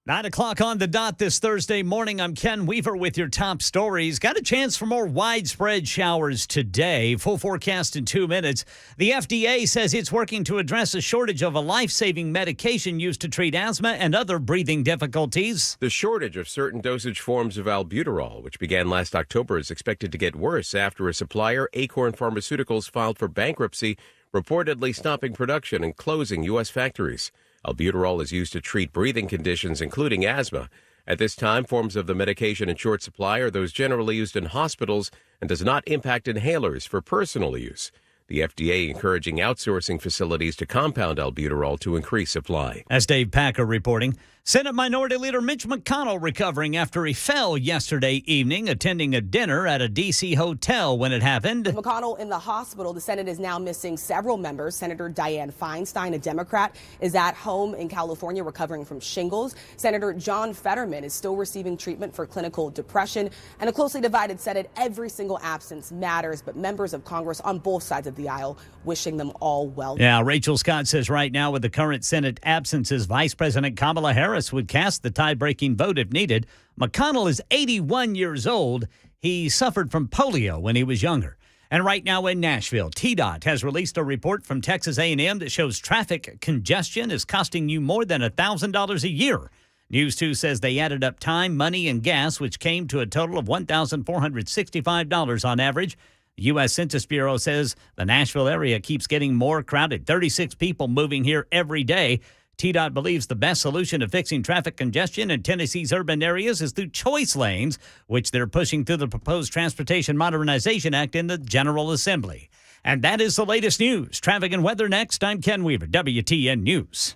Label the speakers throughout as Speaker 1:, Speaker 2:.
Speaker 1: 9 o'clock on the dot this Thursday morning. I'm Ken Weaver with your top stories. Got a chance for more widespread showers today. Full forecast in 2 minutes. The FDA says it's working to address a shortage of a life-saving medication used to treat asthma and other breathing difficulties.
Speaker 2: The shortage of certain dosage forms of albuterol, which began last October, is expected to get worse after a supplier, Acorn Pharmaceuticals, filed for bankruptcy, reportedly stopping production and closing U.S. factories. Albuterol is used to treat breathing conditions, including asthma. At this time, forms of the medication in short supply are those generally used in hospitals and does not impact inhalers for personal use. The FDA encouraging outsourcing facilities to compound albuterol to increase supply.
Speaker 1: As Dave Packer reporting, Senate Minority Leader Mitch McConnell recovering after he fell yesterday evening attending a dinner at a D.C. hotel when it happened.
Speaker 3: With McConnell in the hospital, the Senate is now missing several members. Senator Dianne Feinstein, a Democrat, is at home in California recovering from shingles. Senator John Fetterman is still receiving treatment for clinical depression. And a closely divided Senate, every single absence matters, but members of Congress on both sides of the aisle wishing them all well.
Speaker 1: Yeah, Rachel Scott says right now with the current Senate absences, Vice President Kamala Harris would cast the tie-breaking vote if needed. McConnell is 81 years old. He suffered from polio when he was younger. And right now in Nashville, TDOT has released a report from Texas A&M that shows traffic congestion is costing you more than $1,000 a year. News 2 says they added up time, money, and gas, which came to a total of $1,465 on average. The U.S. Census Bureau says the Nashville area keeps getting more crowded. 36 people moving here every day. TDOT believes the best solution to fixing traffic congestion in Tennessee's urban areas is through choice lanes, which they're pushing through the proposed Transportation Modernization Act in the General Assembly. And that is the latest news. Traffic and weather next. I'm Ken Weaver, WTN News.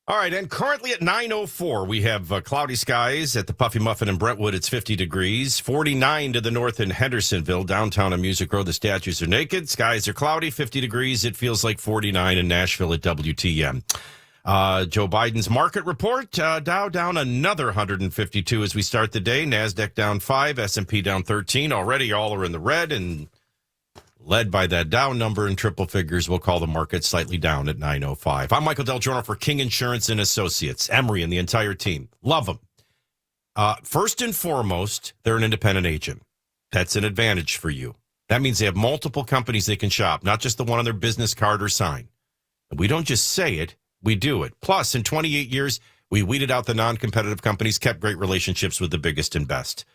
Speaker 4: All right, and currently at 9:04, we have cloudy skies at the Puffy Muffin in Brentwood. It's 50 degrees, 49 to the north in Hendersonville. Downtown on Music Road, the statues are naked. Skies are cloudy, 50 degrees. It feels like 49 in Nashville at WTM. Joe Biden's market report, Dow down another 152 as we start the day. NASDAQ down 5, S&P down 13. Already all are in the red and led by that Dow number in triple figures. We'll call the market slightly down at 9:05. I'm Micahel DelGiorno for King Insurance and Associates. Emery and the entire team. Love them. First and foremost, they're an independent agent. That's an advantage for you. That means they have multiple companies they can shop, not just the one on their business card or sign. And we don't just say it, we do it. Plus, in 28 years, We weeded out the non-competitive companies, kept great relationships with the biggest and best.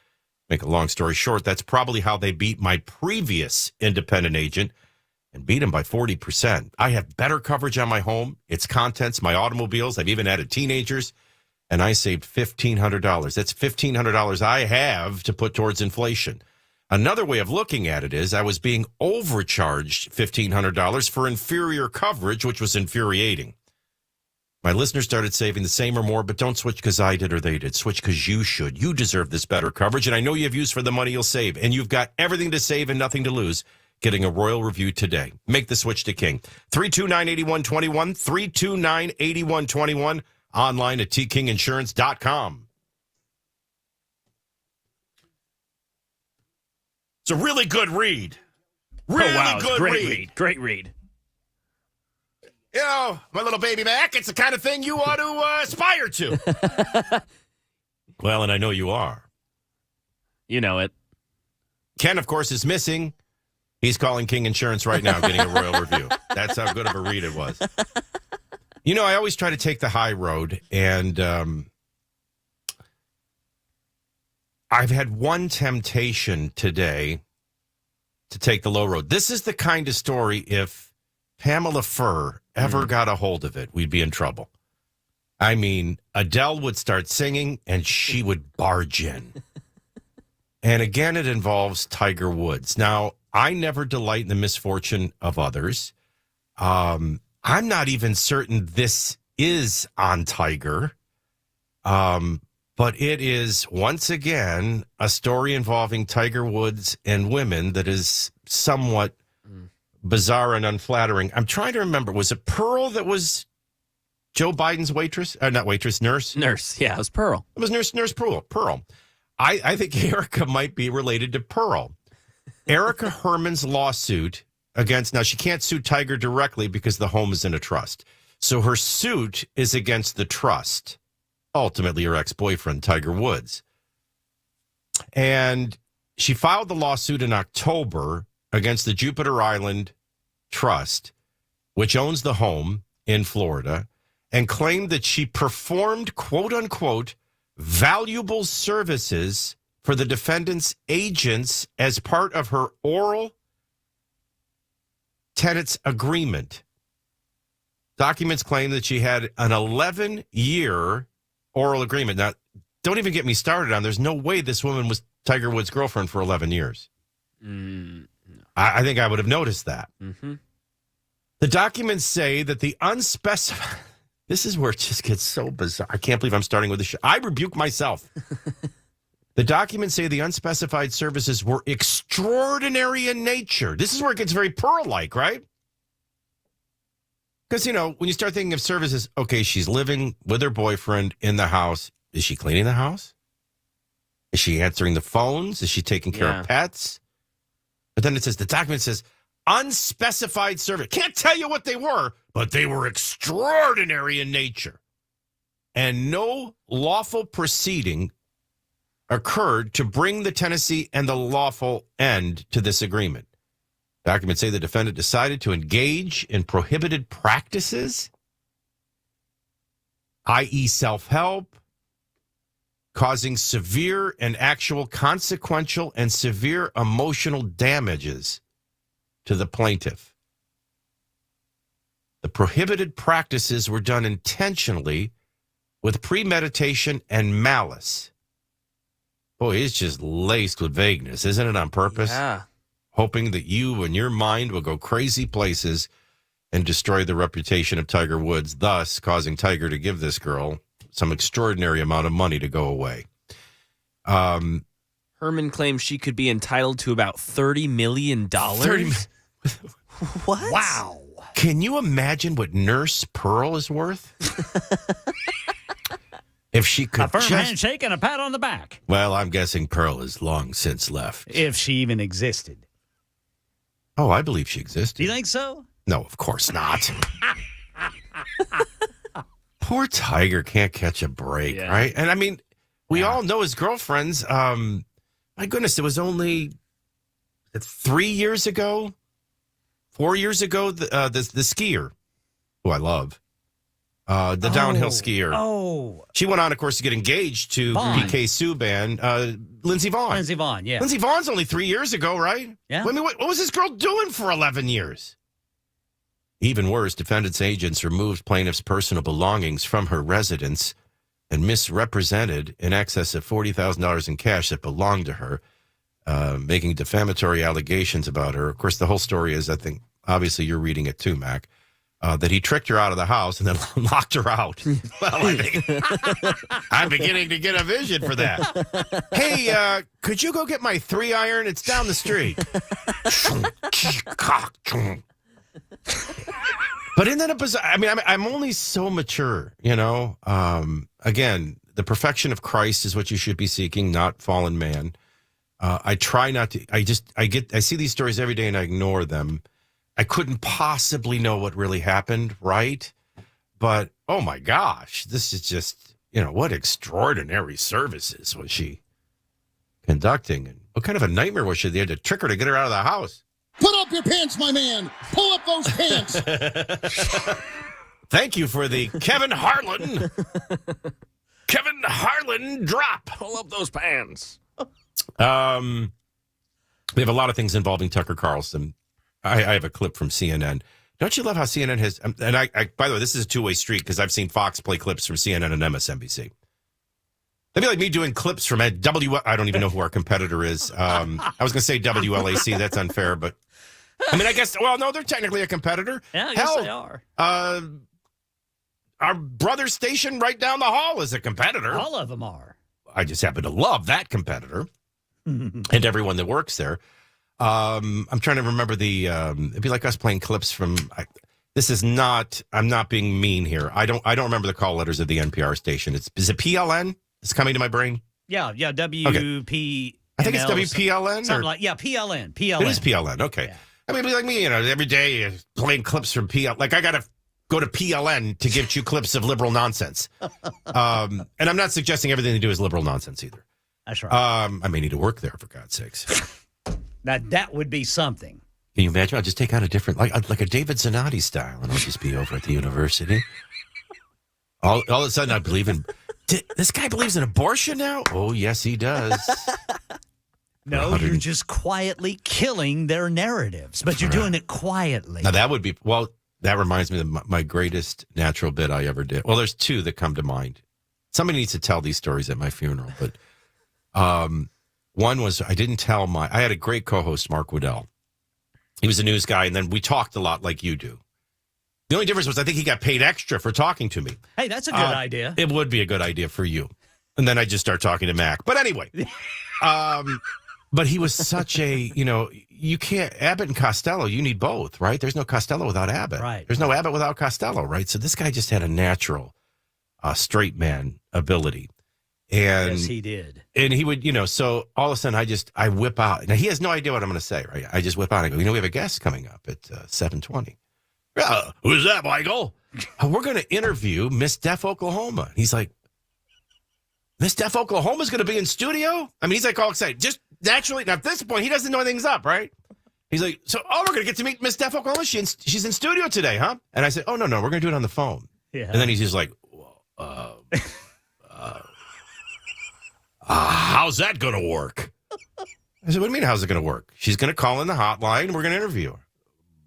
Speaker 4: Make a long story short, that's probably how they beat my previous independent agent and beat him by 40%. I have better coverage on my home, its contents, my automobiles. I've even added teenagers, and I saved $1,500. That's $1,500 I have to put towards inflation. Another way of looking at it is I was being overcharged $1,500 for inferior coverage, which was infuriating. My listeners started saving the same or more, but don't switch because I did or they did. Switch because you should. You deserve this better coverage, and I know you have use for the money you'll save, and you've got everything to save and nothing to lose. Getting a royal review today. Make the switch to King. 329-8121, 329-8121, online at tkinginsurance.com. It's a really good read. Really good read.
Speaker 1: Great read.
Speaker 4: You know, my little baby Mac, it's the kind of thing you ought to aspire to. Well, and I know you are.
Speaker 1: You know it.
Speaker 4: Ken, of course, is missing. He's calling King Insurance right now, getting a royal review. That's how good of a read it was. You know, I always try to take the high road, and I've had one temptation today to take the low road. This is the kind of story, if Pamela Furr ever got a hold of it, we'd be in trouble. I mean, Adele would start singing, and she would barge in. And again, it involves Tiger Woods. Now, I never delight in the misfortune of others. I'm not even certain this is on Tiger. But it is, once again, a story involving Tiger Woods and women that is somewhat bizarre and unflattering. I'm trying to remember. Was it Pearl that was Joe Biden's waitress? Not waitress, nurse?
Speaker 5: Nurse. Yeah, it was Pearl.
Speaker 4: It was Nurse Pearl. I think Erica might be related to Pearl. Erica Herman's lawsuit against, now she can't sue Tiger directly because the home is in a trust. So her suit is against the trust, ultimately her ex-boyfriend, Tiger Woods. And she filed the lawsuit in October against the Jupiter Island Trust, which owns the home in Florida, and claimed that she performed, quote unquote, valuable services for the defendant's agents as part of her oral tenants agreement. Documents claim that she had an 11-year oral agreement. Now, don't even get me started on, there's no way this woman was Tiger Woods' girlfriend for 11 years.
Speaker 5: No.
Speaker 4: I think I would have noticed that.
Speaker 5: Mm-hmm.
Speaker 4: The documents say that the unspecified... This is where it just gets so bizarre. I can't believe I'm starting with this. I rebuke myself. The documents say the unspecified services were extraordinary in nature. This is where it gets very Pearl-like, right? Because, you know, when you start thinking of services, okay, she's living with her boyfriend in the house. Is she cleaning the house? Is she answering the phones? Is she taking care of pets? But then it says, the document says, unspecified service. Can't tell you what they were, but they were extraordinary in nature. And no lawful proceeding occurred to bring the tenancy and the lawful end to this agreement. Documents say the defendant decided to engage in prohibited practices, i.e. self-help, causing severe and actual consequential and severe emotional damages to the plaintiff. The prohibited practices were done intentionally with premeditation and malice. Boy, it's just laced with vagueness, isn't it, on purpose?
Speaker 5: Yeah.
Speaker 4: Hoping that you and your mind will go crazy places and destroy the reputation of Tiger Woods, thus causing Tiger to give this girl some extraordinary amount of money to go away.
Speaker 5: Herman claims she could be entitled to about $30 million. What?
Speaker 1: Wow.
Speaker 4: Can you imagine what Nurse Pearl is worth? If she could
Speaker 1: A firm handshake and a pat on the back.
Speaker 4: Well, I'm guessing Pearl is long since left.
Speaker 1: If she even existed.
Speaker 4: Oh, I believe she existed.
Speaker 1: Do you think so?
Speaker 4: No, of course not. Poor Tiger can't catch a break, right? And I mean, we all know his girlfriends. My goodness, it was only 3 years ago, 4 years ago, the skier, who I love, The downhill skier.
Speaker 1: Oh.
Speaker 4: She went on, of course, to get engaged to
Speaker 1: Vaughn.
Speaker 4: PK Subban, Lindsey Vaughn.
Speaker 1: Lindsey Vaughn, yeah.
Speaker 4: Lindsey Vaughn's only 3 years ago, right?
Speaker 1: Yeah.
Speaker 4: I mean, what was this girl doing for 11 years? Even worse, defendant's agents removed plaintiff's personal belongings from her residence and misrepresented in excess of $40,000 in cash that belonged to her, making defamatory allegations about her. Of course, the whole story is, I think, obviously you're reading it too, Mac, that he tricked her out of the house and then locked her out. Well, I think I'm beginning to get a vision for that. Hey, could you go get my 3-iron? It's down the street. But isn't that a bizarre? I mean, I'm only so mature, you know. Again, the perfection of Christ is what you should be seeking, not fallen man. I try not to. I see these stories every day and I ignore them. I couldn't possibly know what really happened, right? But oh my gosh, this is just, you know, what extraordinary services was she conducting, and what kind of a nightmare was she? They had to trick her to get her out of the house.
Speaker 6: Put up your pants, my man. Pull up those pants.
Speaker 4: Thank you for the Kevin Harlan drop.
Speaker 5: Pull up those pants.
Speaker 4: We have a lot of things involving Tucker Carlson. I have a clip from CNN. Don't you love how CNN has, and I by the way, this is a two-way street because I've seen Fox play clips from CNN and MSNBC. That'd be like me doing clips from I don't even know who our competitor is. I was going to say WLAC. That's unfair, but I mean, I guess, well, no, they're technically a competitor.
Speaker 1: Yeah, I guess they are.
Speaker 4: Our brother station right down the hall is a competitor.
Speaker 1: All of them are.
Speaker 4: I just happen to love that competitor and everyone that works there. I'm trying to remember it'd be like us playing clips from, I'm not being mean here. I don't remember the call letters of the NPR station. Is it PLN? It's coming to my brain.
Speaker 1: Yeah, WP.
Speaker 4: I think it's WPLN.
Speaker 1: PLN.
Speaker 4: It is PLN. Okay. Yeah. I mean, it'd be like me, you know, every day playing clips from PLN. Like I got to go to PLN to give you clips of liberal nonsense. And I'm not suggesting everything they do is liberal nonsense either.
Speaker 1: That's right.
Speaker 4: I may need to work there, for God's sakes.
Speaker 1: Now, that would be something.
Speaker 4: Can you imagine? I'll just take on a different, like a David Zanotti style, and I'll just be over at the university. All of a sudden, I believe in... This guy believes in abortion now? Oh, yes, he does.
Speaker 1: No, you're just quietly killing their narratives, but you're doing it quietly.
Speaker 4: Now, that would be... Well, that reminds me of my greatest natural bit I ever did. Well, there's two that come to mind. Somebody needs to tell these stories at my funeral, but one was I didn't tell I had a great co-host, Mark Waddell. He was a news guy, and then we talked a lot like you do. The only difference was I think he got paid extra for talking to me.
Speaker 1: Hey, that's a good idea.
Speaker 4: It would be a good idea for you. And then I just start talking to Mac. But anyway, but he was such a, you know, you can't, Abbott and Costello, you need both, right? There's no Costello without Abbott.
Speaker 1: Right.
Speaker 4: There's no Abbott without Costello, right? So this guy just had a natural straight man ability. And
Speaker 1: yes, he did.
Speaker 4: And he would, you know, so all of a sudden I whip out. Now, he has no idea what I'm going to say, right? I just whip out and I go, you know, we have a guest coming up at 7:20. Who's that, Michael? We're going to interview Miss Deaf Oklahoma. He's like, Miss Deaf Oklahoma's going to be in studio? I mean, he's like all excited. Just naturally. Now, at this point, he doesn't know anything's up, right? He's like, we're going to get to meet Miss Deaf Oklahoma. She's in studio today, huh? And I said, oh, no, we're going to do it on the phone.
Speaker 1: Yeah.
Speaker 4: And then he's just like, how's that going to work? I said, what do you mean, how's it going to work? She's going to call in the hotline, and we're going to interview her.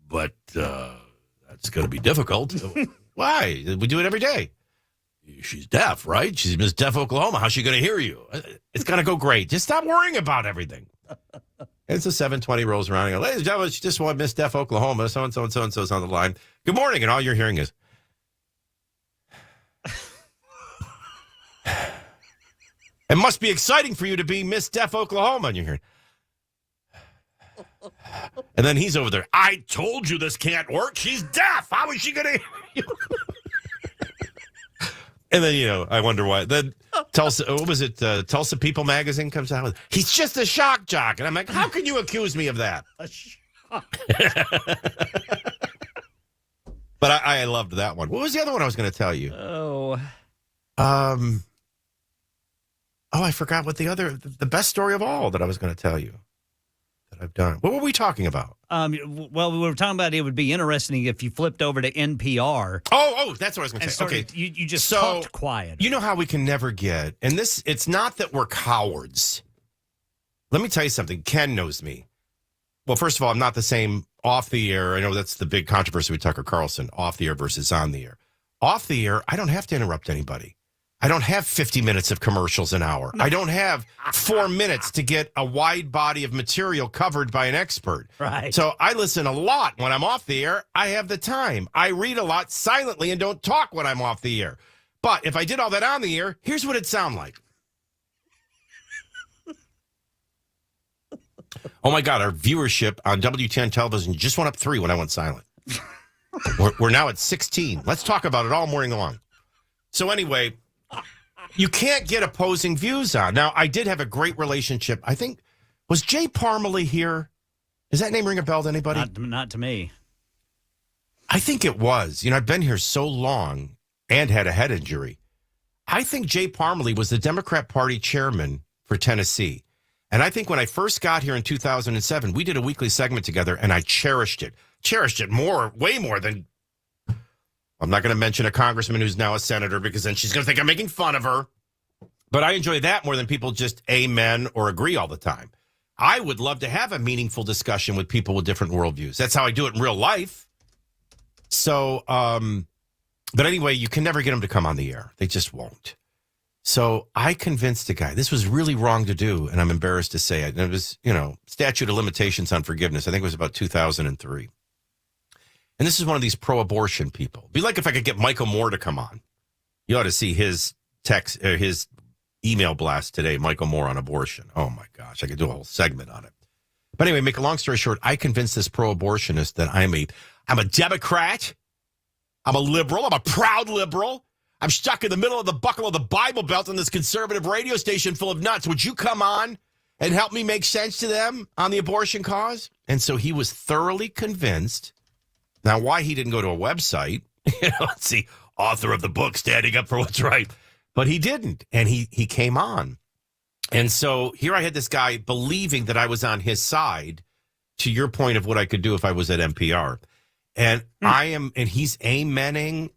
Speaker 4: But that's going to be difficult. Why? We do it every day. She's deaf, right? She's Miss Deaf Oklahoma. How's she going to hear you? It's going to go great. Just stop worrying about everything. And so 7:20 rolls around. And I go, ladies and gentlemen, she just want Miss Deaf Oklahoma. So-and-so and so-and-so is on the line. Good morning. And all you're hearing is... It must be exciting for you to be Miss Deaf Oklahoma. And you're hearing... And then he's over there. I told you this can't work. She's deaf. How is she going to hear you? And then, you know, I wonder why. Then Tulsa, what was it? Tulsa People magazine comes out with, he's just a shock jock. And I'm like, how can you accuse me of that? But I loved that one. What was the other one I was going to tell you? I forgot what the best story of all that I was going to tell you. that I've done. What were we talking about?
Speaker 1: Well, we were talking about it would be interesting if you flipped over to NPR.
Speaker 4: Oh, that's what I was going to say. Okay.
Speaker 1: You just talked quiet.
Speaker 4: You know how we can never get, and it's not that we're cowards. Let me tell you something. Ken knows me. Well, first of all, I'm not the same off the air. I know that's the big controversy with Tucker Carlson, off the air versus on the air. Off the air, I don't have to interrupt anybody. I don't have 50 minutes of commercials an hour. I don't have 4 minutes to get a wide body of material covered by an expert.
Speaker 1: Right.
Speaker 4: So I listen a lot when I'm off the air. I have the time. I read a lot silently and don't talk when I'm off the air. But if I did all that on the air, here's what it'd sound like. Oh, my God. Our viewership on WTN television just went up 3 when I went silent. We're now at 16. Let's talk about it all morning long. So anyway, you can't get opposing views on. Now, I did have a great relationship. I think, was Jay Parmalee here? Does that name ring a bell to anybody?
Speaker 1: Not to me.
Speaker 4: I think it was. You know, I've been here so long and had a head injury. I think Jay Parmalee was the Democrat Party chairman for Tennessee. And I think when I first got here in 2007, we did a weekly segment together, and I cherished it. Cherished it way more than... I'm not going to mention a congressman who's now a senator because then she's going to think I'm making fun of her. But I enjoy that more than people just amen or agree all the time. I would love to have a meaningful discussion with people with different worldviews. That's how I do it in real life. So, but anyway, you can never get them to come on the air. They just won't. So I convinced a guy. This was really wrong to do, and I'm embarrassed to say it. And it was, statute of limitations on forgiveness. I think it was about 2003. And this is one of these pro-abortion people. It'd be like if I could get Michael Moore to come on. You ought to see his text, his email blast today, Michael Moore on abortion. Oh, my gosh. I could do a whole segment on it. But anyway, make a long story short, I convinced this pro-abortionist that I'm a Democrat. I'm a liberal. I'm a proud liberal. I'm stuck in the middle of the buckle of the Bible Belt on this conservative radio station full of nuts. Would you come on and help me make sense to them on the abortion cause? And so he was thoroughly convinced. Now, why he didn't go to a website, let's see, author of the book, Standing Up for What's Right. But he didn't, and he came on. And so here I had this guy believing that I was on his side, to your point of what I could do if I was at NPR. And and he's amening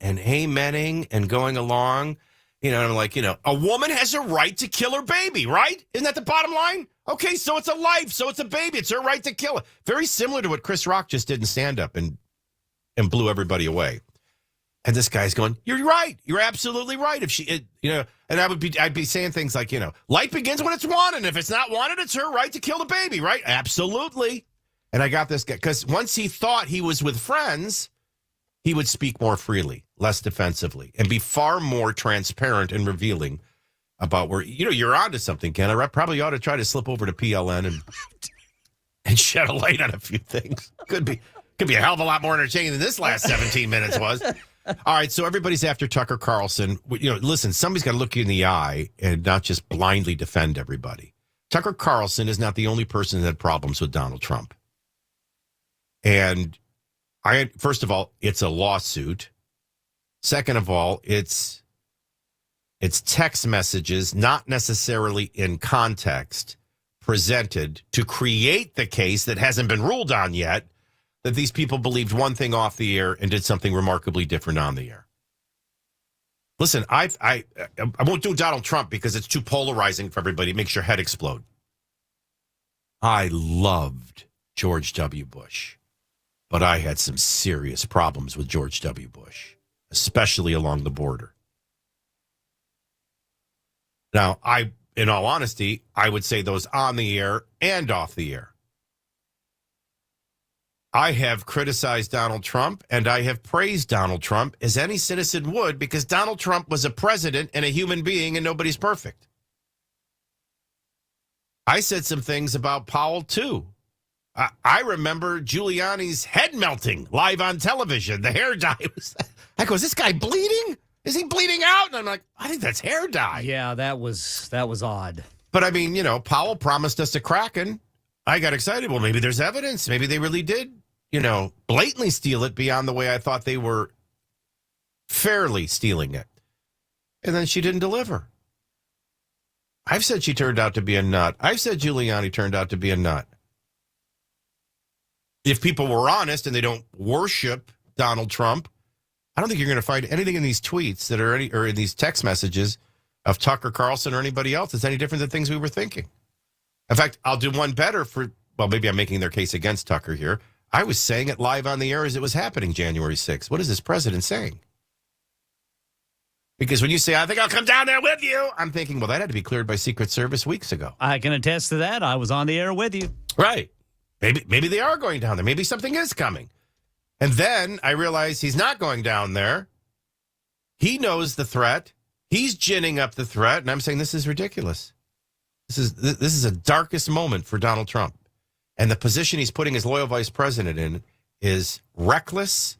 Speaker 4: and going along, and I'm like, a woman has a right to kill her baby, right? Isn't that the bottom line? Okay, so it's a life, so it's a baby, it's her right to kill it. Very similar to what Chris Rock just did in stand-up and blew everybody away. And this guy's going, you're right. You're absolutely right. And I'd be saying things like, life begins when it's wanted. And if it's not wanted, it's her right to kill the baby, right? Absolutely. And I got this guy, because once he thought he was with friends, he would speak more freely, less defensively, and be far more transparent and revealing about where, you're onto something, Ken. I probably ought to try to slip over to PLN and shed a light on a few things. Could be a hell of a lot more entertaining than this last 17 minutes was. All right, so everybody's after Tucker Carlson. Listen, somebody's got to look you in the eye and not just blindly defend everybody. Tucker Carlson is not the only person that had problems with Donald Trump. And first of all, it's a lawsuit. Second of all, it's text messages, not necessarily in context, presented to create the case that hasn't been ruled on yet, that these people believed one thing off the air and did something remarkably different on the air. Listen, I won't do Donald Trump because it's too polarizing for everybody. It makes your head explode. I loved George W. Bush, but I had some serious problems with George W. Bush, especially along the border. Now, in all honesty, I would say those on the air and off the air. I have criticized Donald Trump, and I have praised Donald Trump as any citizen would, because Donald Trump was a president and a human being, and nobody's perfect. I said some things about Powell, too. I remember Giuliani's head melting live on television. The hair dye was... I go, is this guy bleeding? Is he bleeding out? And I'm like, I think that's hair dye.
Speaker 1: Yeah, that was odd.
Speaker 4: But, I mean, Powell promised us a Kraken. I got excited. Well, maybe there's evidence. Maybe they really did, blatantly steal it beyond the way I thought they were fairly stealing it. And then she didn't deliver. I've said she turned out to be a nut. I've said Giuliani turned out to be a nut. if people were honest and they don't worship Donald Trump, I don't think you're going to find anything in these tweets that are or in these text messages of Tucker Carlson or anybody else that's any different than things we were thinking. In fact, I'll do one better maybe I'm making their case against Tucker here. I was saying it live on the air as it was happening January 6th. What is this president saying? Because when you say, I think I'll come down there with you, I'm thinking, well, that had to be cleared by Secret Service weeks ago.
Speaker 1: I can attest to that. I was on the air with you.
Speaker 4: Right. Maybe they are going down there. Maybe something is coming. And then I realize he's not going down there. He knows the threat. He's ginning up the threat. And I'm saying this is ridiculous. This is a darkest moment for Donald Trump. And the position he's putting his loyal vice president in is reckless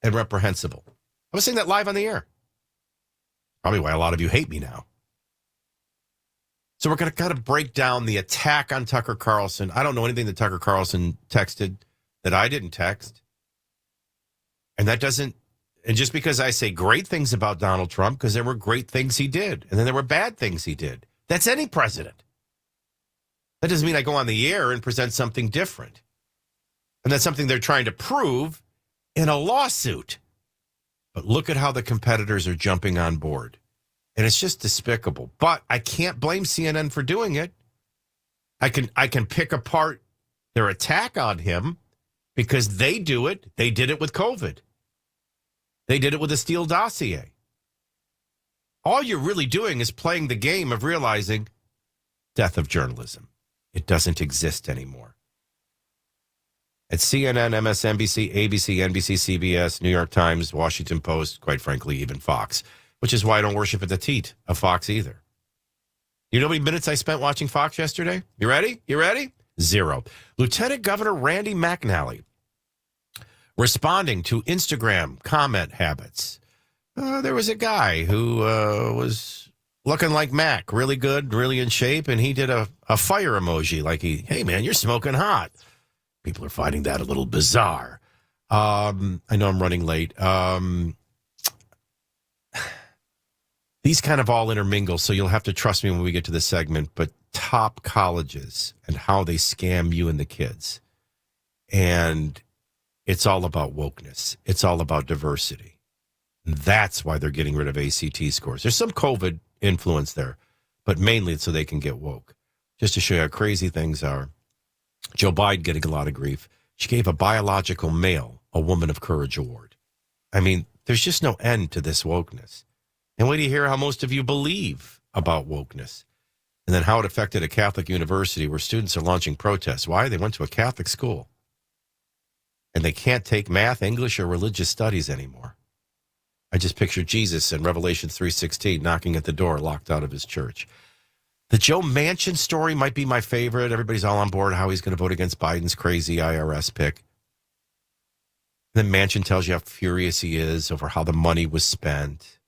Speaker 4: and reprehensible. I was saying that live on the air. Probably why a lot of you hate me now. So we're going to kind of break down the attack on Tucker Carlson. I don't know anything that Tucker Carlson texted that I didn't text. And just because I say great things about Donald Trump, because there were great things he did, and then there were bad things he did. That's any president. That doesn't mean I go on the air and present something different. And that's something they're trying to prove in a lawsuit. But look at how the competitors are jumping on board. And it's just despicable. But I can't blame CNN for doing it. I can pick apart their attack on him because they do it. They did it with COVID. They did it with the Steele dossier. All you're really doing is playing the game of realizing death of journalism. It doesn't exist anymore. At CNN, MSNBC, ABC, NBC, CBS, New York Times, Washington Post, quite frankly, even Fox, which is why I don't worship at the teat of Fox either. You know how many minutes I spent watching Fox yesterday? You ready? 0. Lieutenant Governor Randy McNally responding to Instagram comment habits. There was a guy who was looking like Mac, really good, really in shape, and he did a fire emoji like hey, man, you're smoking hot. People are finding that a little bizarre. I know I'm running late. These kind of all intermingle, so you'll have to trust me when we get to this segment, but top colleges and how they scam you and the kids. And it's all about wokeness. It's all about diversity. And that's why they're getting rid of ACT scores. There's some COVID influence there, but mainly it's so they can get woke. Just to show you how crazy things are. Joe Biden getting a lot of grief. She gave a biological male a Woman of Courage award. I mean, there's just no end to this wokeness. And wait to hear how most of you believe about wokeness. And then how it affected a Catholic university where students are launching protests. Why? They went to a Catholic school. And they can't take math, English, or religious studies anymore. I just picture Jesus in Revelation 3:16 knocking at the door, locked out of his church. The Joe Manchin story might be my favorite. Everybody's all on board how he's going to vote against Biden's crazy IRS pick. Then Manchin tells you how furious he is over how the money was spent,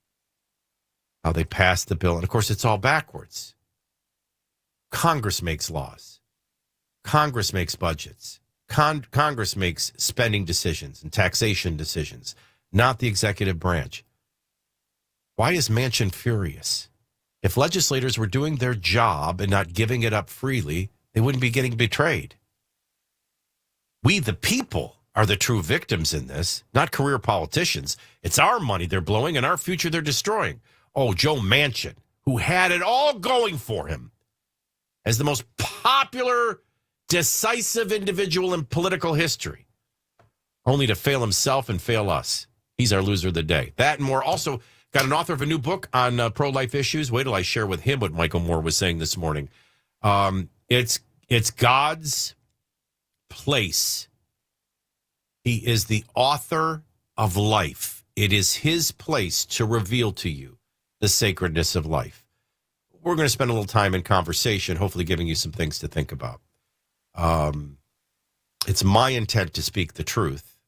Speaker 4: how they passed the bill. And, of course, it's all backwards. Congress makes laws. Congress makes budgets. Congress makes spending decisions and taxation decisions, not the executive branch. Why is Manchin furious? If legislators were doing their job and not giving it up freely, they wouldn't be getting betrayed. We, the people, are the true victims in this, not career politicians. It's our money they're blowing and our future they're destroying. Oh, Joe Manchin, who had it all going for him as the most popular, decisive individual in political history, only to fail himself and fail us. He's our loser of the day. That and more. Also, got an author of a new book on pro-life issues. Wait till I share with him what Michael Moore was saying this morning. It's God's place. He is the author of life. It is his place to reveal to you the sacredness of life. We're going to spend a little time in conversation, hopefully giving you some things to think about. It's my intent to speak the truth,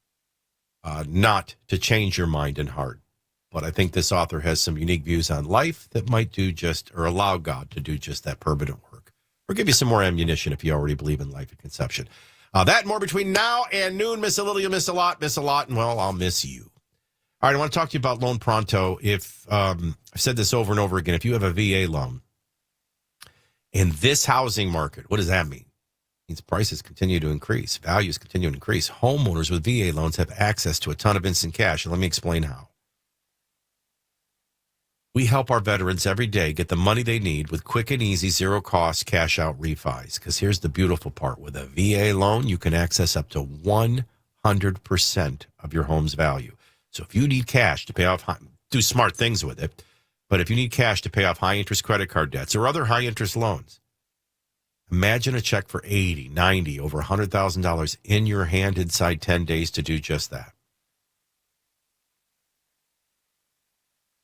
Speaker 4: not to change your mind and heart. But I think this author has some unique views on life that might do just, or allow God to do just that permanent work. Or give you some more ammunition if you already believe in life at conception. That and more between now and noon. Miss a little, you miss a lot, and well, I'll miss you. All right, I want to talk to you about Loan Pronto. I've said this over and over again, if you have a VA loan in this housing market, what does that mean? means prices continue to increase, values continue to increase. Homeowners with VA loans have access to a ton of instant cash, and let me explain how. We help our veterans every day get the money they need with quick and easy, zero-cost cash-out refis. Because here's the beautiful part. With a VA loan, you can access up to 100% of your home's value. So if you need cash to pay off, do smart things with it. But if you need cash to pay off high-interest credit card debts or other high-interest loans, imagine a check for $80, $90, over $100,000 in your hand inside 10 days to do just that.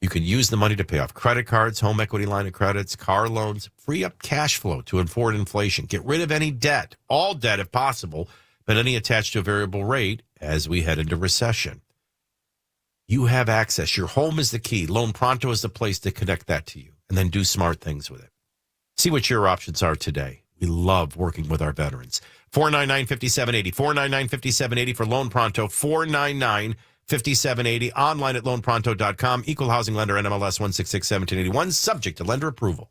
Speaker 4: You can use the money to pay off credit cards, home equity line of credits, car loans, free up cash flow to afford inflation, get rid of any debt, all debt if possible, but any attached to a variable rate as we head into recession. You have access. Your home is the key. Loan Pronto is the place to connect that to you, and then do smart things with it. See what your options are today. We love working with our veterans. 499-5780, 499-5780 for Loan Pronto, 499-5780, online at loanpronto.com, equal housing lender, NMLS 1661781, subject to lender approval.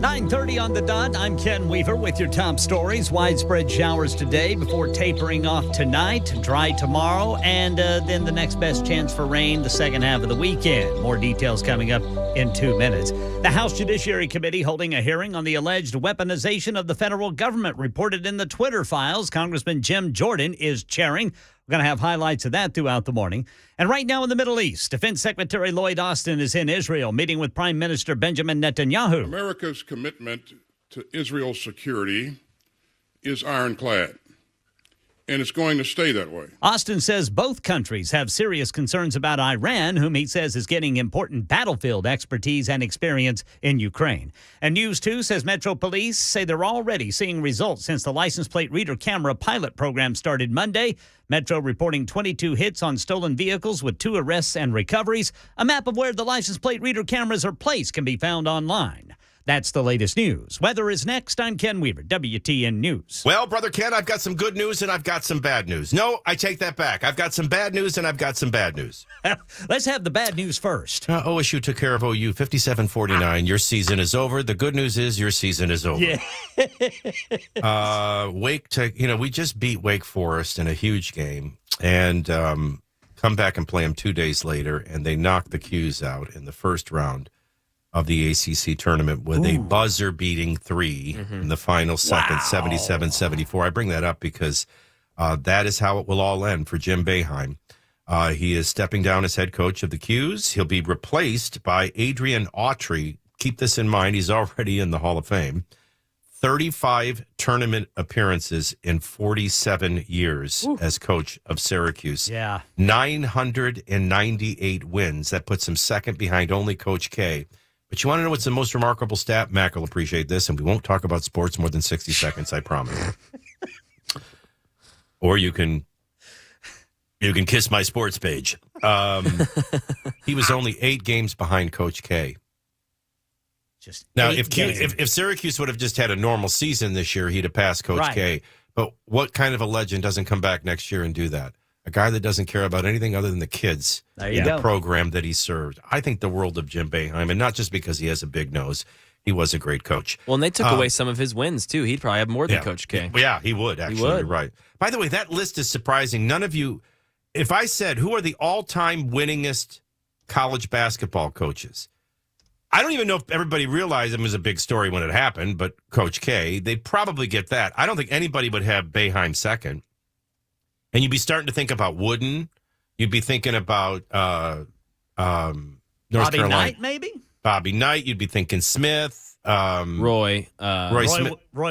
Speaker 1: 9:30 on the dot. I'm Ken Weaver with your top stories. Widespread showers today before tapering off tonight. Dry tomorrow, and then the next best chance for rain the second half of the weekend. More details coming up in 2 minutes. The House Judiciary Committee holding a hearing on the alleged weaponization of the federal government, reported in the Twitter files. Congressman Jim Jordan is chairing. We're going to have highlights of that throughout the morning. And right now in the Middle East, Defense Secretary Lloyd Austin is in Israel meeting with Prime Minister Benjamin Netanyahu.
Speaker 7: America's commitment to Israel's security is ironclad, and it's going to stay that way.
Speaker 1: Austin says both countries have serious concerns about Iran, whom he says is getting important battlefield expertise and experience in Ukraine. And News 2 says Metro Police say they're already seeing results since the license plate reader camera pilot program started Monday. Metro reporting 22 hits on stolen vehicles with 2 arrests and recoveries. A map of where the license plate reader cameras are placed can be found online. That's the latest news. Weather is next. I'm Ken Weaver, WTN News.
Speaker 4: Well, Brother Ken, I've got some good news and I've got some bad news. No, I take that back. I've got some bad news and I've got some bad news.
Speaker 1: Let's have the bad news first.
Speaker 4: OSU took care of OU 57-49. Your season is over. The good news is your season is over.
Speaker 1: Yeah.
Speaker 4: We just beat Wake Forest in a huge game and come back and play them 2 days later, and they knocked the Qs out in the first round of the ACC tournament with a buzzer-beating 3 in the final second, 77-74. I bring that up because that is how it will all end for Jim Boeheim. He is stepping down as head coach of the Qs. He'll be replaced by Adrian Autry. Keep this in mind. He's already in the Hall of Fame. 35 tournament appearances in 47 years as coach of Syracuse.
Speaker 1: Yeah.
Speaker 4: 998 wins. That puts him second behind only Coach K. But you want to know what's the most remarkable stat? Mac will appreciate this, and we won't talk about sports more than 60 seconds, I promise. Or you can kiss my sports page. He was only 8 games behind Coach K. Now, if Syracuse would have just had a normal season this year, he'd have passed Coach K. But what kind of a legend doesn't come back next year and do that? A guy that doesn't care about anything other than the kids in the program that he served. I think the world of Jim Boeheim, and not just because he has a big nose. He was a great coach.
Speaker 5: Well, and they took away some of his wins, too. He'd probably have more than Coach K.
Speaker 4: Yeah, he would, actually. You're right. By the way, that list is surprising. None of you, if I said, who are the all-time winningest college basketball coaches? I don't even know if everybody realized it was a big story when it happened, but Coach K, they'd probably get that. I don't think anybody would have Boeheim second. And you'd be starting to think about Wooden. You'd be thinking about North Carolina.
Speaker 1: Bobby Knight, maybe?
Speaker 4: Bobby Knight. You'd be thinking Smith.
Speaker 5: Roy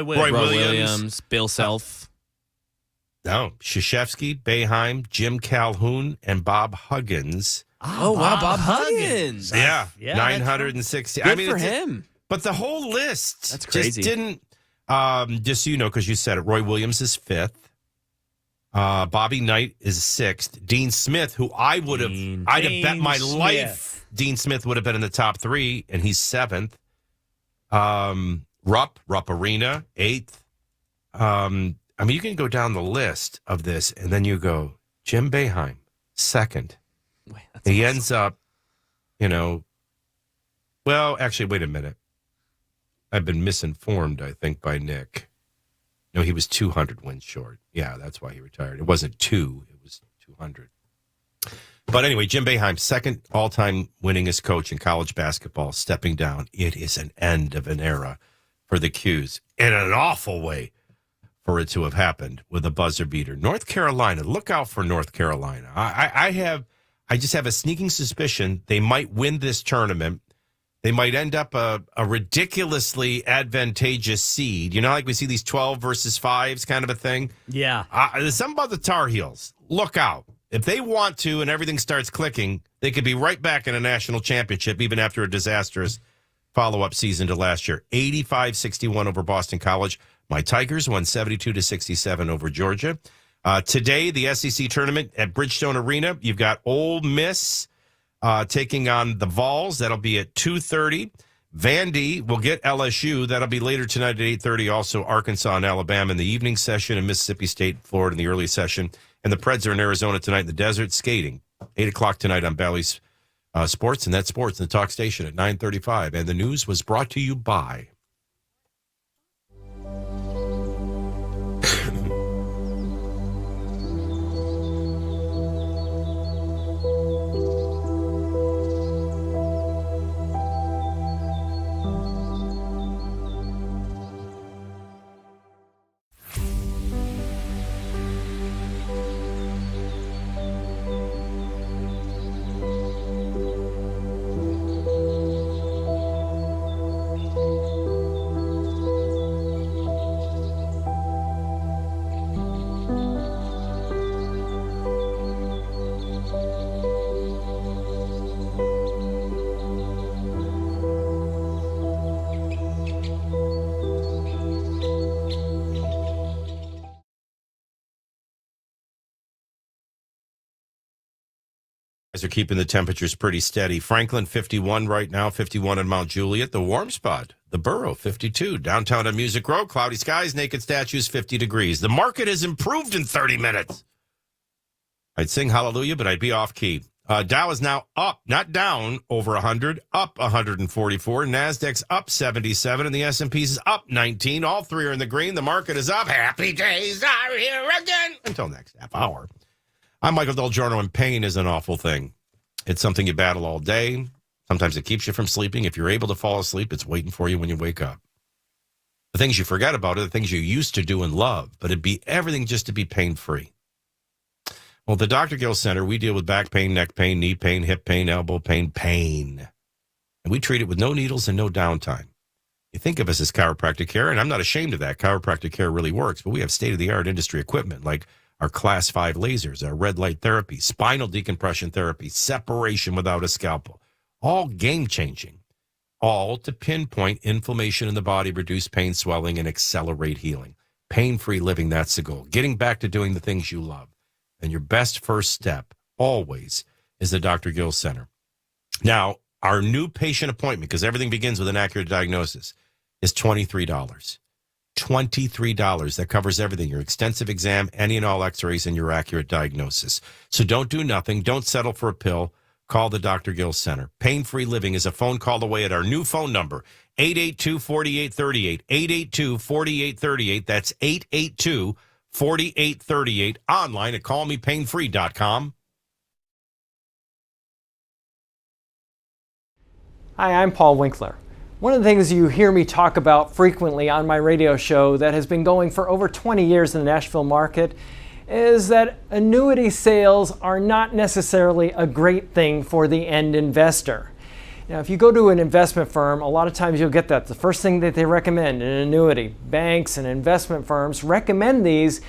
Speaker 1: Williams.
Speaker 5: Bill Self.
Speaker 4: No, Krzyzewski, Boeheim, Jim Calhoun, and Bob Huggins.
Speaker 5: Oh, wow, Bob Huggins.
Speaker 4: Yeah 960.
Speaker 5: Good for him.
Speaker 4: But the whole list
Speaker 5: that's crazy.
Speaker 4: Just didn't, just so you know, because you said it, Roy Williams is 5th. Bobby Knight is 6th. Dean Smith, who I'd have bet my life Dean Smith would have been in the top 3, and he's 7th. Rupp Arena, 8th. You can go down the list of this, and then you go, Jim Boeheim, 2nd. He ends up, well, actually, wait a minute. I've been misinformed, I think, by Nick. No, he was 200 wins short. Yeah, that's why he retired. It wasn't 2, it was 200. But anyway, Jim Boeheim, 2nd all-time winningest coach in college basketball, stepping down. It is an end of an era for the Qs in an awful way for it to have happened with a buzzer beater. North Carolina, look out for North Carolina. I just have a sneaking suspicion they might win this tournament. They might end up a ridiculously advantageous seed. Like we see these 12 versus 5s kind of a thing.
Speaker 1: Yeah.
Speaker 4: There's something about the Tar Heels. Look out. If they want to and everything starts clicking, they could be right back in a national championship even after a disastrous follow-up season to last year. 85-61 over Boston College. My Tigers won 72-67 over Georgia. Today, the SEC tournament at Bridgestone Arena. You've got Ole Miss taking on the Vols. That'll be at 2:30. Vandy will get LSU. That'll be later tonight at 8:30. Also, Arkansas and Alabama in the evening session, and Mississippi State, Florida in the early session. And the Preds are in Arizona tonight in the desert skating. 8 o'clock tonight on Bally's Sports, and that's Sports in the Talk Station at 9:35. And the news was brought to you by Skies are keeping the temperatures pretty steady. Franklin, 51 right now, 51 in Mount Juliet. The warm spot, the Borough, 52. Downtown on Music Row, cloudy skies, naked statues, 50 degrees. The market has improved in 30 minutes. I'd sing hallelujah, but I'd be off key. Dow is now up, not down, over 100, up 144. NASDAQ's up 77, and the S&P's is up 19. All three are in the green. The market is up. Happy days are here again. Until next half hour. I'm Micahel DelGiorno, and pain is an awful thing. It's something you battle all day. Sometimes it keeps you from sleeping. If you're able to fall asleep, it's waiting for you when you wake up. The things you forget about are the things you used to do and love, but it'd be everything just to be pain-free. Well, the Dr. Gill Center, we deal with back pain, neck pain, knee pain, hip pain, elbow pain, pain. And we treat it with no needles and no downtime. You think of us as chiropractic care, and I'm not ashamed of that. Chiropractic care really works, but we have state-of-the-art industry equipment like our Class 5 lasers, our red light therapy, spinal decompression therapy, separation without a scalpel. All game-changing. All to pinpoint inflammation in the body, reduce pain, swelling, and accelerate healing. Pain-free living, that's the goal. Getting back to doing the things you love. And your best first step, always, is the Dr. Gill Center. Now, our new patient appointment, because everything begins with an accurate diagnosis, is $23. $23. That covers everything, your extensive exam, any and all x-rays, and your accurate diagnosis. So don't do nothing. Don't settle for a pill. Call the Dr. Gill Center. Pain-free living is a phone call away at our new phone number, 882-4838, 882-4838. That's 882-4838. Online at callmepainfree.com.
Speaker 8: Hi, I'm Paul Winkler. One of the things you hear me talk about frequently on my radio show that has been going for over 20 years in the Nashville market is that annuity sales are not necessarily a great thing for the end investor. Now, if you go to an investment firm, a lot of times you'll get that. The first thing that they recommend, an annuity. Banks and investment firms recommend these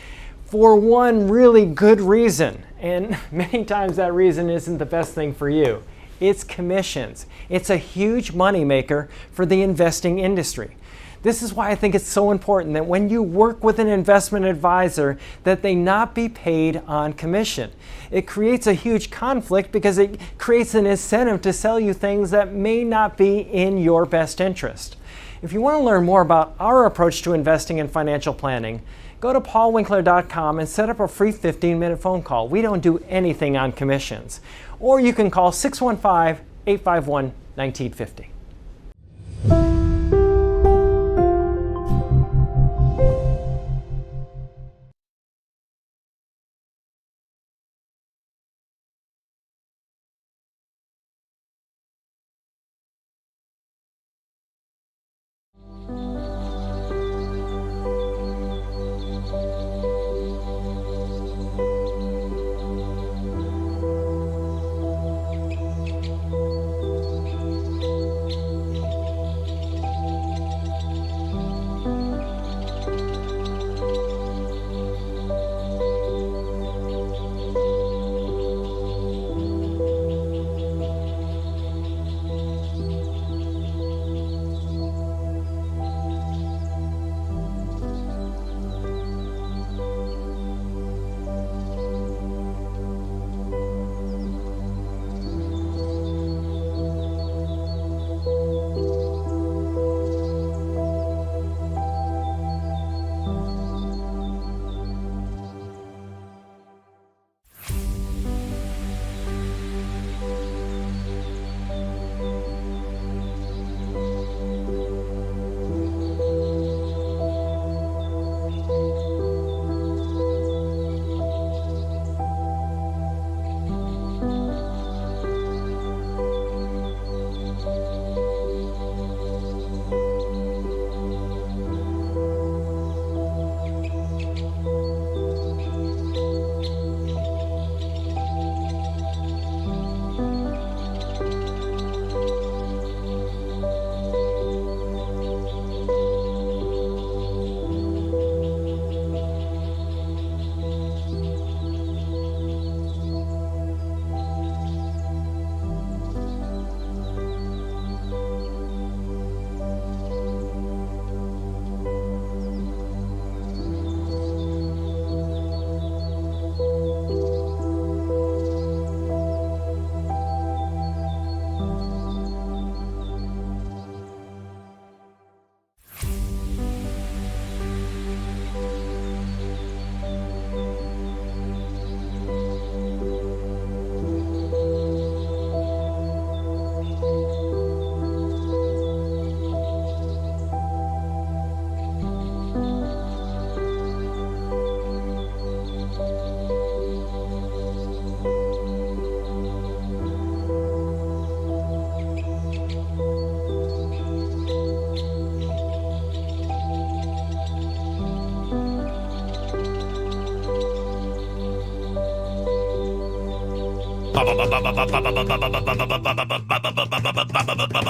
Speaker 8: for one really good reason. And many times that reason isn't the best thing for you. It's commissions. It's a huge moneymaker for the investing industry. This is why I think it's so important that when you work with an investment advisor, that they not be paid on commission. It creates a huge conflict because it creates an incentive to sell you things that may not be in your best interest. If you want to learn more about our approach to investing and financial planning, go to paulwinkler.com and set up a free 15-minute phone call. We don't do anything on commissions. Or you can call 615-851-1950.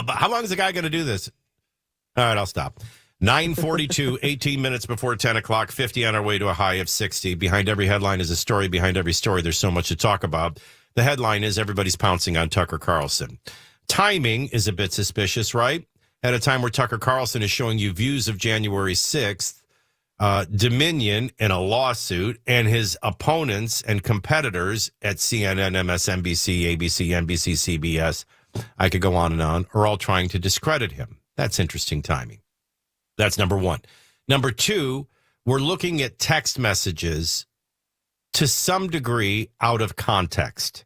Speaker 4: How long is the guy going to do this? All right, I'll stop. 9:42, 18 minutes before 10 o'clock, 50 on our way to a high of 60. Behind every headline is a story. Behind every story, there's so much to talk about. The headline is everybody's pouncing on Tucker Carlson. Timing is a bit suspicious, right? At a time where Tucker Carlson is showing you views of January 6th, Dominion in a lawsuit, and his opponents and competitors at CNN, MSNBC, ABC, NBC, CBS, I could go on and on, are all trying to discredit him. That's interesting timing. That's number one. Number two, we're looking at text messages to some degree out of context.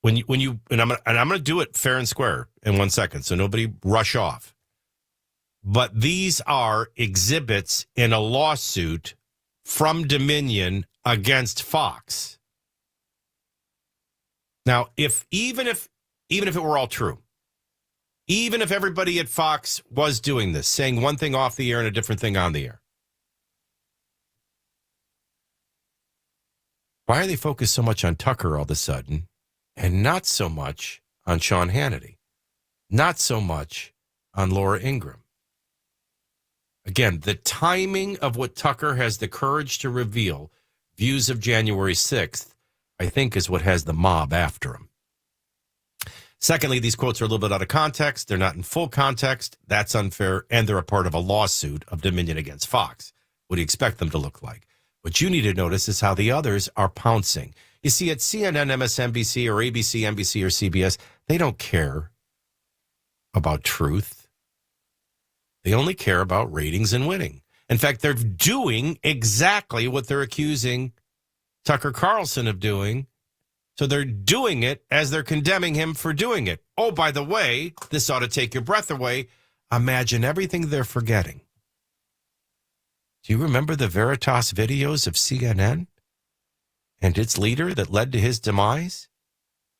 Speaker 4: When you and I'm going to do it fair and square in 1 second, so nobody rush off. But these are exhibits in a lawsuit from Dominion against Fox. Now, even if it were all true, even if everybody at Fox was doing this, saying one thing off the air and a different thing on the air, why are they focused so much on Tucker all of a sudden and not so much on Sean Hannity, not so much on Laura Ingraham? Again, the timing of what Tucker has the courage to reveal, views of January 6th, I think is what has the mob after him. Secondly, these quotes are a little bit out of context. They're not in full context. That's unfair. And they're a part of a lawsuit of Dominion against Fox. What do you expect them to look like? What you need to notice is how the others are pouncing. You see, at CNN, MSNBC, or ABC, NBC, or CBS, they don't care about truth. They only care about ratings and winning. In fact, they're doing exactly what they're accusing Tucker Carlson of doing. So they're doing it as they're condemning him for doing it. Oh, by the way, this ought to take your breath away. Imagine everything they're forgetting. Do you remember the Veritas videos of CNN and its leader that led to his demise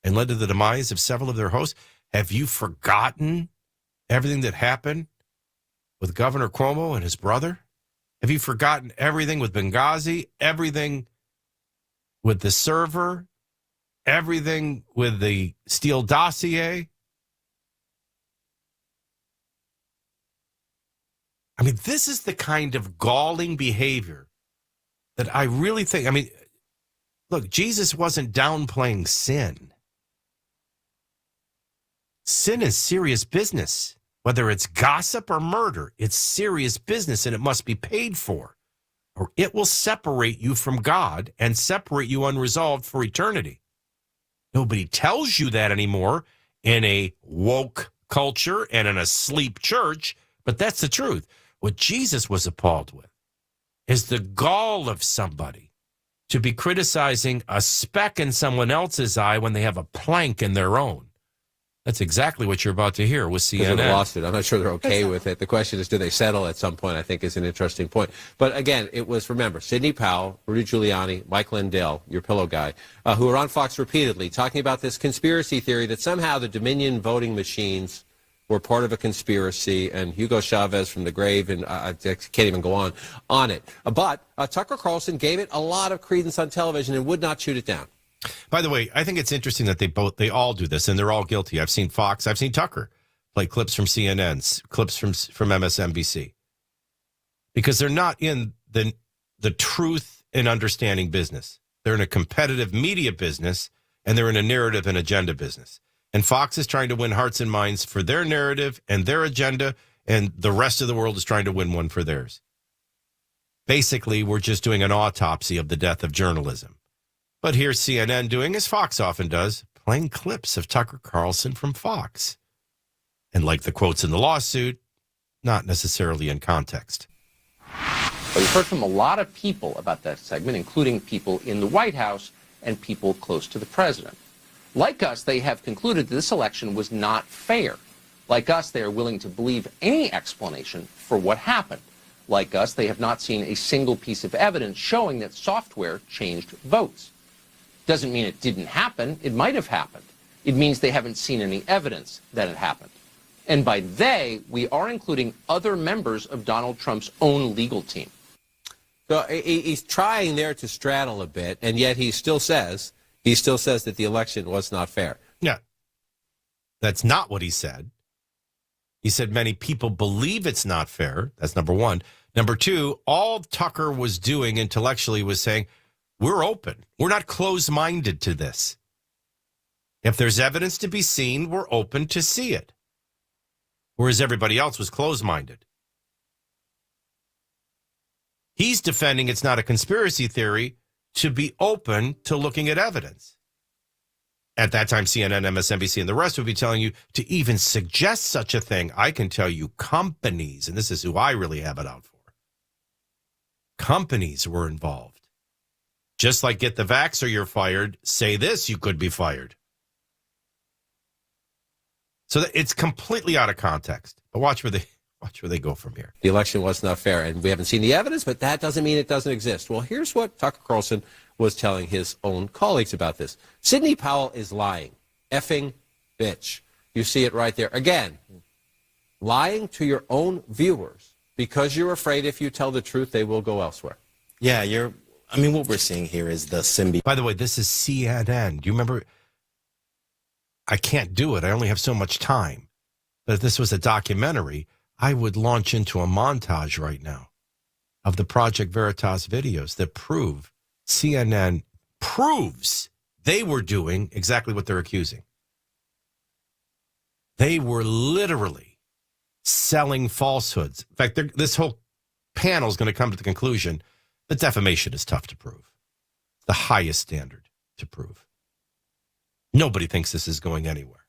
Speaker 4: and led to the demise of several of their hosts? Have you forgotten everything that happened with Governor Cuomo and his brother? Have you forgotten everything with Benghazi, everything with the server, everything with the Steele dossier? I mean, this is the kind of galling behavior that I really think, I mean, look, Jesus wasn't downplaying sin. Sin is serious business. Whether it's gossip or murder, it's serious business and it must be paid for, or it will separate you from God and separate you unresolved for eternity. Nobody tells you that anymore in a woke culture and in a sleep church, but that's the truth. What Jesus was appalled with is the gall of somebody to be criticizing a speck in someone else's eye when they have a plank in their own. That's exactly what you're about to hear with CNN.
Speaker 9: Because of the lawsuit. I'm not sure they're okay with it. The question is, do they settle at some point, I think is an interesting point. But again, it was, remember, Sidney Powell, Rudy Giuliani, Mike Lindell, your pillow guy, who were on Fox repeatedly talking about this conspiracy theory that somehow the Dominion voting machines were part of a conspiracy, and Hugo Chavez from the grave, and I can't even go on it. But Tucker Carlson gave it a lot of credence on television and would not shoot it down.
Speaker 4: By the way, I think it's interesting that they all do this, and they're all guilty. I've seen Fox, I've seen Tucker play clips from CNN, clips from MSNBC, because they're not in the truth and understanding business. They're in a competitive media business, and they're in a narrative and agenda business. And Fox is trying to win hearts and minds for their narrative and their agenda, and the rest of the world is trying to win one for theirs. Basically, we're just doing an autopsy of the death of journalism. But here's CNN doing, as Fox often does, playing clips of Tucker Carlson from Fox. And like the quotes in the lawsuit, not necessarily in context.
Speaker 10: But we've heard from a lot of people about that segment, including people in the White House and people close to the president. Like us, they have concluded that this election was not fair. Like us, they are willing to believe any explanation for what happened. Like us, they have not seen a single piece of evidence showing that software changed votes. Doesn't mean it didn't happen. It might have happened. It means they haven't seen any evidence that it happened. And by they, we are including other members of Donald Trump's own legal team.
Speaker 9: So he's trying there to straddle a bit, and yet he still says He still says that the election was not fair.
Speaker 4: Yeah. That's not what he said. He said many people believe it's not fair. That's number one. Number two, all Tucker was doing intellectually was saying, we're open. We're not closed-minded to this. If there's evidence to be seen, we're open to see it. Whereas everybody else was closed-minded. He's defending it's not a conspiracy theory to be open to looking at evidence. At that time, CNN, MSNBC, and the rest would be telling you to even suggest such a thing. I can tell you companies, and this is who I really have it out for. Companies were involved. Just like get the vax or you're fired, say this, you could be fired. So it's completely out of context. But watch where they go from here.
Speaker 9: The election was not fair, and we haven't seen the evidence, but that doesn't mean it doesn't exist. Well, here's what Tucker Carlson was telling his own colleagues about this. Sidney Powell is lying. Effing bitch. You see it right there. Again, lying to your own viewers because you're afraid if you tell the truth, they will go elsewhere.
Speaker 11: Yeah, what we're seeing here is the symbiote.
Speaker 4: By the way, this is CNN. Do you remember? I can't do it. I only have so much time. But if this was a documentary, I would launch into a montage right now of the Project Veritas videos that prove CNN proves they were doing exactly what they're accusing. They were literally selling falsehoods. In fact, this whole panel is going to come to the conclusion that defamation is tough to prove. The highest standard to prove. Nobody thinks this is going anywhere.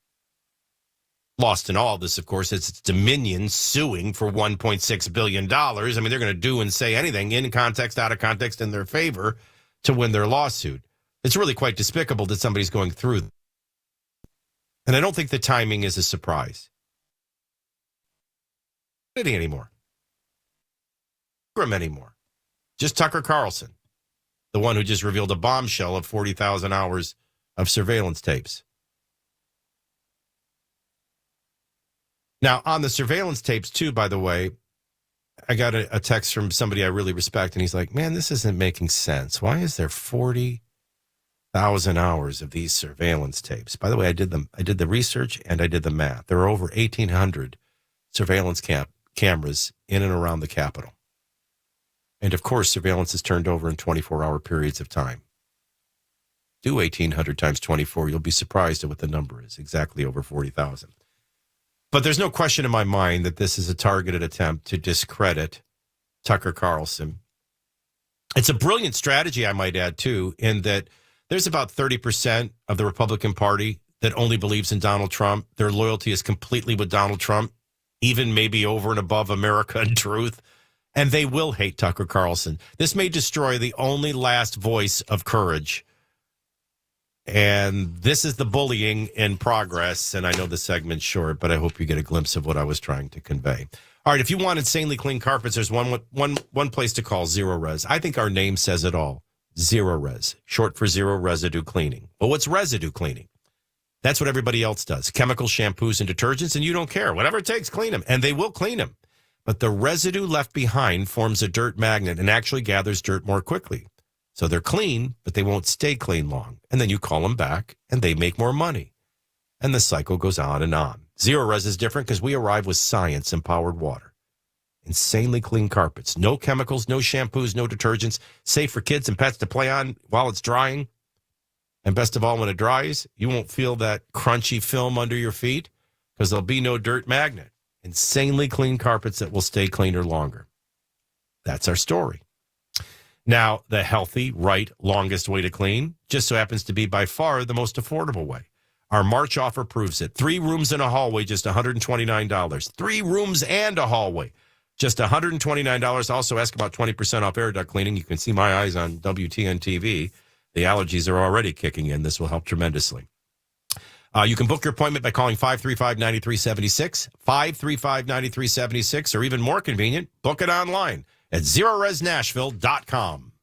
Speaker 4: Lost in all this, of course, it's Dominion suing for $1.6 billion. I mean, they're going to do and say anything in context, out of context, in their favor to win their lawsuit. It's really quite despicable that somebody's going through. And I don't think the timing is a surprise. Anymore. Anymore. Just Tucker Carlson, the one who just revealed a bombshell of 40,000 hours of surveillance tapes. Now, on the surveillance tapes, too, by the way, I got a text from somebody I really respect, and he's like, man, this isn't making sense. Why is there 40,000 hours of these surveillance tapes? By the way, I did the research, and I did the math. There are over 1,800 surveillance cameras in and around the Capitol. And, of course, surveillance is turned over in 24-hour periods of time. Do 1,800 times 24, you'll be surprised at what the number is, exactly over 40,000. But there's no question in my mind that this is a targeted attempt to discredit Tucker Carlson. It's a brilliant strategy, I might add, too, in that there's about 30% of the Republican Party that only believes in Donald Trump. Their loyalty is completely with Donald Trump, even maybe over and above America and truth. And they will hate Tucker Carlson. This may destroy the only last voice of courage. And this is the bullying in progress. And I know the segment's short, but I hope you get a glimpse of what I was trying to convey. All right, if you want insanely clean carpets, there's one place to call, Zero Res. I think our name says it all. Zero Res, short for zero residue cleaning. But what's residue cleaning? That's what everybody else does. Chemicals, shampoos, and detergents, and you don't care. Whatever it takes, clean them. And they will clean them. But the residue left behind forms a dirt magnet and actually gathers dirt more quickly. So they're clean, but they won't stay clean long. And then you call them back, and they make more money. And the cycle goes on and on. Zero Res is different because we arrive with science-empowered water. Insanely clean carpets. No chemicals, no shampoos, no detergents. Safe for kids and pets to play on while it's drying. And best of all, when it dries, you won't feel that crunchy film under your feet because there'll be no dirt magnet. Insanely clean carpets that will stay cleaner longer. That's our story. Now, the healthy, right, longest way to clean just so happens to be by far the most affordable way. Our March offer proves it. 3 rooms and a hallway, just $129. 3 rooms and a hallway, just $129. Also ask about 20% off air duct cleaning. You can see my eyes on WTN TV. The allergies are already kicking in. This will help tremendously. You can book your appointment by calling 535-9376, 535-9376, or even more convenient, book it online at ZeroResNashville.com.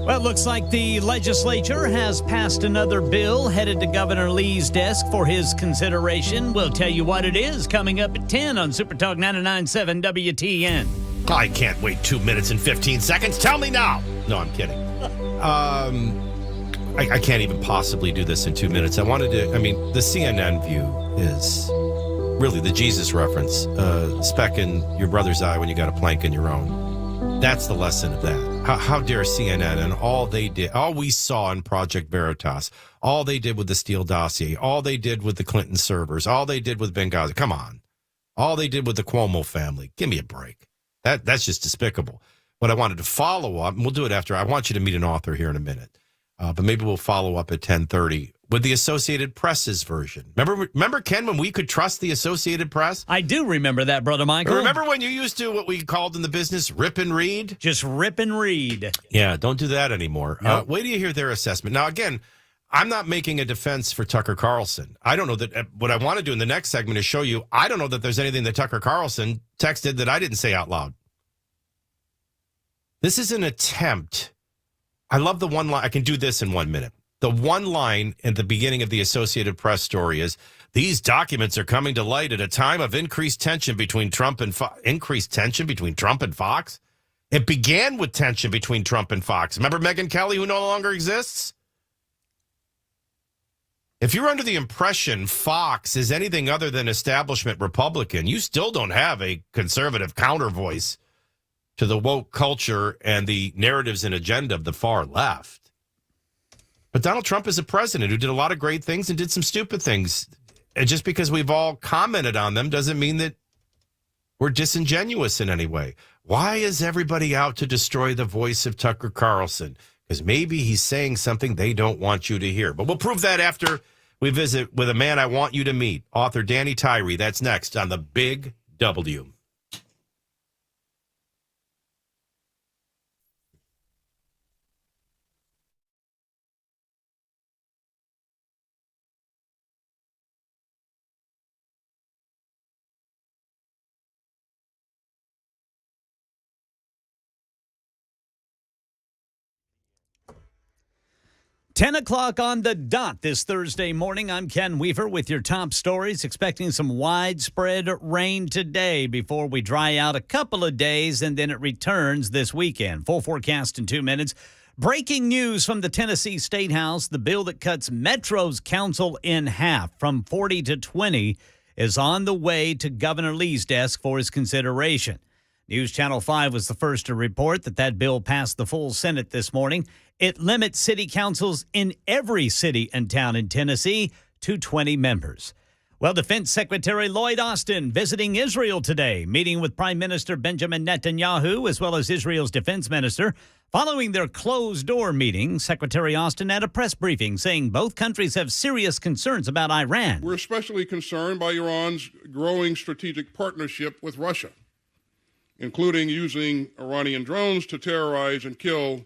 Speaker 1: Well, it looks like the legislature has passed another bill headed to Governor Lee's desk for his consideration. We'll tell you what it is coming up at 10 on Super Talk 99.7 WTN.
Speaker 4: I can't wait 2 minutes and 15 seconds. Tell me now. No, I'm kidding. I can't even possibly do this in 2 minutes. The CNN view is really the Jesus reference. Speck in your brother's eye when you got a plank in your own. That's the lesson of that. How dare CNN and all they did, all we saw in Project Veritas, all they did with the Steele dossier, all they did with the Clinton servers, all they did with Benghazi. Come on. All they did with the Cuomo family. Give me a break. That's just despicable. What I wanted to follow up, and we'll do it after. I want you to meet an author here in a minute. But maybe we'll follow up at 10:30 with the Associated Press's version. Remember, Ken, when we could trust the Associated Press?
Speaker 1: I do remember that, Brother Michael.
Speaker 4: Remember when you used to, what we called in the business, rip and read?
Speaker 1: Just rip and read.
Speaker 4: Yeah, don't do that anymore.
Speaker 1: Nope.
Speaker 4: Wait till you hear their assessment. Now, again, I'm not making a defense for Tucker Carlson. I don't know that what I want to do in the next segment is show you, I don't know that there's anything that Tucker Carlson texted that I didn't say out loud. This is an attempt. I love the one line. I can do this in 1 minute. The one line at the beginning of the Associated Press story is, these documents are coming to light at a time of increased tension between Trump and Fox. Increased tension between Trump and Fox? It began with tension between Trump and Fox. Remember Megyn Kelly, who no longer exists? If you're under the impression Fox is anything other than establishment Republican, you still don't have a conservative counter voice to the woke culture and the narratives and agenda of the far left. But Donald Trump is a president who did a lot of great things and did some stupid things. And just because we've all commented on them doesn't mean that we're disingenuous in any way. Why is everybody out to destroy the voice of Tucker Carlson? Because maybe he's saying something they don't want you to hear. But we'll prove that after we visit with a man I want you to meet, author Danny Tyree. That's next on The Big W.
Speaker 1: Ten o'clock on the dot this Thursday morning. I'm Ken Weaver with your top stories. Expecting some widespread rain today before we dry out a couple of days, and then it returns this weekend. Full forecast in 2 minutes. Breaking news from the Tennessee State House. The bill that cuts Metro's council in half from 40 to 20 is on the way to Governor Lee's desk for his consideration. News Channel 5 was the first to report that bill passed the full Senate this morning. It limits city councils in every city and town in Tennessee to 20 members. Well, Defense Secretary Lloyd Austin visiting Israel today, meeting with Prime Minister Benjamin Netanyahu as well as Israel's defense minister. Following their closed-door meeting, Secretary Austin had a press briefing saying both countries have serious concerns about Iran.
Speaker 7: We're especially concerned by Iran's growing strategic partnership with Russia, including using Iranian drones to terrorize and kill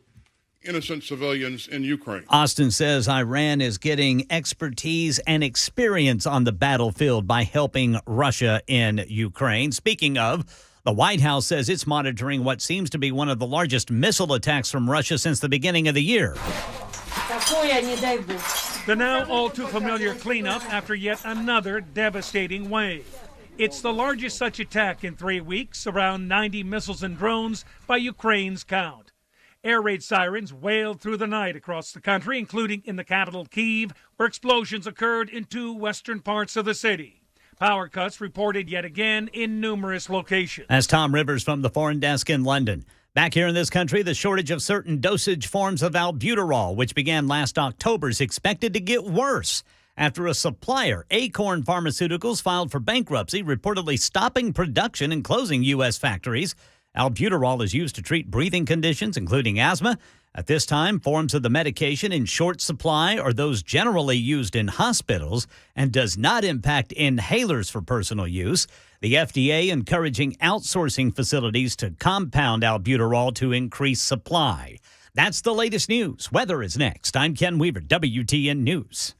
Speaker 7: innocent civilians in Ukraine.
Speaker 1: Austin says Iran is getting expertise and experience on the battlefield by helping Russia in Ukraine. Speaking of, the White House says it's monitoring what seems to be one of the largest missile attacks from Russia since the beginning of the year.
Speaker 12: The now all too familiar cleanup after yet another devastating wave. It's the largest such attack in 3 weeks, around 90 missiles and drones by Ukraine's count. Air raid sirens wailed through the night across the country, including in the capital, Kyiv, where explosions occurred in 2 western parts of the city. Power cuts reported yet again in numerous locations.
Speaker 1: As Tom Rivers from the Foreign Desk in London. Back here in this country, the shortage of certain dosage forms of albuterol, which began last October, is expected to get worse after a supplier, Acorn Pharmaceuticals, filed for bankruptcy, reportedly stopping production and closing U.S. factories. Albuterol is used to treat breathing conditions, including asthma. At this time, forms of the medication in short supply are those generally used in hospitals and does not impact inhalers for personal use. The FDA encouraging outsourcing facilities to compound albuterol to increase supply. That's the latest news. Weather is next. I'm Ken Weaver, WTN News.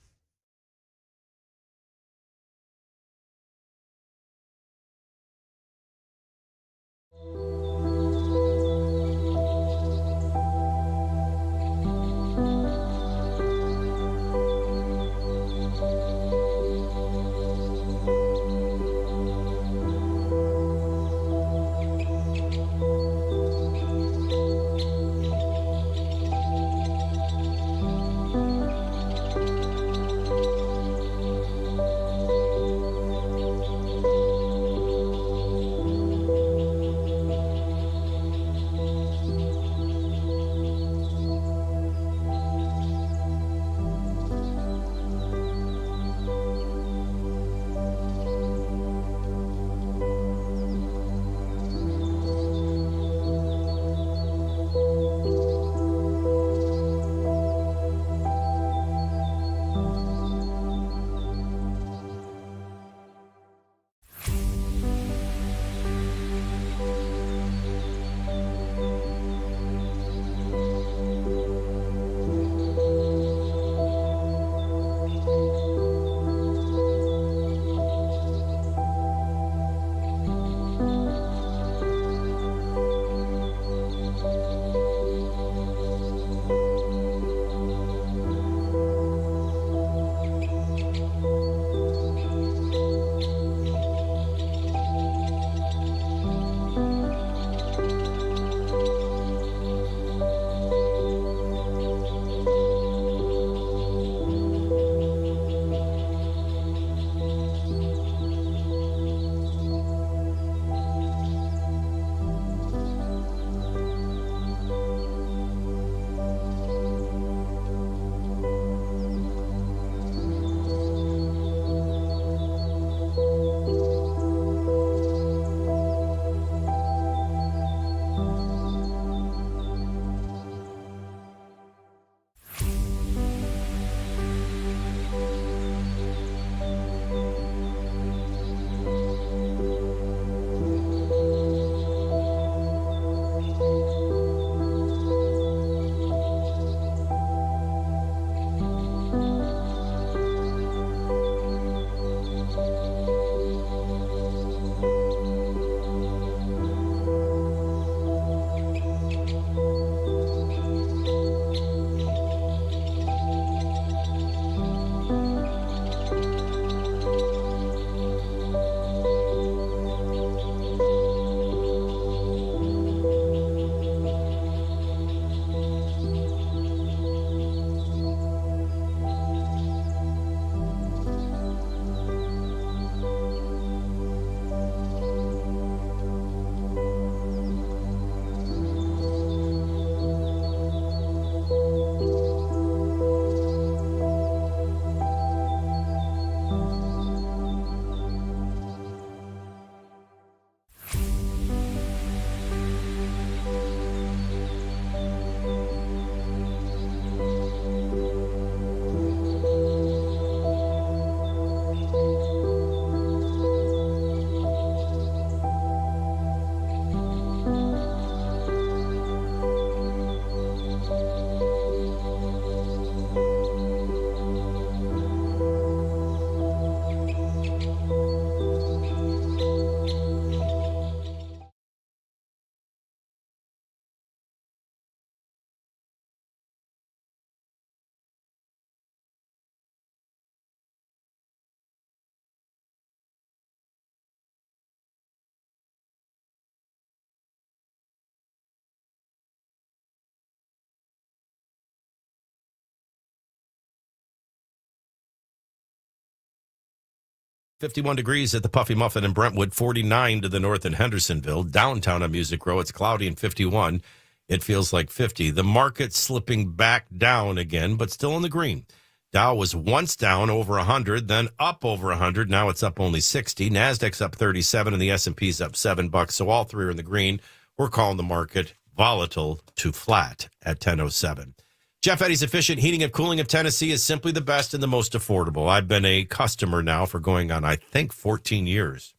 Speaker 4: 51 degrees at the Puffy Muffin in Brentwood, 49 to the north in Hendersonville. Downtown on Music Row, it's cloudy and 51. It feels like 50. The market's slipping back down again, but still in the green. Dow was once down over 100, then up over 100. Now it's up only 60. Nasdaq's up 37, and the S&P's up $7. So all three are in the green. We're calling the market volatile to flat at 10:07. Jeff Eddy's Efficient Heating and Cooling of Tennessee is simply the best and the most affordable. I've been a customer now for going on, I think, 14 years.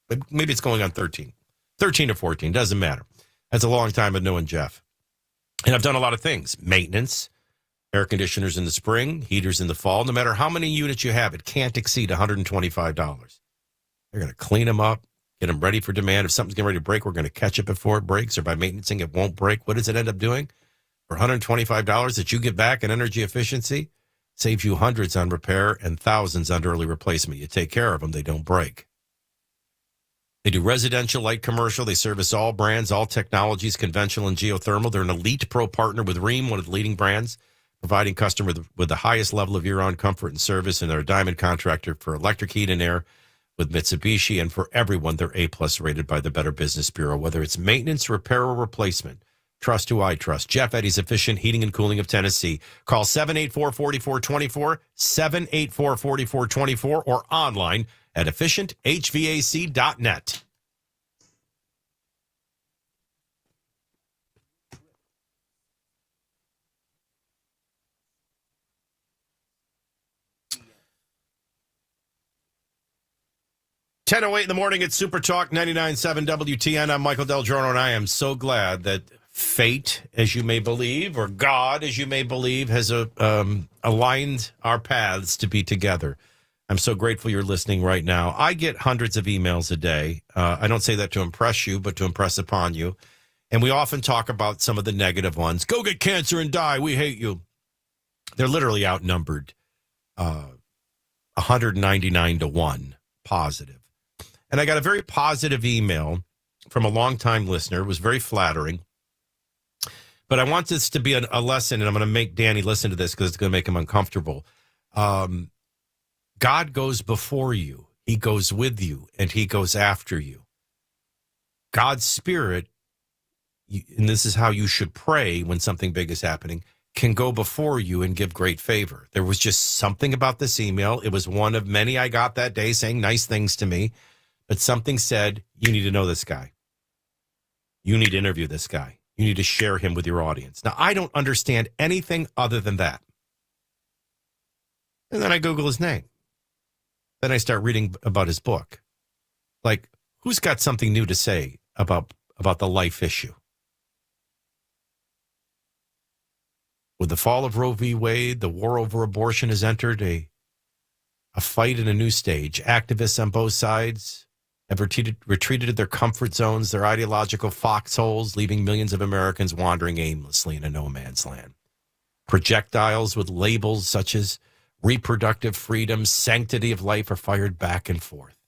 Speaker 4: But maybe it's going on 13. 13 or 14, doesn't matter. That's a long time of knowing Jeff. And I've done a lot of things. Maintenance, air conditioners in the spring, heaters in the fall. No matter how many units you have, it can't exceed $125. They're going to clean them up, get them ready for demand. If something's getting ready to break, we're going to catch it before it breaks, or by maintaining it won't break. What does it end up doing? For $125 that you get back in energy efficiency, saves you hundreds on repair and thousands on early replacement. You take care of them, they don't break. They do residential, light commercial. They service all brands, all technologies, conventional and geothermal. They're an elite pro partner with Rheem, one of the leading brands, providing customers with the highest level of year-round comfort and service. And they're a diamond contractor for electric heat and air with Mitsubishi. And for everyone, they're A-plus rated by the Better Business Bureau. Whether it's maintenance, repair, or replacement, trust who I trust. Jeff Eddy's Efficient Heating and Cooling of Tennessee. Call 784-4424, 784-4424, or online at efficienthvac.net. $10:08 in the morning at Super Talk 99.7 WTN. I'm Micahel DelGiorno, and I am so glad that fate, as you may believe, or God, as you may believe, has aligned our paths to be together. I'm so grateful you're listening right now. I get hundreds of emails a day. I don't say that to impress you, but to impress upon you. And we often talk about some of the negative ones. Go get cancer and die. We hate you. They're literally outnumbered 199 to 1 positive. And I got a very positive email from a longtime listener. It was very flattering. But I want this to be a lesson, and I'm going to make Danny listen to this because it's going to make him uncomfortable. God goes before you. He goes with you, and he goes after you. God's Spirit, and this is how you should pray when something big is happening, can go before you and give great favor. There was just something about this email. It was one of many I got that day saying nice things to me, but something said, you need to know this guy. You need to interview this guy. You need to share him with your audience. Now, I don't understand anything other than that. And then I Google his name. Then I start reading about his book. Like, who's got something new to say about the life issue? With the fall of Roe v. Wade, the war over abortion has entered a fight in a new stage. Activists on both sides have retreated to their comfort zones, their ideological foxholes, leaving millions of Americans wandering aimlessly in a no man's land. Projectiles with labels such as reproductive freedom, sanctity of life are fired back and forth.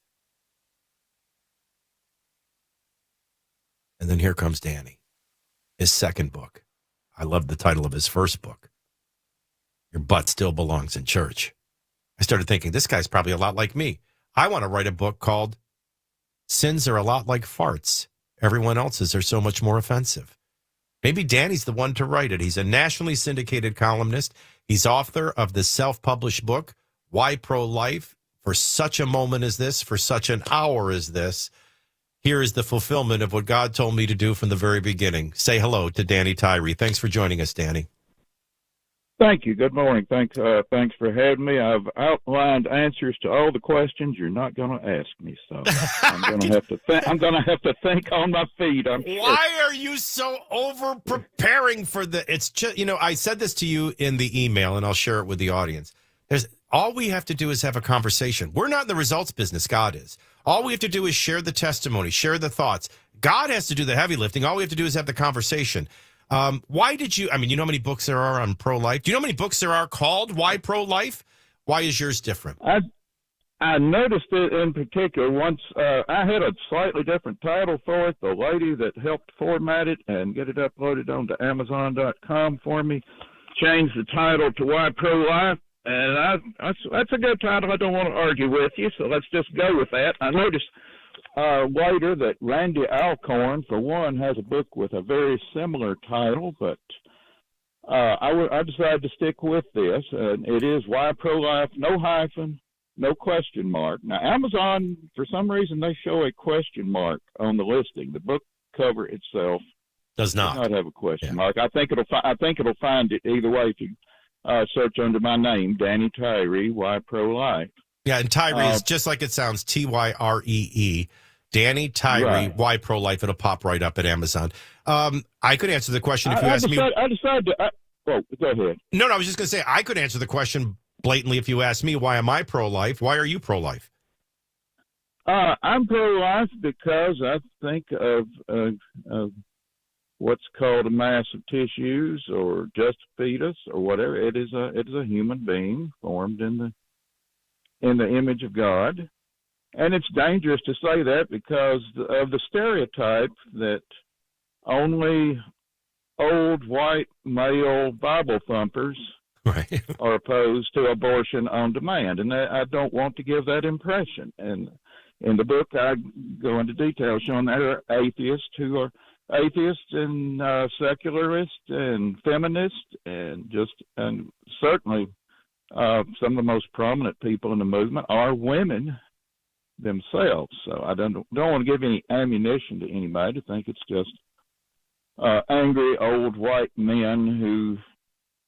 Speaker 4: And then here comes Danny, his second book. I love the title of his first book, Your Butt Still Belongs in Church. I started thinking, this guy's probably a lot like me. I want to write a book called Sins Are a Lot Like Farts. Everyone else's are so much more offensive. Maybe Danny's the one to write it. He's a nationally syndicated columnist. He's author of the self-published book, Why Pro-Life? For such a moment as this, for such an hour as this, here is the fulfillment of what God told me to do from the very beginning. Say hello to Danny Tyree. Thanks for joining us, Danny.
Speaker 13: Thank you. Good morning. Thanks for having me. I've outlined answers to all the questions you're not going to ask me, so I'm going to have to think on my feet. I'm sure.
Speaker 4: Why are you so over preparing for the? It's just, I said this to you in the email, and I'll share it with the audience. All we have to do is have a conversation. We're not in the results business. God is. All we have to do is share the testimony, share the thoughts. God has to do the heavy lifting. All we have to do is have the conversation. Why did you, you know how many books there are on pro-life? Do you know how many books there are called Why Pro-Life? Why is yours different?
Speaker 13: I noticed it in particular once. I had a slightly different title for it. The lady that helped format it and get it uploaded onto Amazon.com for me changed the title to Why Pro-Life. And that's a good title. I don't want to argue with you, so let's just go with that. I noticed later that Randy Alcorn, for one, has a book with a very similar title, but I decided to stick with this. It is Why Pro-Life, no hyphen, no question mark. Now, Amazon, for some reason, they show a question mark on the listing. The book cover itself
Speaker 4: does not
Speaker 13: have a question mark. I think it'll find it either way if you search under my name, Danny Tyree, Why Pro-Life.
Speaker 4: Yeah, and Tyree is just like it sounds, Tyree. Danny Tyree,
Speaker 13: right.
Speaker 4: Why Pro-Life. It'll pop right up at Amazon. I could answer the question if you asked me.
Speaker 13: I decided to. Go ahead.
Speaker 4: No, I was just going to say I could answer the question blatantly if you asked me, why am I pro-life? Why are you pro-life?
Speaker 13: I'm pro-life because I think of what's called a mass of tissues or just a fetus or whatever. It is a human being formed in the image of God. And it's dangerous to say that because of the stereotype that only old white male Bible thumpers are opposed to abortion on demand. And I don't want to give that impression. And in the book, I go into detail showing there are atheists who are atheists and secularists and feminists and certainly some of the most prominent people in the movement are women themselves. So I don't want to give any ammunition to anybody to think it's just angry old white men who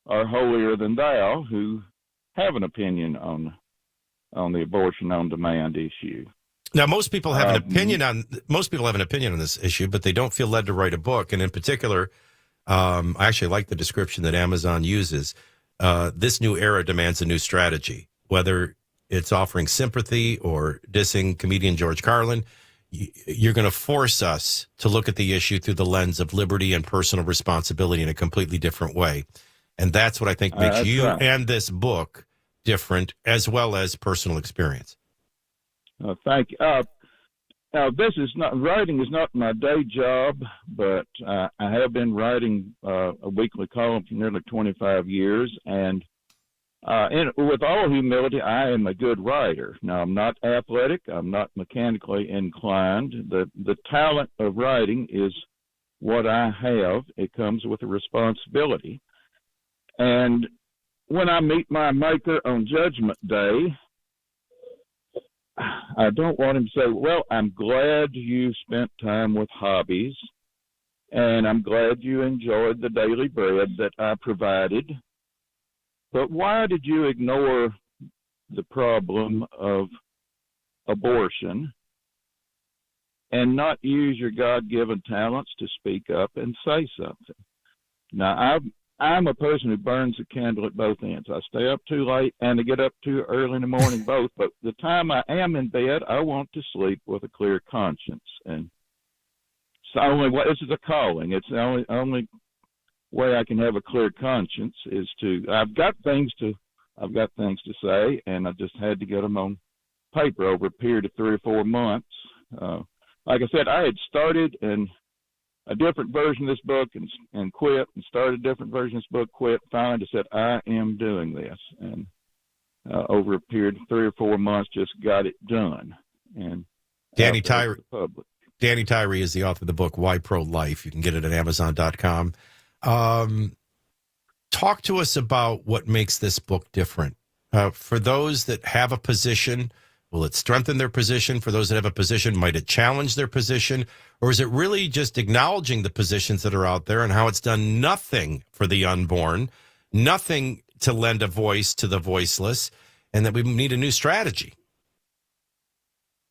Speaker 13: are holier than thou who have an opinion on the abortion on demand issue.
Speaker 4: Now, most people have an opinion on this issue, but they don't feel led to write a book. And in particular, I actually like the description that Amazon uses. This new era demands a new strategy, whether it's offering sympathy or dissing comedian George Carlin. You're going to force us to look at the issue through the lens of liberty and personal responsibility in a completely different way. And that's what I think makes you and this book different, as well as personal experience.
Speaker 13: Thank you. Now, writing is not my day job, but I have been writing a weekly column for nearly 25 years, and with all humility, I am a good writer. Now, I'm not athletic. I'm not mechanically inclined. The talent of writing is what I have. It comes with a responsibility. And when I meet my maker on Judgment Day, I don't want him to say, well, I'm glad you spent time with hobbies, and I'm glad you enjoyed the daily bread that I provided. But why did you ignore the problem of abortion and not use your God-given talents to speak up and say something? Now, I'm a person who burns the candle at both ends. I stay up too late and I get up too early in the morning, both. But the time I am in bed, I want to sleep with a clear conscience. And this is a calling. It's the only way I can have a clear conscience is I've got things to say, and I just had to get them on paper over a period of 3 or 4 months. Like I said, I had started a different version of this book and quit, and started a different version of this book, quit, finally just said, I am doing this. And over a period of 3 or 4 months, just got it done. And
Speaker 4: Danny Tyree is the author of the book, Why Pro-Life. You can get it at Amazon.com. Talk to us about what makes this book different. For those that have a position, will it strengthen their position? For those that have a position, might it challenge their position? Or is it really just acknowledging the positions that are out there and how it's done nothing for the unborn, nothing to lend a voice to the voiceless, and that we need a new strategy?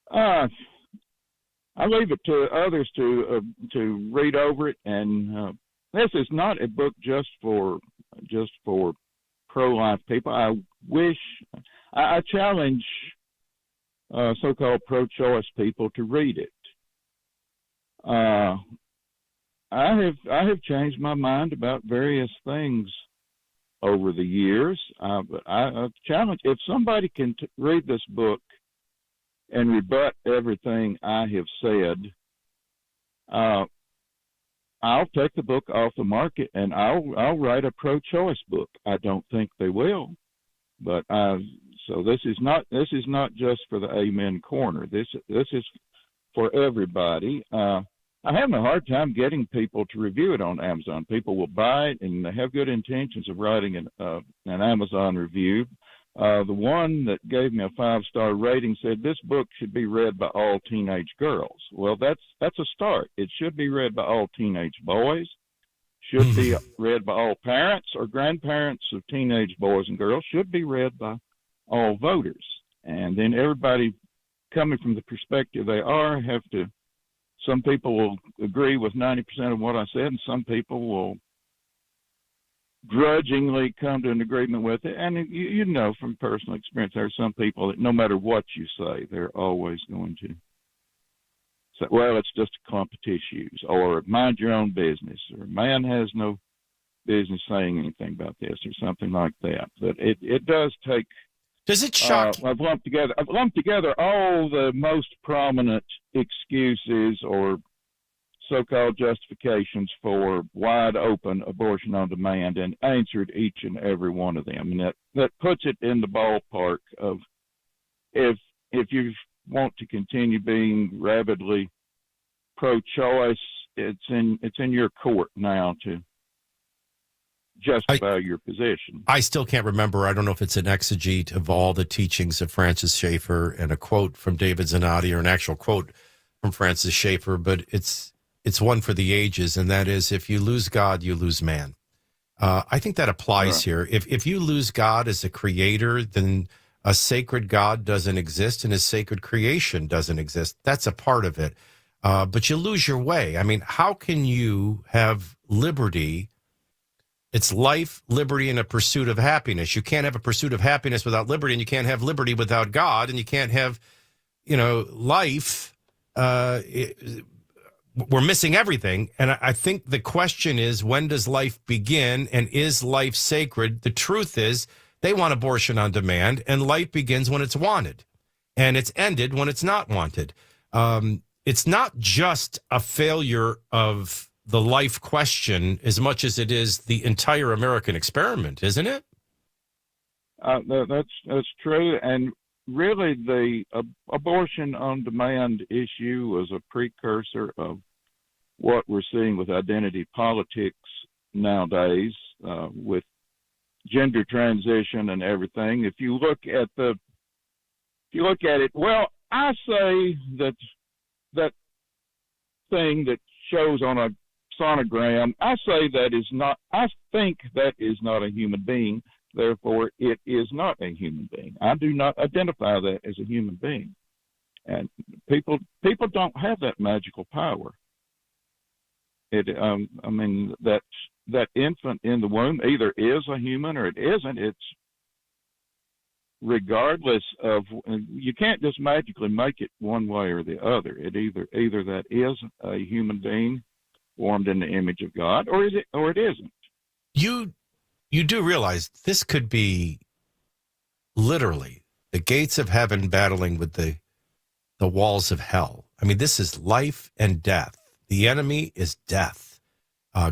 Speaker 13: I leave it to others to read over it, and this is not a book just for pro-life people. I challenge so-called pro-choice people to read it. I have changed my mind about various things over the years, but I challenge, if somebody can read this book and rebut everything I have said, I'll take the book off the market and I'll write a pro-choice book. I don't think they will. But so this is not just for the Amen Corner. This is for everybody. I have a hard time getting people to review it on Amazon. People will buy it and they have good intentions of writing an Amazon review. The one that gave me a 5-star rating said this book should be read by all teenage girls. Well, that's a start. It should be read by all teenage boys. Should be read by all parents or grandparents of teenage boys and girls. Should be read by all voters. And then everybody coming from the perspective they are have to. Some people will agree with 90% of what I said, and some people will grudgingly come to an agreement with it. And you know from personal experience, there are some people that no matter what you say, they're always going to say, well, it's just a clump of tissues, or mind your own business, or man has no business saying anything about this, or something like that. But it does take.
Speaker 4: Does it shock?
Speaker 13: I've lumped together all the most prominent excuses or so-called justifications for wide open abortion on demand and answered each and every one of them. And that puts it in the ballpark of if you want to continue being rabidly pro-choice, it's in your court now to justify your position.
Speaker 4: I still can't remember. I don't know if it's an exegete of all the teachings of Francis Schaeffer and a quote from David Zanotti or an actual quote from Francis Schaeffer, but it's one for the ages, and that is, if you lose God, you lose man. I think that applies here. If you lose God as a creator, then a sacred God doesn't exist and a sacred creation doesn't exist. That's a part of it. But you lose your way. I mean, how can you have liberty? It's life, liberty, and a pursuit of happiness. You can't have a pursuit of happiness without liberty, and you can't have liberty without God, and you can't have, life. We're missing everything. And I think the question is, when does life begin, and is life sacred? The truth is, they want abortion on demand, and life begins when it's wanted, and it's ended when it's not wanted. It's not just a failure of the life question as much as it is the entire American experiment, isn't it?
Speaker 13: That's true. And really, the abortion on demand issue was a precursor of what we're seeing with identity politics nowadays, with gender transition and everything. If you look at it, well, I say that thing that shows on a sonogram, I think that is not a human being. Therefore, it is not a human being. I do not identify that as a human being. And people don't have that magical power. That infant in the womb either is a human or it isn't. It's regardless of, you can't just magically make it one way or the other. It either that is a human being formed in the image of God, or it isn't.
Speaker 4: You do realize this could be literally the gates of heaven battling with the walls of hell. I mean, this is life and death. The enemy is death.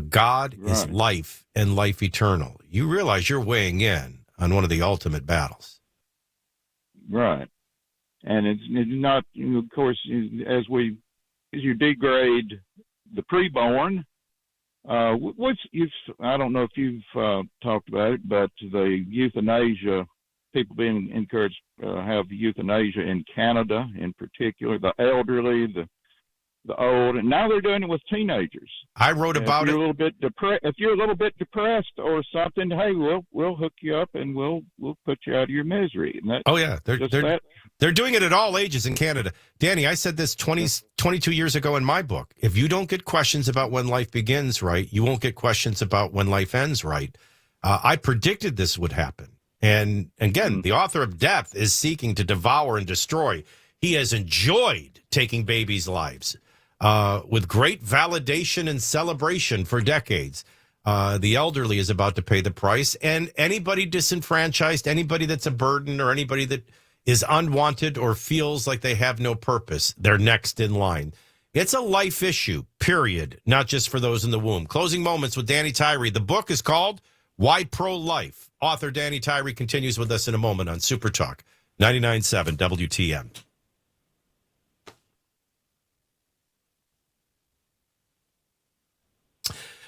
Speaker 4: God is life and life eternal. You realize you're weighing in on one of the ultimate battles. Right.
Speaker 13: And it's not, of course, as you degrade the preborn, I don't know if you've talked about it, but the euthanasia, people being encouraged to have euthanasia in Canada in particular, the elderly, the old, and now they're doing it with teenagers.
Speaker 4: I wrote about it.
Speaker 13: If you're a little bit depressed or something, hey, we'll hook you up and we'll put you out of your misery. And
Speaker 4: they're doing it at all ages in Canada. Danny, I said this 22 years ago in my book. If you don't get questions about when life begins right, you won't get questions about when life ends right. I predicted this would happen. And again, the author of Death is seeking to devour and destroy. He has enjoyed taking babies' lives with great validation and celebration for decades. The elderly is about to pay the price, and anybody disenfranchised, anybody that's a burden, or anybody that is unwanted or feels like they have no purpose, they're next in line. It's a life issue, period, not just for those in the womb. Closing moments with Danny Tyree. The book is called Why Pro-Life? Author Danny Tyree continues with us in a moment on Super Talk 99.7 WTN.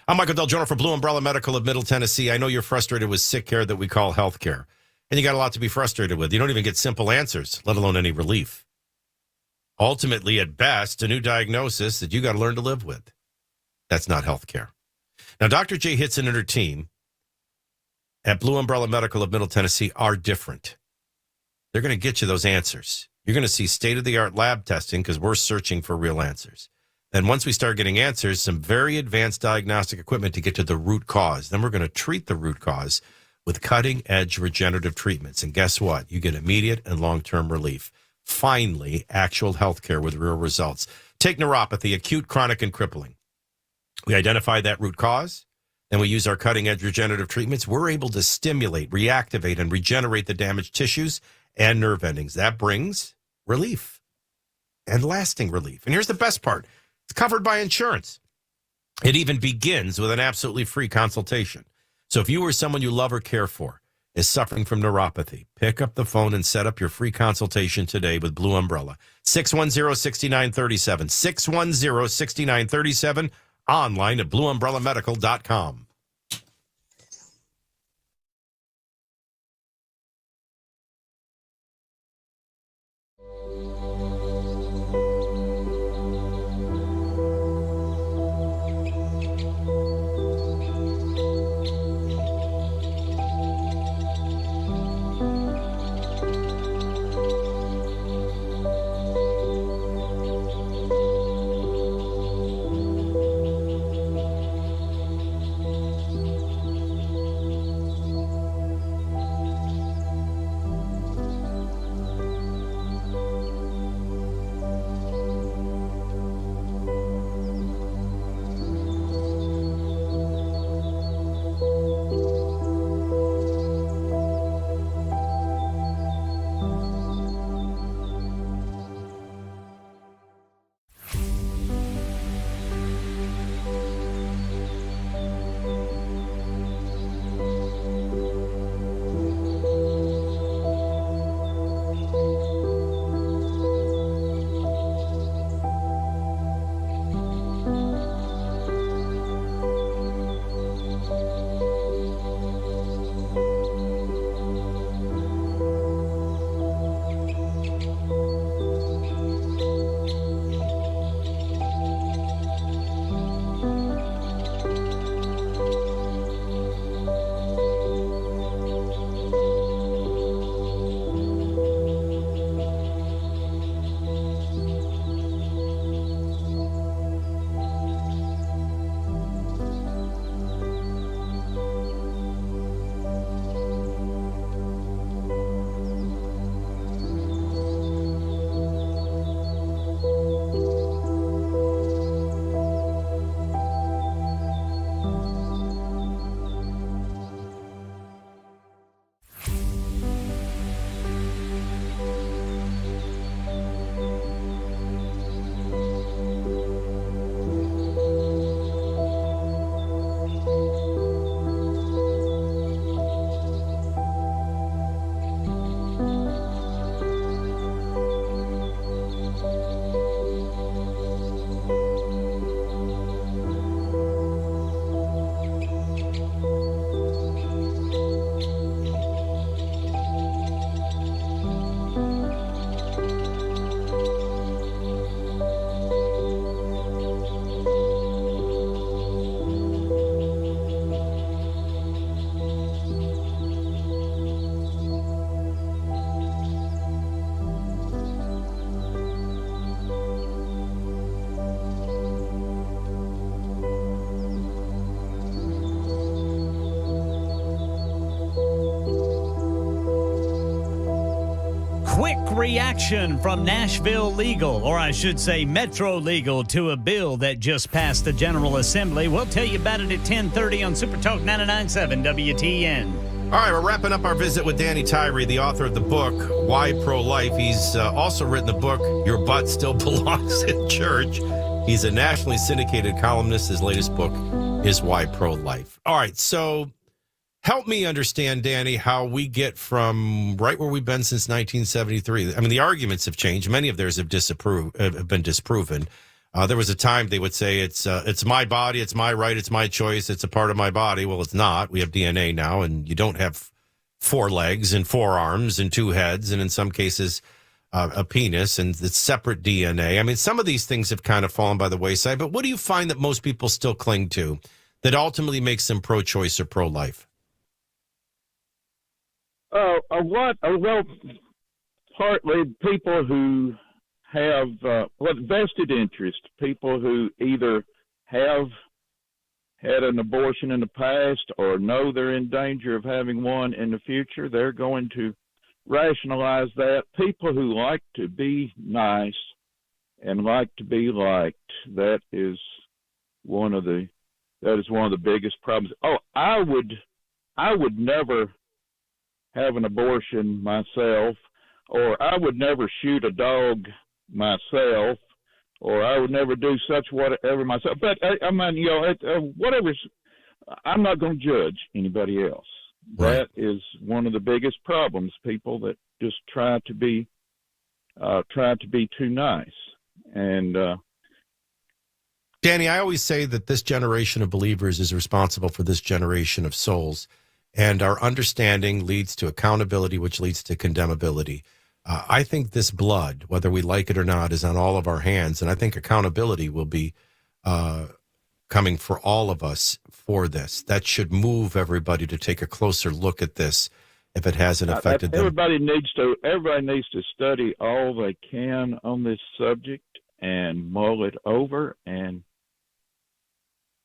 Speaker 4: I'm Micahel DelGiorno for Blue Umbrella Medical of Middle Tennessee. I know you're frustrated with sick care that we call health care. And you got a lot to be frustrated with. You don't even get simple answers, let alone any relief. Ultimately, at best, a new diagnosis that you got to learn to live with. That's not health care. Now, Dr. Jay Hitson and her team at Blue Umbrella Medical of Middle Tennessee are different. They're going to get you those answers. You're going to see state-of-the-art lab testing because we're searching for real answers. Then once we start getting answers, some very advanced diagnostic equipment to get to the root cause. Then we're going to treat the root cause with cutting-edge regenerative treatments. And guess what? You get immediate and long-term relief. Finally, actual health care with real results. Take neuropathy, acute, chronic, and crippling. We identify that root cause, then we use our cutting-edge regenerative treatments. We're able to stimulate, reactivate, and regenerate the damaged tissues and nerve endings. That brings relief and lasting relief. And here's the best part. It's covered by insurance. It even begins with an absolutely free consultation. So if you or someone you love or care for is suffering from neuropathy, pick up the phone and set up your free consultation today with Blue Umbrella. 610-6937. 610-6937. Online at blueumbrellamedical.com.
Speaker 1: Quick reaction from Nashville Legal, or I should say Metro Legal, to a bill that just passed the General Assembly. We'll tell you about it at 10:30 on Super Talk 99.7 WTN.
Speaker 4: All right, we're wrapping up our visit with Danny Tyree, the author of the book, Why Pro-Life. He's also written the book, Your Butt Still Belongs in Church. He's a nationally syndicated columnist. His latest book is Why Pro-Life. All right, so Help me understand, Danny, how we get from right where we've been since 1973. I mean, the arguments have changed. Many of theirs have been disproven. There was a time they would say it's my body, it's my right, it's my choice, it's a part of my body. Well, it's not. We have DNA now, and you don't have 4 legs and 4 arms and 2 heads, and in some cases a penis, and it's separate DNA. I mean, some of these things have kind of fallen by the wayside, but what do you find that most people still cling to that ultimately makes them pro-choice or pro-life?
Speaker 13: Well, partly people who have vested interest, people who either have had an abortion in the past or know they're in danger of having one in the future. They're going to rationalize that. People who like to be nice and like to be liked, that is one of the biggest problems. Oh, I would never have an abortion myself, or I would never shoot a dog myself, or I would never do such whatever myself. But I mean, whatever. I'm not going to judge anybody else.
Speaker 4: Right.
Speaker 13: That is one of the biggest problems. People that just try to be too nice. And
Speaker 4: Danny, I always say that this generation of believers is responsible for this generation of souls, and our understanding leads to accountability, which leads to condemnability. I think this blood, whether we like it or not, is on all of our hands, and I think accountability will be coming for all of us for this. That should move everybody to take a closer look at this if it hasn't affected them.
Speaker 13: Everybody needs to study all they can on this subject and mull it over, and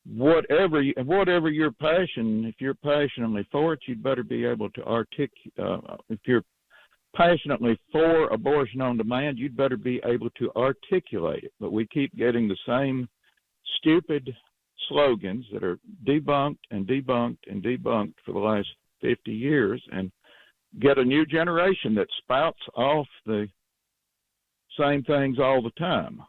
Speaker 13: whatever your passion, if you're passionately for it, you'd better be able to articulate. If you're passionately for abortion on demand, you'd better be able to articulate it. But we keep getting the same stupid slogans that are debunked and debunked and debunked for the last 50 years, and get a new generation that spouts off the same things all the time.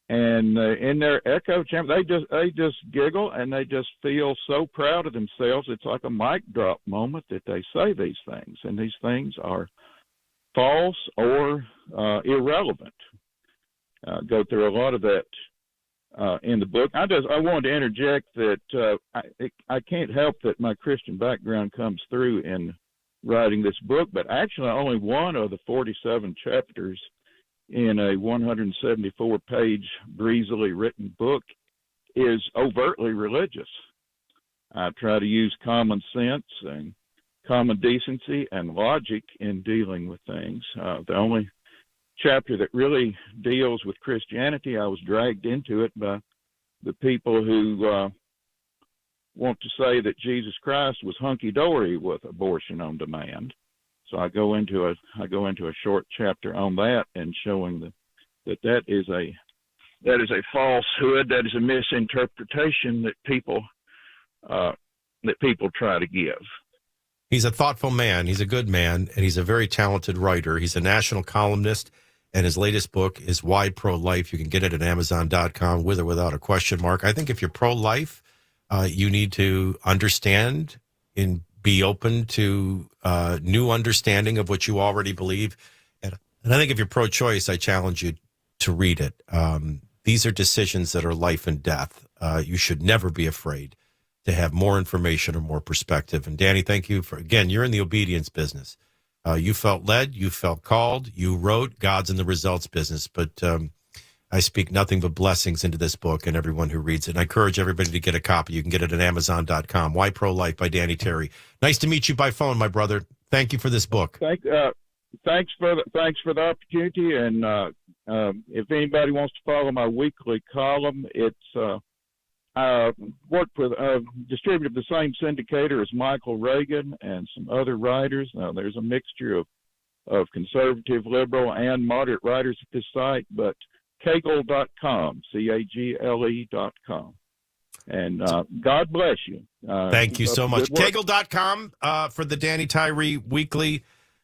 Speaker 13: And in their echo chamber, they just giggle, and they just feel so proud of themselves. It's like a mic drop moment that they say these things, and these things are false or irrelevant. Go through a lot of that in the book. I wanted to interject that I can't help that my Christian background comes through in writing this book, but actually only one of the 47 chapters in a 174-page breezily written book is overtly religious. I try to use common sense and common decency and logic in dealing with things. The only chapter that really deals with Christianity, I was dragged into it by the people who want to say that Jesus Christ was hunky-dory with abortion on demand. So I go into a short chapter on that and showing that is a falsehood, that is a misinterpretation that people try to give.
Speaker 4: He's a thoughtful man. He's a good man, and he's a very talented writer. He's a national columnist, and his latest book is Why Pro-Life. You can get it at Amazon.com with or without a question mark. I think if you're pro-life, you need to understand and be open to new understanding of what you already believe. And I think if you're pro-choice, I challenge you to read it. These are decisions that are life and death. You should never be afraid to have more information or more perspective. And Danny, thank you for, again, you're in the obedience business. You felt led, you felt called, you wrote, God's in the results business. But I speak nothing but blessings into this book and everyone who reads it. And I encourage everybody to get a copy. You can get it at Amazon.com. Why Pro-Life by Danny Tyree. Nice to meet you by phone, my brother. Thank you for this book.
Speaker 13: Thanks for the opportunity. And if anybody wants to follow my weekly column, it's I work with distributed the same syndicator as Michael Reagan and some other writers. Now, there's a mixture of conservative, liberal, and moderate writers at this site, but Cagle.com, Cagle.com. And God bless you.
Speaker 4: Thank you so much. Cagle.com for the Danny Tyree weekly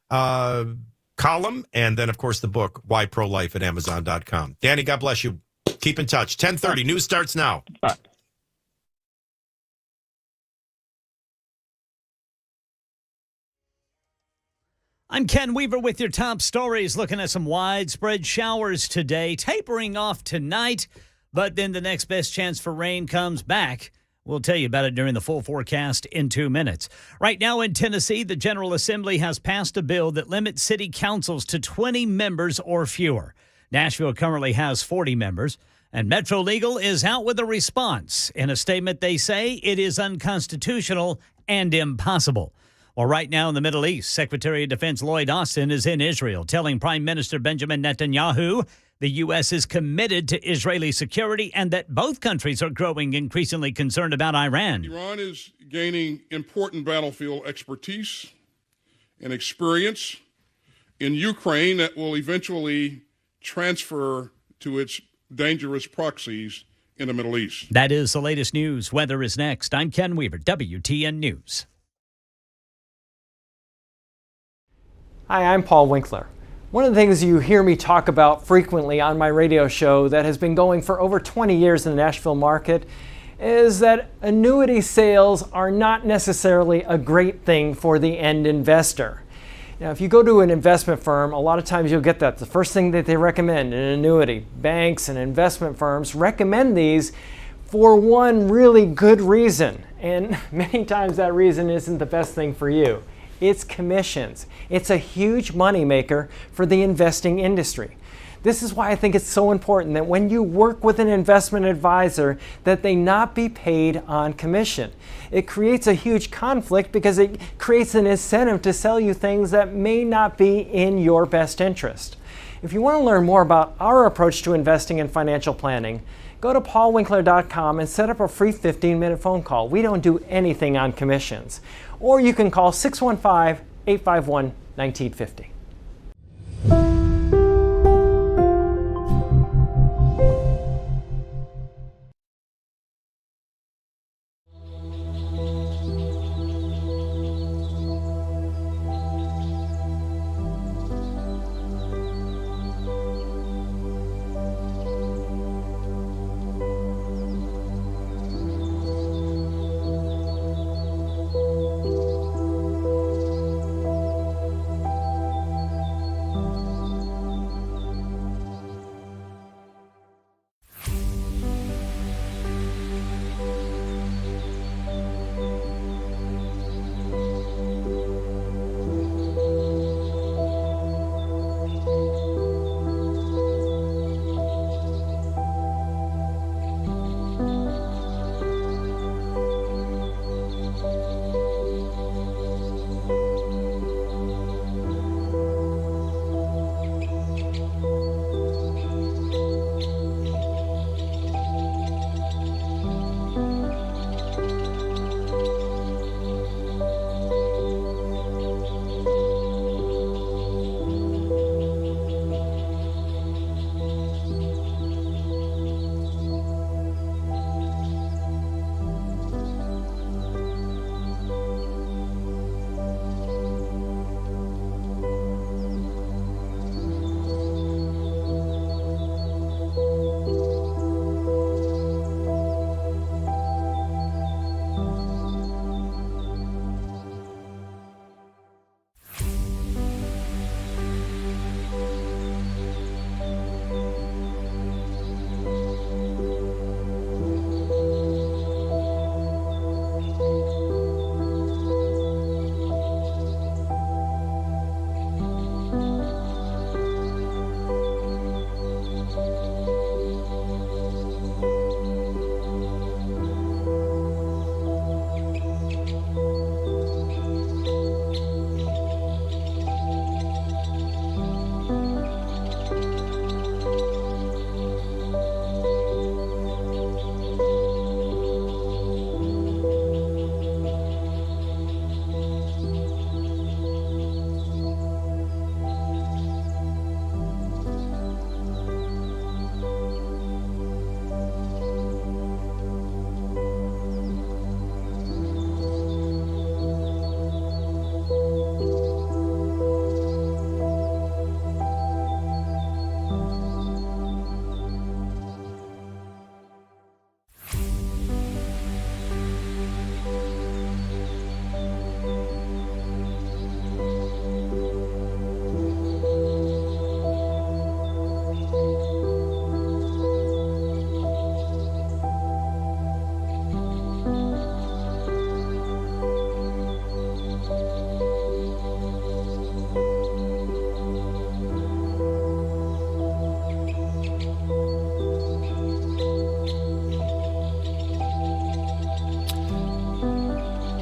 Speaker 4: column. And then, of course, the book, Why Pro-Life at Amazon.com. Danny, God bless you. Keep in touch. 10:30. News starts now.
Speaker 13: Bye.
Speaker 1: I'm Ken Weaver with your top stories, looking at some widespread showers today, tapering off tonight, but then the next best chance for rain comes back. We'll tell you about it during the full forecast in 2 minutes. Right now in Tennessee, the General Assembly has passed a bill that limits city councils to 20 members or fewer. Nashville currently has 40 members, and Metro Legal is out with a response. In a statement, they say it is unconstitutional and impossible. Well, right now in the Middle East, Secretary of Defense Lloyd Austin is in Israel, telling Prime Minister Benjamin Netanyahu the U.S. is committed to Israeli security and that both countries are growing increasingly concerned about Iran.
Speaker 7: Iran is gaining important battlefield expertise and experience in Ukraine that will eventually transfer to its dangerous proxies in the Middle East.
Speaker 1: That is the latest news. Weather is next. I'm Ken Weaver, WTN News.
Speaker 8: Hi, I'm Paul Winkler. One of the things you hear me talk about frequently on my radio show that has been going for over 20 years in the Nashville market is that annuity sales are not necessarily a great thing for the end investor. Now, if you go to an investment firm, a lot of times you'll get that. The first thing that they recommend, an annuity. Banks and investment firms recommend these for one really good reason. And many times that reason isn't the best thing for you. It's commissions. It's a huge moneymaker for the investing industry. This is why I think it's so important that when you work with an investment advisor, that they not be paid on commission. It creates a huge conflict because it creates an incentive to sell you things that may not be in your best interest. If you want to learn more about our approach to investing and financial planning, go to paulwinkler.com and set up a free 15-minute phone call. We don't do anything on commissions. Or you can call 615-851-1950.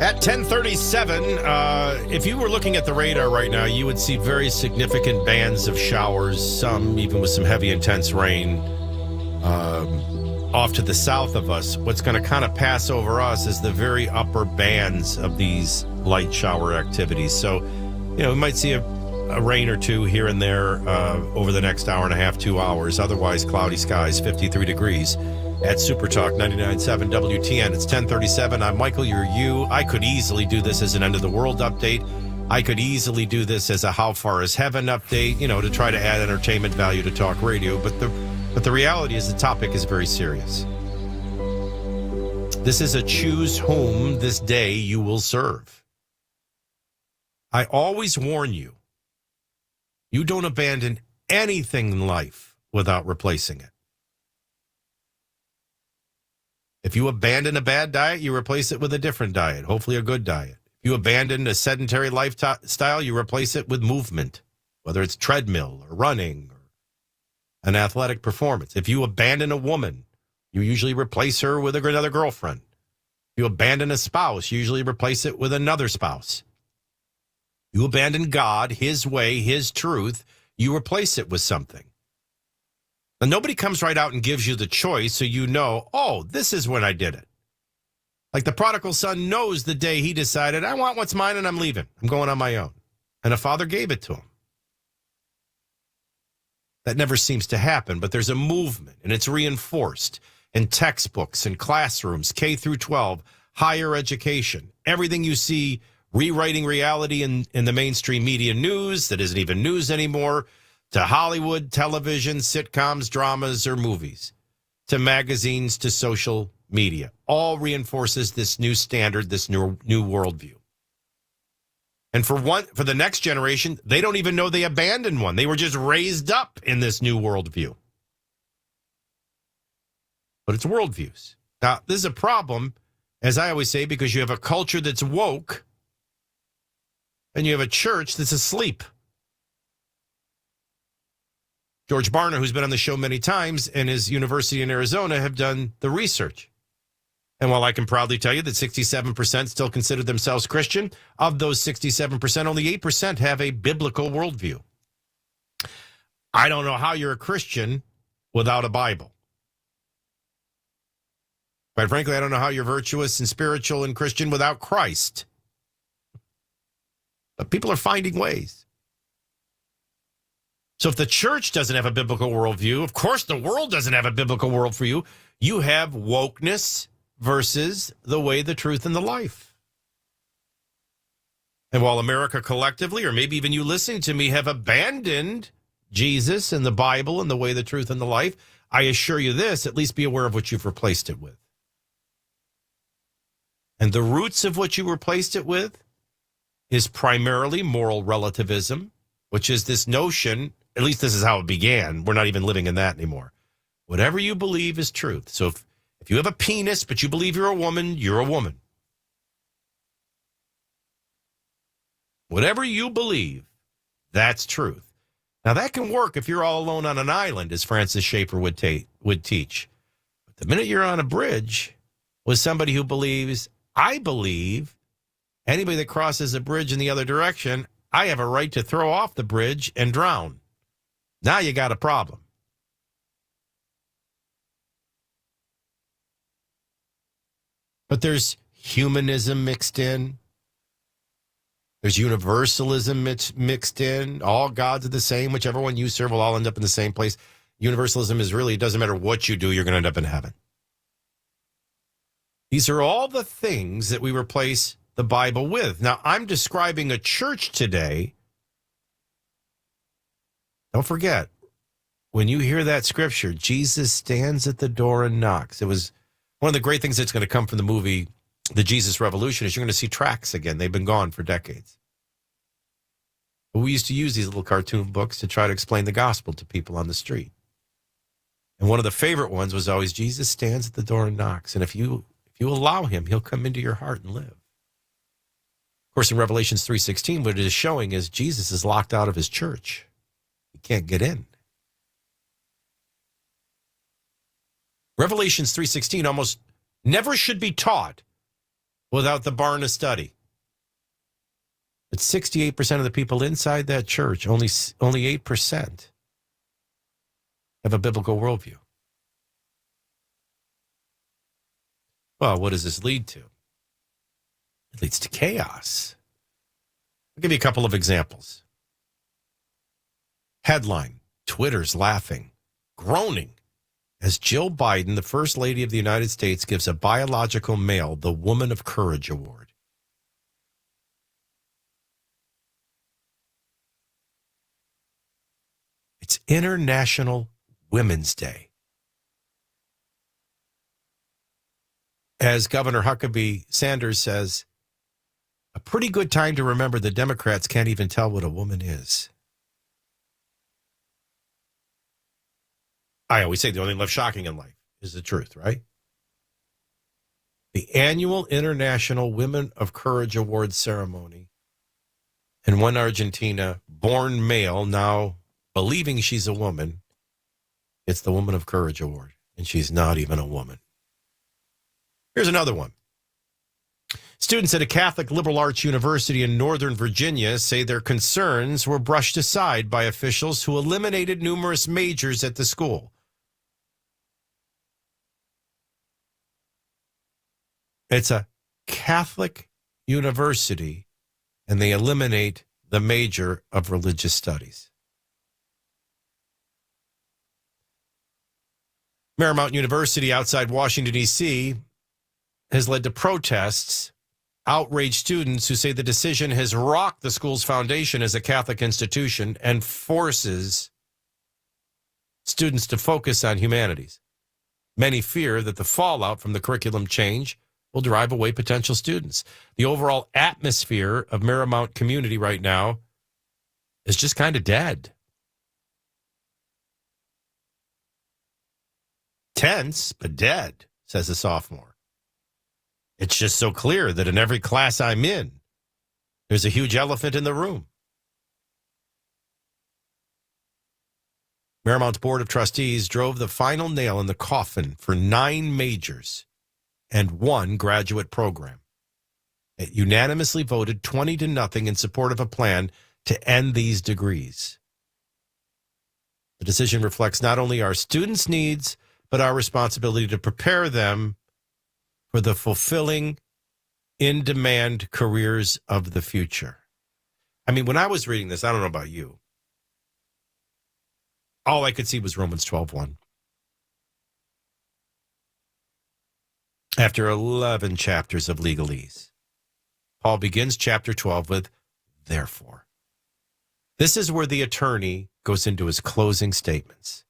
Speaker 4: At 10:37, if you were looking at the radar right now, you would see very significant bands of showers, some even with some heavy, intense rain off to the south of us. What's going to kind of pass over us is the very upper bands of these light shower activities. So, we might see a rain or two here and there over the next hour and a half, 2 hours. Otherwise, cloudy skies, 53 degrees. At Super Talk 99.7 WTN. It's 10:37. I'm Michael. You're you. I could easily do this as an end of the world update. I could easily do this as a how far is heaven update, to try to add entertainment value to talk radio. But the reality is the topic is very serious. This is a choose whom this day you will serve. I always warn you, you don't abandon anything in life without replacing it. If you abandon a bad diet, you replace it with a different diet, hopefully a good diet. If you abandon a sedentary lifestyle, you replace it with movement, whether it's treadmill or running or an athletic performance. If you abandon a woman, you usually replace her with another girlfriend. If you abandon a spouse, you usually replace it with another spouse. You abandon God, his way, his truth, you replace it with something. And nobody comes right out and gives you the choice so this is when I did it. Like the prodigal son knows the day he decided, I want what's mine and I'm leaving. I'm going on my own. And a father gave it to him. That never seems to happen, but there's a movement, and it's reinforced in textbooks and classrooms, K through 12, higher education. Everything you see rewriting reality in the mainstream media news that isn't even news anymore, to Hollywood, television, sitcoms, dramas, or movies, to magazines, to social media. All reinforces this new standard, this new worldview. And for the next generation, they don't even know they abandoned one. They were just raised up in this new worldview. But it's worldviews. Now, this is a problem, as I always say, because you have a culture that's woke and you have a church that's asleep. George Barna, who's been on the show many times, and his university in Arizona have done the research. And while I can proudly tell you that 67% still consider themselves Christian, of those 67%, only 8% have a biblical worldview. I don't know how you're a Christian without a Bible. Quite frankly, I don't know how you're virtuous and spiritual and Christian without Christ. But people are finding ways. So if the church doesn't have a biblical worldview, of course the world doesn't have a biblical worldview. You have wokeness versus the way, the truth, and the life. And while America collectively, or maybe even you listening to me, have abandoned Jesus and the Bible and the way, the truth, and the life, I assure you this, at least be aware of what you've replaced it with. And the roots of what you replaced it with is primarily moral relativism, which is this notion, at least this is how it began. We're not even living in that anymore. Whatever you believe is truth. So if you have a penis, but you believe you're a woman, you're a woman. Whatever you believe, that's truth. Now, that can work if you're all alone on an island, as Francis Schaeffer would teach. But the minute you're on a bridge with somebody who believes, I believe, anybody that crosses a bridge in the other direction, I have a right to throw off the bridge and drown. Now you got a problem. But there's humanism mixed in. There's universalism mixed in. All gods are the same. Whichever one you serve will all end up in the same place. Universalism is really, it doesn't matter what you do, you're going to end up in heaven. These are all the things that we replace the Bible with. Now, I'm describing a church today. Don't forget, when you hear that scripture, Jesus stands at the door and knocks. It was one of the great things that's going to come from the movie The Jesus Revolution is you're going to see tracks again. They've been gone for decades. But we used to use these little cartoon books to try to explain the gospel to people on the street. And one of the favorite ones was always, Jesus stands at the door and knocks. And if you allow him, he'll come into your heart and live. Of course, in Revelations 3:16, what it is showing is Jesus is locked out of his church. He can't get in. Revelations 3:16 almost never should be taught without the Barna study. But 68% of the people inside that church, only 8%, have a biblical worldview. Well, what does this lead to? It leads to chaos. I'll give you a couple of examples. Headline, Twitter's laughing, groaning, as Jill Biden, the First Lady of the United States, gives a biological male the Woman of Courage Award. It's International Women's Day. As Governor Huckabee Sanders says, a pretty good time to remember the Democrats can't even tell what a woman is. I always say the only thing left shocking in life is the truth, right? The annual International Women of Courage Awards ceremony, and one Argentina-born male now believing she's a woman, it's the Woman of Courage Award, and she's not even a woman. Here's another one. Students at a Catholic liberal arts university in Northern Virginia say their concerns were brushed aside by officials who eliminated numerous majors at the school. It's a Catholic university, and they eliminate the major of religious studies. Marymount University outside Washington, D.C. has led to protests, outraged students who say the decision has rocked the school's foundation as a Catholic institution and forces students to focus on humanities. Many fear that the fallout from the curriculum change will drive away potential students. The overall atmosphere of Marymount community right now is just kind of dead. Tense, but dead, says a sophomore. It's just so clear that in every class I'm in, there's a huge elephant in the room. Marymount's Board of Trustees drove the final nail in the coffin for 9 majors and 1 graduate program. It unanimously voted 20-0 in support of a plan to end these degrees. The decision reflects not only our students' needs, but our responsibility to prepare them for the fulfilling, in-demand careers of the future. I mean, when I was reading this, I don't know about you, all I could see was Romans 12:1. After 11 chapters of legalese, Paul begins chapter 12 with, therefore. This is where the attorney goes into his closing statements.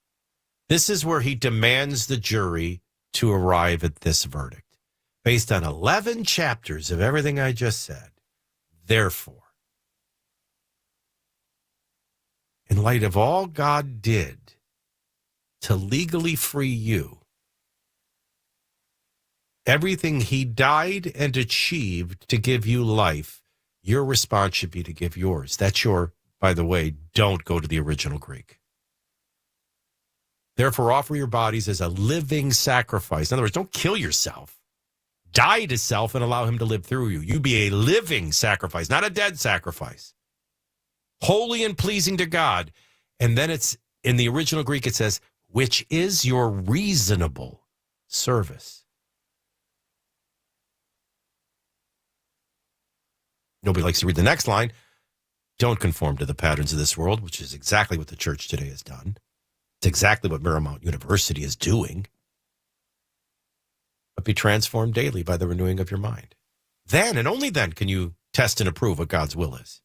Speaker 4: This is where he demands the jury to arrive at this verdict. Based on 11 chapters of everything I just said, therefore, in light of all God did to legally free you, everything he died and achieved to give you life, your response should be to give yours. That's your, by the way, don't go to the original Greek. Therefore, offer your bodies as a living sacrifice. In other words, don't kill yourself. Die to self and allow him to live through you. You be a living sacrifice, not a dead sacrifice. Holy and pleasing to God. And then it's, in the original Greek, it says, which is your reasonable service. Nobody likes to read the next line. Don't conform to the patterns of this world, which is exactly what the church today has done. It's exactly what Marymount University is doing. But be transformed daily by the renewing of your mind. Then and only then can you test and approve what God's will is.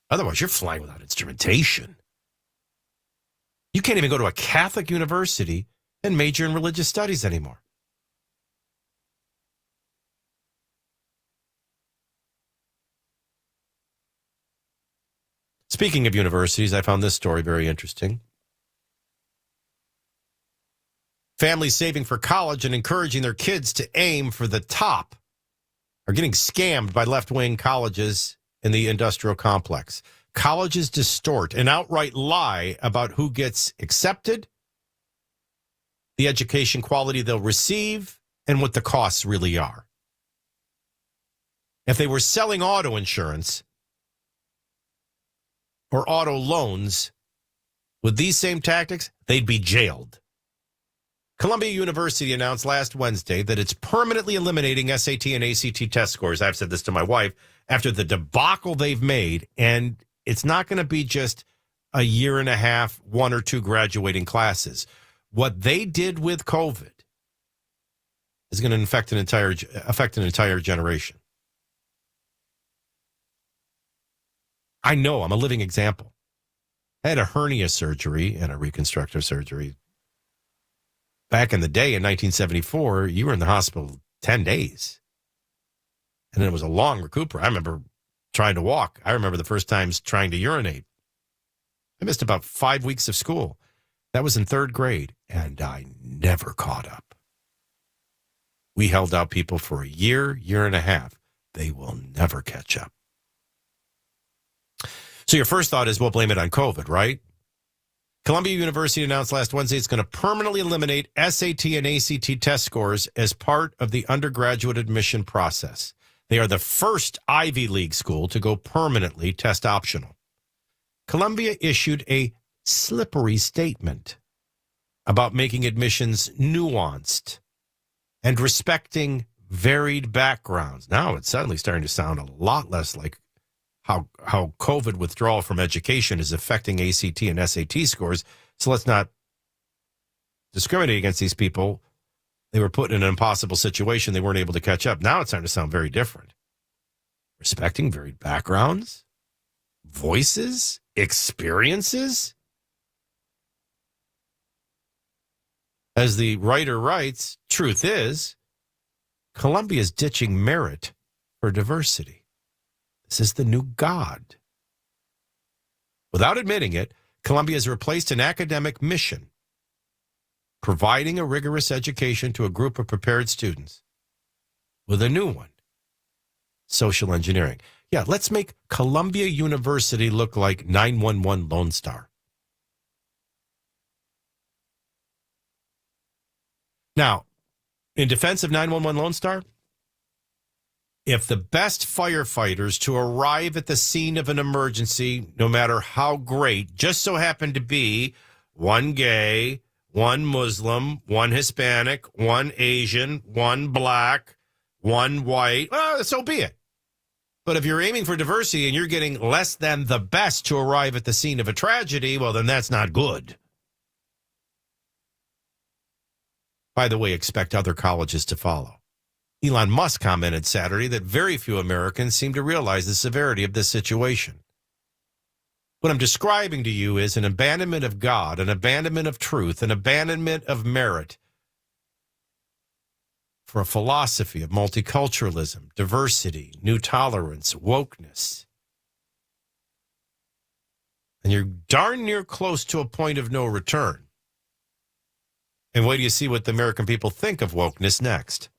Speaker 4: Otherwise, you're flying without instrumentation. You can't even go to a Catholic university and major in religious studies anymore. Speaking of universities, I found this story very interesting. Families saving for college and encouraging their kids to aim for the top are getting scammed by left-wing colleges in the industrial complex. Colleges distort and outright lie about who gets accepted, the education quality they'll receive, and what the costs really are. If they were selling auto insurance or auto loans with these same tactics, they'd be jailed. Columbia University announced last Wednesday that it's permanently eliminating SAT and ACT test scores. I've said this to my wife after the debacle they've made, and it's not going to be just a year and a half, one or two graduating classes. What they did with COVID is going to affect an entire generation. I know, I'm a living example. I had a hernia surgery and a reconstructive surgery. Back in the day in 1974, you were in the hospital 10 days. And it was a long recuperate. I remember trying to walk. I remember the first times trying to urinate. I missed about 5 weeks of school. That was in third grade, and I never caught up. We held out people for a year, year and a half. They will never catch up. So your first thought is, we'll blame it on COVID, right? Columbia University announced last Wednesday it's going to permanently eliminate SAT and ACT test scores as part of the undergraduate admission process. They are the first Ivy League school to go permanently test optional. Columbia issued a slippery statement about making admissions nuanced and respecting varied backgrounds. Now it's suddenly starting to sound a lot less like how COVID withdrawal from education is affecting ACT and SAT scores. So let's not discriminate against these people. They were put in an impossible situation. They weren't able to catch up. Now it's starting to sound very different. Respecting varied backgrounds, voices, experiences. As the writer writes, truth is, Columbia is ditching merit for diversity. This is the new God. Without admitting it, Columbia has replaced an academic mission, providing a rigorous education to a group of prepared students, with a new one, social engineering. Yeah, let's make Columbia University look like 911 Lone Star. Now, in defense of 911 Lone Star, if the best firefighters to arrive at the scene of an emergency, no matter how great, just so happen to be one gay, one Muslim, one Hispanic, one Asian, one black, one white, well, so be it. But if you're aiming for diversity and you're getting less than the best to arrive at the scene of a tragedy, well, then that's not good. By the way, expect other colleges to follow. Elon Musk commented Saturday that very few Americans seem to realize the severity of this situation. What I'm describing to you is an abandonment of God, an abandonment of truth, an abandonment of merit for a philosophy of multiculturalism, diversity, new tolerance, wokeness. And you're darn near close to a point of no return. And wait till you see what the American people think of wokeness next.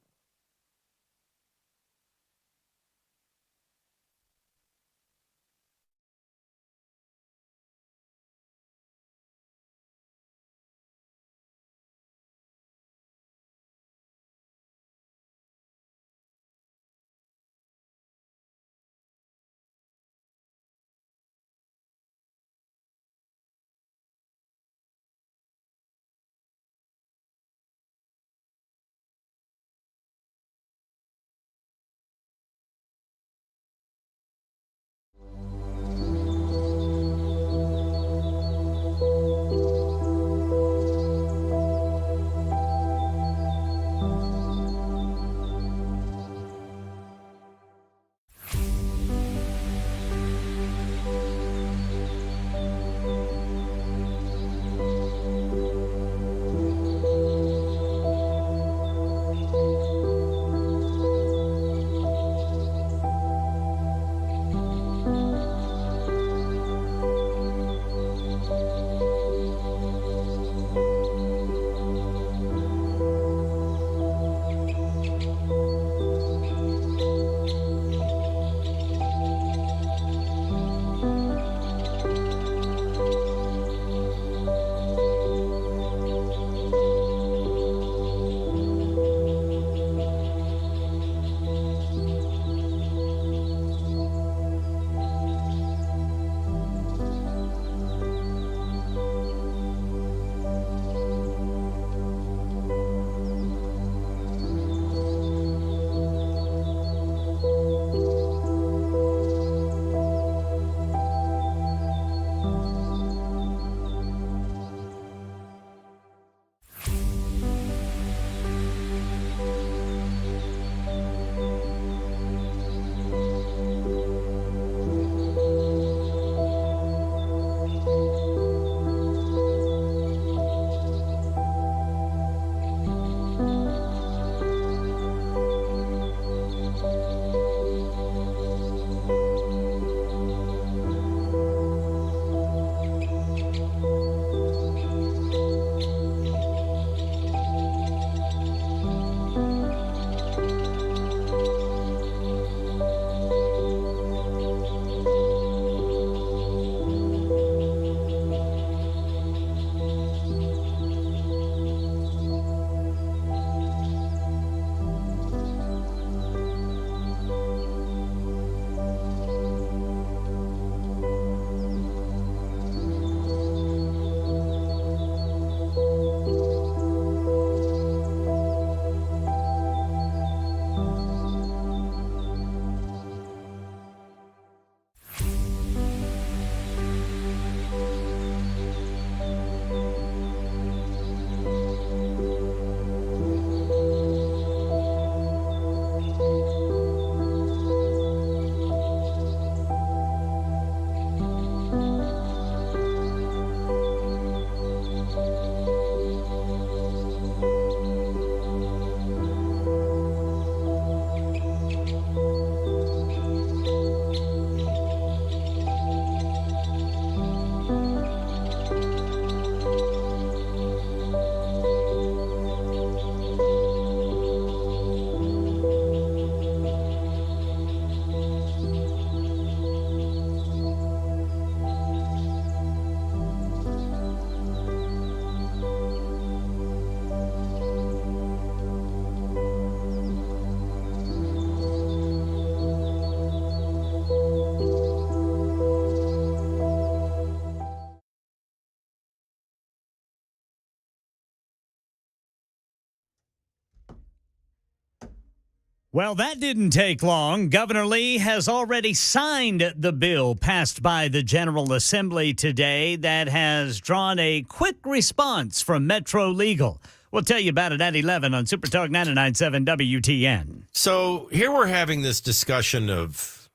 Speaker 1: Well, that didn't take long. Governor Lee has already signed the bill passed by the General Assembly today that has drawn a quick response from Metro Legal. We'll tell you about it at 11 on Super Talk 99.7 WTN.
Speaker 4: So here we're having this discussion of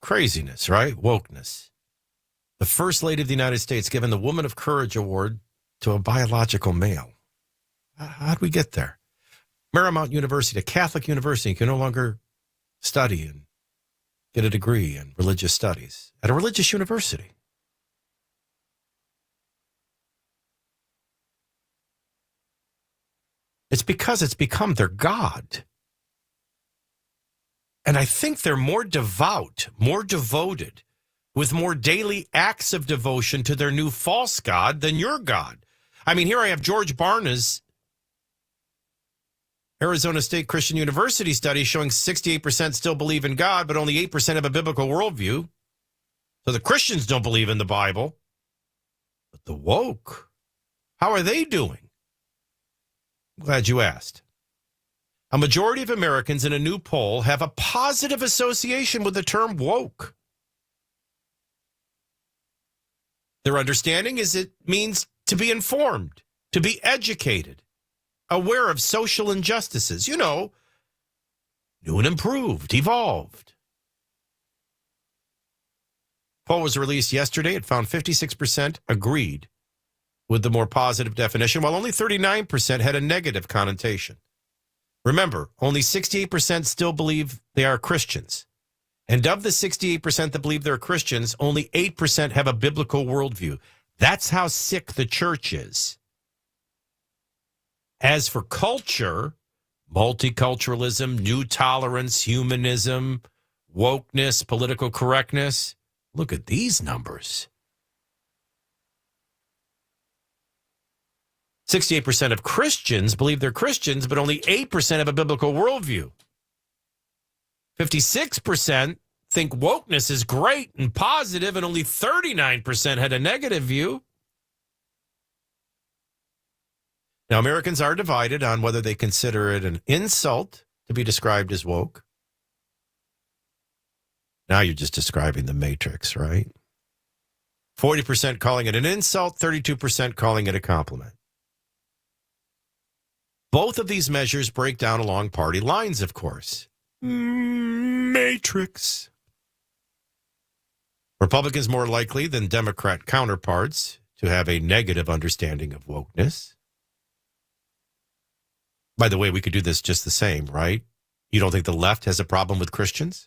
Speaker 4: craziness, right? Wokeness. The First Lady of the United States given the Woman of Courage Award to a biological male. How'd we get there? Marymount University, a Catholic university, can no longer study and get a degree in religious studies at a religious university. It's because it's become their God. And I think they're more devout, more devoted, with more daily acts of devotion to their new false God than your God. I mean, here I have George Barna's Arizona State Christian University study showing 68% still believe in God, but only 8% have a biblical worldview. So the Christians don't believe in the Bible. But the woke, how are they doing? I'm glad you asked. A majority of Americans in a new poll have a positive association with the term woke. Their understanding is it means to be informed, to be educated, aware of social injustices, you know, new and improved, evolved. Poll was released yesterday. It found 56% agreed with the more positive definition, while only 39% had a negative connotation. Remember, only 68% still believe they are Christians. And of the 68% that believe they're Christians, only 8% have a biblical worldview. That's how sick the church is. As for culture, multiculturalism, new tolerance, humanism, wokeness, political correctness, look at these numbers. 68% of Christians believe they're Christians, but only 8% have a biblical worldview. 56% think wokeness is great and positive, and only 39% had a negative view. Now, Americans are divided on whether they consider it an insult to be described as woke. Now you're just describing the Matrix, right? 40% calling it an insult, 32% calling it a compliment. Both of these measures break down along party lines, of course. Matrix. Republicans more likely than Democrat counterparts to have a negative understanding of wokeness. By the way, we could do this just the same, right? You don't think the left has a problem with Christians?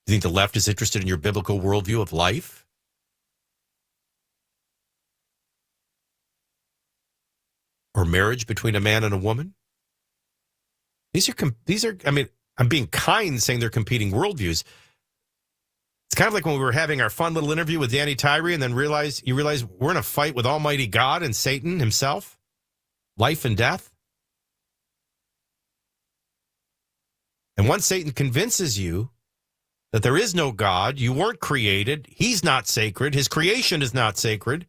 Speaker 4: You think the left is interested in your biblical worldview of life? Or marriage between a man and a woman? These are. I mean, I'm being kind saying they're competing worldviews. It's kind of like when we were having our fun little interview with Danny Tyree and then you realize we're in a fight with Almighty God and Satan himself. Life and death. And once Satan convinces you that there is no God, you weren't created, he's not sacred, his creation is not sacred.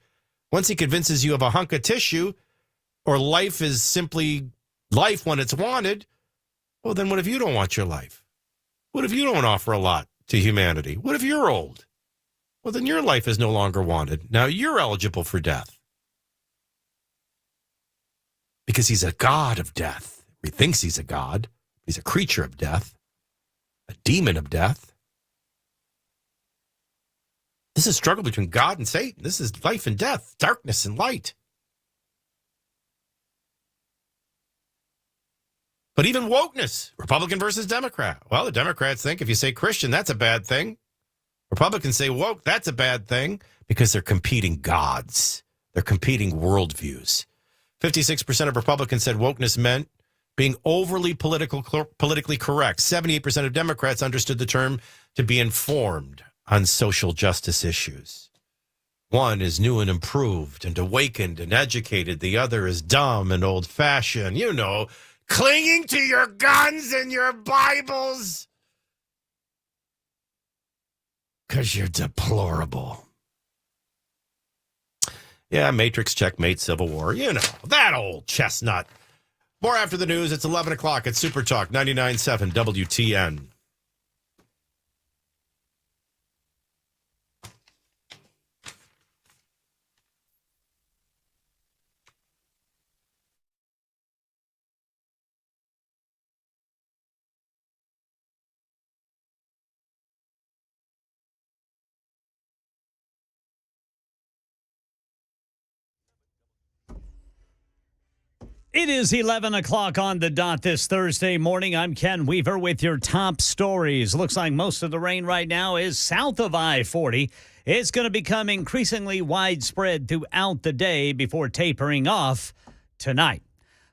Speaker 4: Once he convinces you of a hunk of tissue, or life is simply life when it's wanted, well, then what if you don't want your life? What if you don't offer a lot to humanity? What if you're old? Well, then your life is no longer wanted. Now you're eligible for death. Because he's a god of death. He thinks he's a god. He's a creature of death. A demon of death. This is a struggle between God and Satan. This is life and death, darkness and light. But even wokeness, Republican versus Democrat. Well, the Democrats think if you say Christian, that's a bad thing. Republicans say woke, that's a bad thing, because they're competing gods. They're competing worldviews. 56% of Republicans said wokeness meant being overly politically correct. 78% of Democrats understood the term to be informed on social justice issues. One is new and improved and awakened and educated. The other is dumb and old-fashioned. You know, clinging to your guns and your Bibles because you're deplorable. Yeah, Matrix, checkmate, Civil War. You know, that old chestnut. More after the news. It's 11 o'clock at Super Talk 99.7 WTN.
Speaker 1: It is 11 o'clock on the dot this Thursday morning. I'm Ken Weaver with your top stories. Looks like most of the rain right now is south of I-40. It's going to become increasingly widespread throughout the day before tapering off tonight.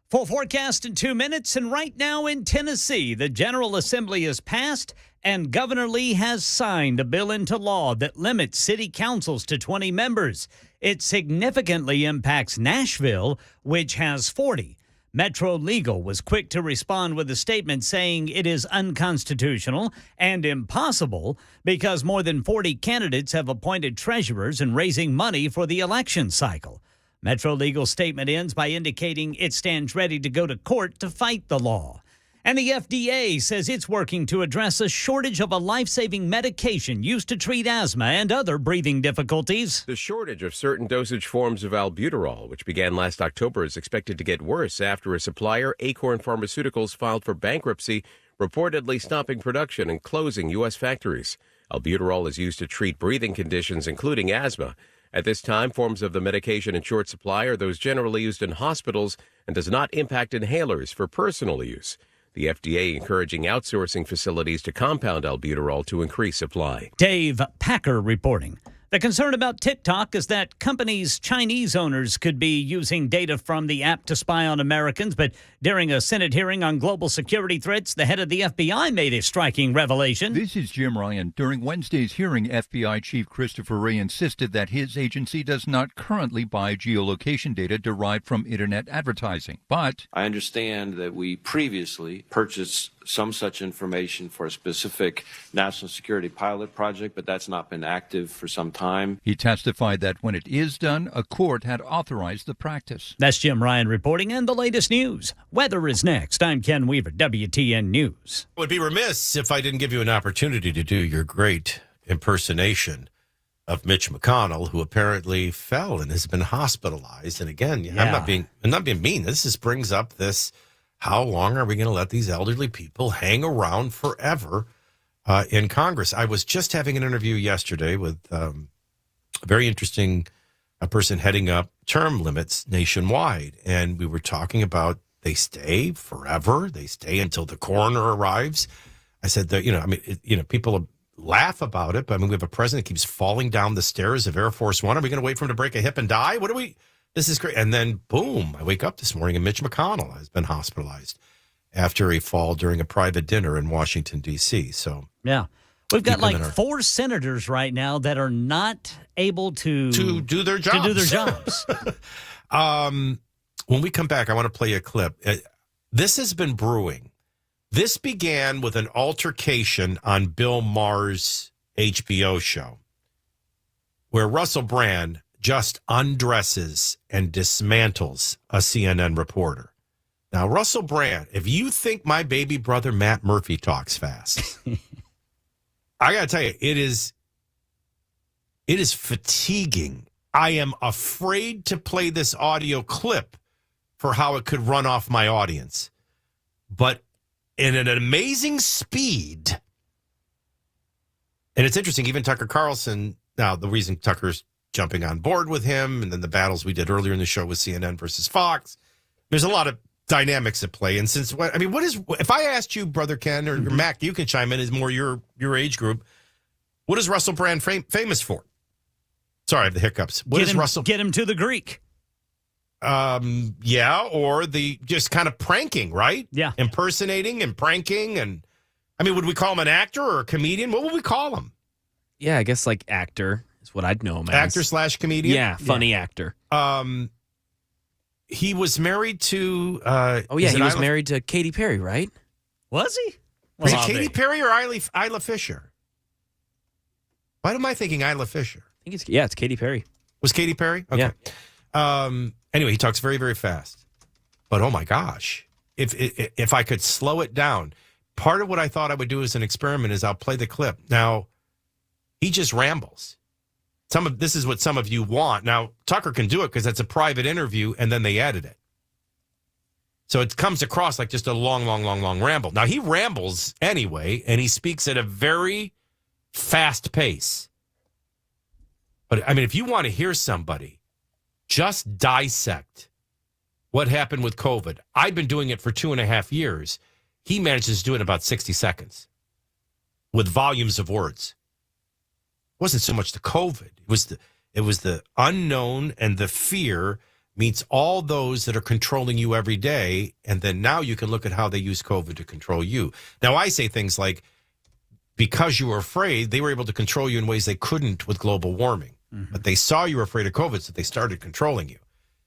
Speaker 1: Full forecast in 2 minutes. And right now in Tennessee, the General Assembly has passed and Governor Lee has signed a bill into law that limits city councils to 20 members. It significantly impacts Nashville, which has 40. Metro Legal was quick to respond with a statement saying it is unconstitutional and impossible because more than 40 candidates have appointed treasurers and raising money for the election cycle. Metro Legal's statement ends by indicating it stands ready to go to court to fight the law. And the FDA says it's working to address a shortage of a life-saving medication used to treat asthma and other breathing difficulties.
Speaker 2: The shortage of certain dosage forms of albuterol, which began last October, is expected to get worse after a supplier, Acorn Pharmaceuticals, filed for bankruptcy, reportedly stopping production and closing U.S. factories. Albuterol is used to treat breathing conditions, including asthma. At this time, forms of the medication in short supply are those generally used in hospitals and does not impact inhalers for personal use. The FDA encouraging outsourcing facilities to compound albuterol to increase supply.
Speaker 1: Dave Packer reporting. The concern about TikTok is that companies' Chinese owners could be using data from the app to spy on Americans. But during a Senate hearing on global security threats, the head of the FBI made a striking revelation.
Speaker 14: This is Jim Ryan. During Wednesday's hearing, FBI Chief Christopher Wray insisted that his agency does not currently buy geolocation data derived from Internet advertising. But
Speaker 15: I understand that we previously purchased some such information for a specific national security pilot project, but that's not been active for some time.
Speaker 14: He testified that when it is done, a court had authorized the practice.
Speaker 1: That's Jim Ryan reporting, and the latest news. Weather is next. I'm Ken Weaver, WTN News.
Speaker 4: I would be remiss if I didn't give you an opportunity to do your great impersonation of Mitch McConnell, who apparently fell and has been hospitalized. And again, I'm not being mean. This just brings up this. How long are we going to let these elderly people hang around forever in Congress? I was just having an interview yesterday with a very interesting person heading up term limits nationwide. And we were talking about they stay forever. They stay until the coroner arrives. I said that, people laugh about it. But I mean, we have a president that keeps falling down the stairs of Air Force One. Are we going to wait for him to break a hip and die? This is great. And then, boom, I wake up this morning and Mitch McConnell has been hospitalized after a fall during a private dinner in Washington, D.C. So,
Speaker 1: yeah, we've got like 4 senators right now that are not able to
Speaker 4: do their jobs. When we come back, I want to play a clip. This has been brewing. This began with an altercation on Bill Maher's HBO show where Russell Brand just undresses and dismantles a CNN reporter. Now, Russell Brand, if you think my baby brother Matt Murphy talks fast, I got to tell you, it is fatiguing. I am afraid to play this audio clip for how it could run off my audience. But in an amazing speed, and it's interesting, even Tucker Carlson, now the reason Tucker's jumping on board with him, and then the battles we did earlier in the show with CNN versus Fox. There's a lot of dynamics at play. And if I asked you, Brother Ken, or Mac, you can chime in, is more your age group. What is Russell Brand famous for? Sorry, I have the hiccups.
Speaker 1: Get him to the Greek.
Speaker 4: Or the just kind of pranking, right?
Speaker 1: Yeah.
Speaker 4: Impersonating and pranking. And I mean, would we call him an actor or a comedian? What would we call him?
Speaker 5: Yeah, I guess like actor. Is what I'd know him as.
Speaker 4: Actor/comedian?
Speaker 5: Yeah, funny actor.
Speaker 4: He was married to...
Speaker 5: he was married to Katy Perry, right?
Speaker 1: Was he?
Speaker 4: Was it Katy Perry or Isla Fisher? Why am I thinking Isla Fisher?
Speaker 5: I think it's Katy Perry.
Speaker 4: Was Katy Perry? Okay.
Speaker 5: Yeah.
Speaker 4: Anyway, he talks very, very fast. But oh my gosh. if I could slow it down. Part of what I thought I would do as an experiment is I'll play the clip. Now, he just rambles. This is what some of you want. Now, Tucker can do it because it's a private interview, and then they edit it. So it comes across like just a long ramble. Now, he rambles anyway, and he speaks at a very fast pace. But, I mean, if you want to hear somebody just dissect what happened with COVID, I've been doing it for 2.5 years. He manages to do it in about 60 seconds with volumes of words. It wasn't so much the COVID. It was the unknown, and the fear meets all those that are controlling you every day. And then now you can look at how they use COVID to control you. Now, I say things like, because you were afraid, they were able to control you in ways they couldn't with global warming. Mm-hmm. But they saw you were afraid of COVID, so they started controlling you.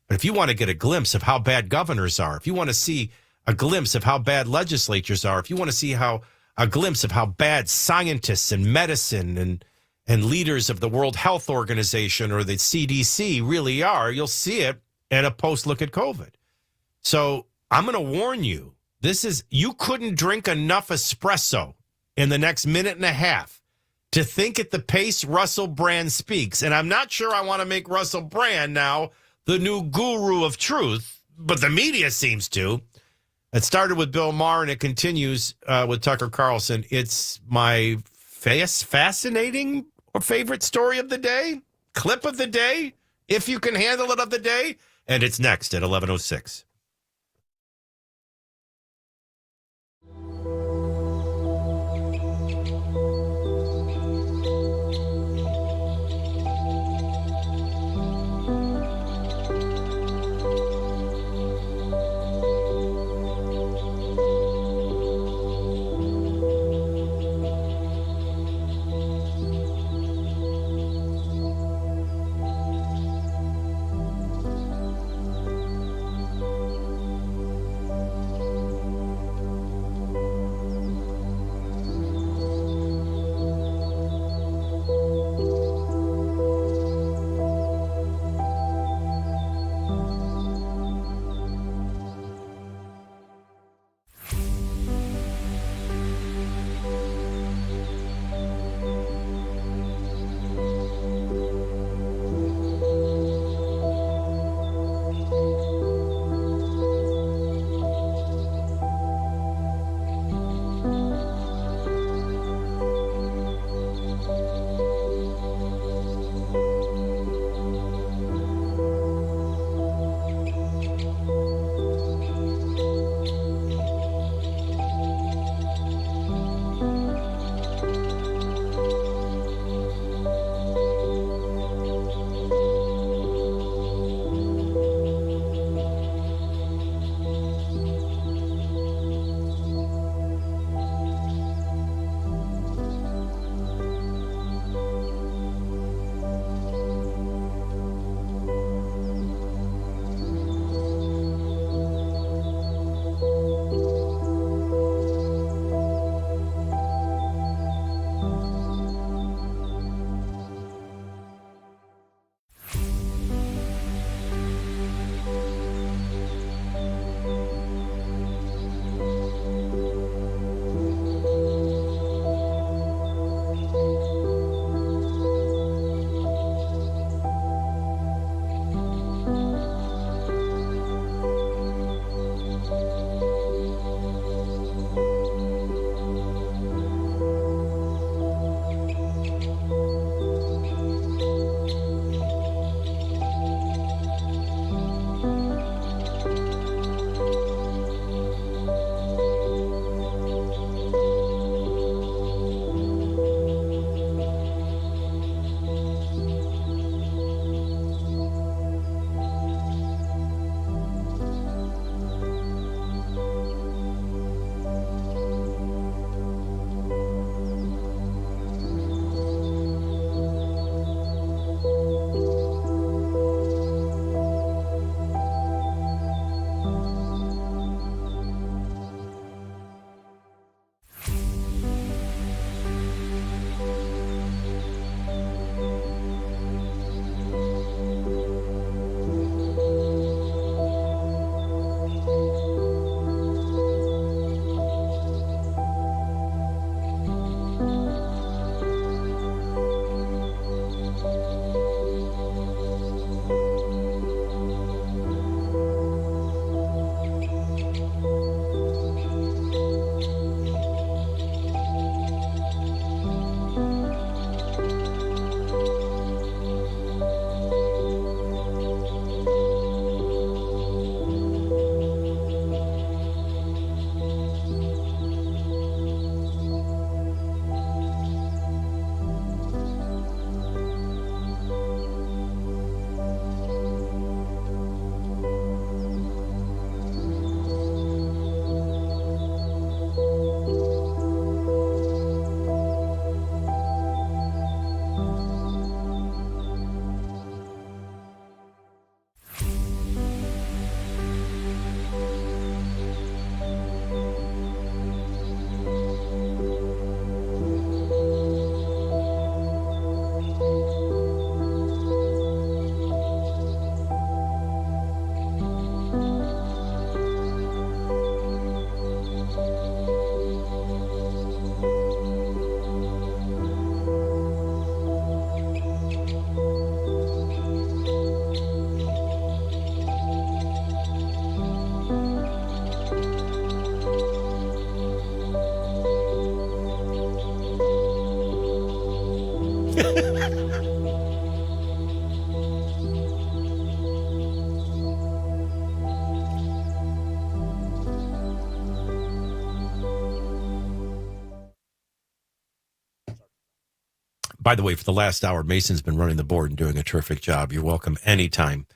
Speaker 4: But if you want to get a glimpse of how bad governors are, if you want to see a glimpse of how bad legislatures are, if you want to see a glimpse of how bad scientists and medicine and leaders of the World Health Organization or the CDC really are, you'll see it in a post-look at COVID. So I'm going to warn you, you couldn't drink enough espresso in the next minute and a half to think at the pace Russell Brand speaks. And I'm not sure I want to make Russell Brand now the new guru of truth, but the media seems to. It started with Bill Maher, and it continues with Tucker Carlson. It's my fascinating or favorite story of the day, clip of the day, if you can handle it, of the day, and it's next at 11:06. By the way, for the last hour, Mason's been running the board and doing a terrific job. You're welcome anytime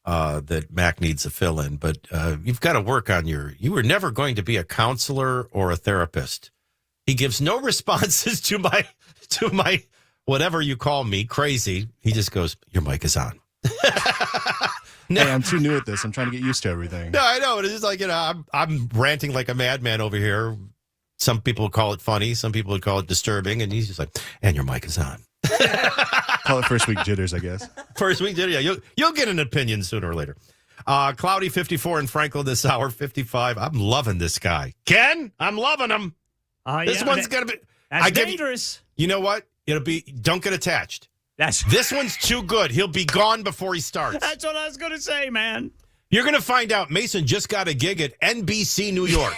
Speaker 4: that Mac needs a fill-in. But you've got to work on you were never going to be a counselor or a therapist. He gives no responses to my whatever you call me, crazy. He just goes, your mic is on.
Speaker 16: No. Hey, I'm too new at this. I'm trying to get used to everything.
Speaker 4: No, I know. It's just like, I'm ranting like a madman over here. Some people would call it funny. Some people would call it disturbing. And he's just like, and your mic is on.
Speaker 16: Call it first week jitters, I guess.
Speaker 4: First week jitters, yeah. You'll get an opinion sooner or later. Cloudy 54 in Franklin this hour, 55. I'm loving this guy. Ken, I'm loving him. This one's going to be.
Speaker 1: That's dangerous.
Speaker 4: You know what? It'll be, don't get attached. This one's too good. He'll be gone before he starts.
Speaker 1: That's what I was going to say, man.
Speaker 4: You're going to find out Mason just got a gig at NBC New York.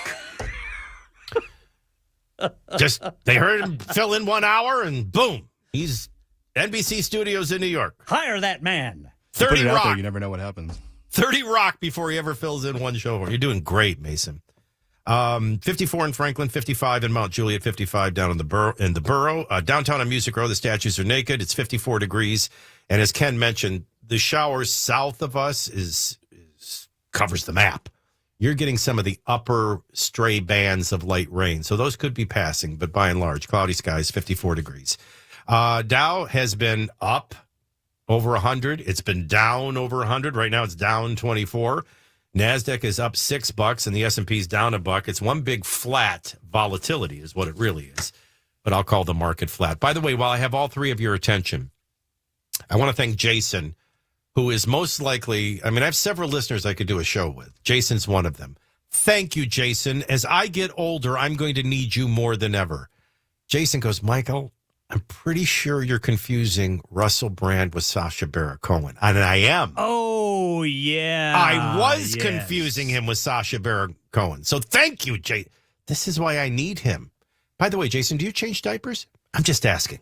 Speaker 4: They heard him fill in 1 hour and boom, he's NBC Studios in New York.
Speaker 1: Hire that man.
Speaker 4: 30
Speaker 16: Put it
Speaker 4: Rock.
Speaker 16: out there, you never know what happens.
Speaker 4: 30 Rock before he ever fills in one show. You're doing great, Mason. 54 in Franklin, 55 in Mount Juliet, 55 down in the borough. Downtown on Music Row, the statues are naked. It's 54 degrees. And as Ken mentioned, the showers south of us is covers the map. You're getting some of the upper stray bands of light rain. So those could be passing, but by and large, cloudy skies, 54 degrees. Dow has been up over 100. It's been down over 100. Right now it's down 24. NASDAQ is up $6 and the S&P is down $1. It's one big flat volatility is what it really is. But I'll call the market flat. By the way, while I have all three of your attention, I want to thank Jason, who is most likely, I have several listeners I could do a show with. Jason's one of them. Thank you, Jason. As I get older, I'm going to need you more than ever. Jason goes, Michael, I'm pretty sure you're confusing Russell Brand with Sacha Baron Cohen. And I am.
Speaker 1: Oh, yeah.
Speaker 4: I was confusing him with Sacha Baron Cohen. So thank you, Jason. This is why I need him. By the way, Jason, do you change diapers? I'm just asking.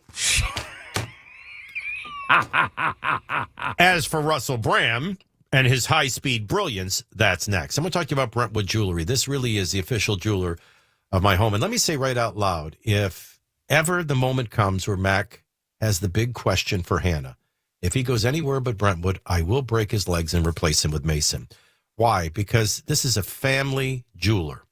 Speaker 4: As for Russell Brand and his high-speed brilliance, that's next. I'm going to talk to you about Brentwood Jewelry. This really is the official jeweler of my home. And let me say right out loud, if ever the moment comes where Mac has the big question for Hannah, if he goes anywhere but Brentwood, I will break his legs and replace him with Mason. Why? Because this is a family jeweler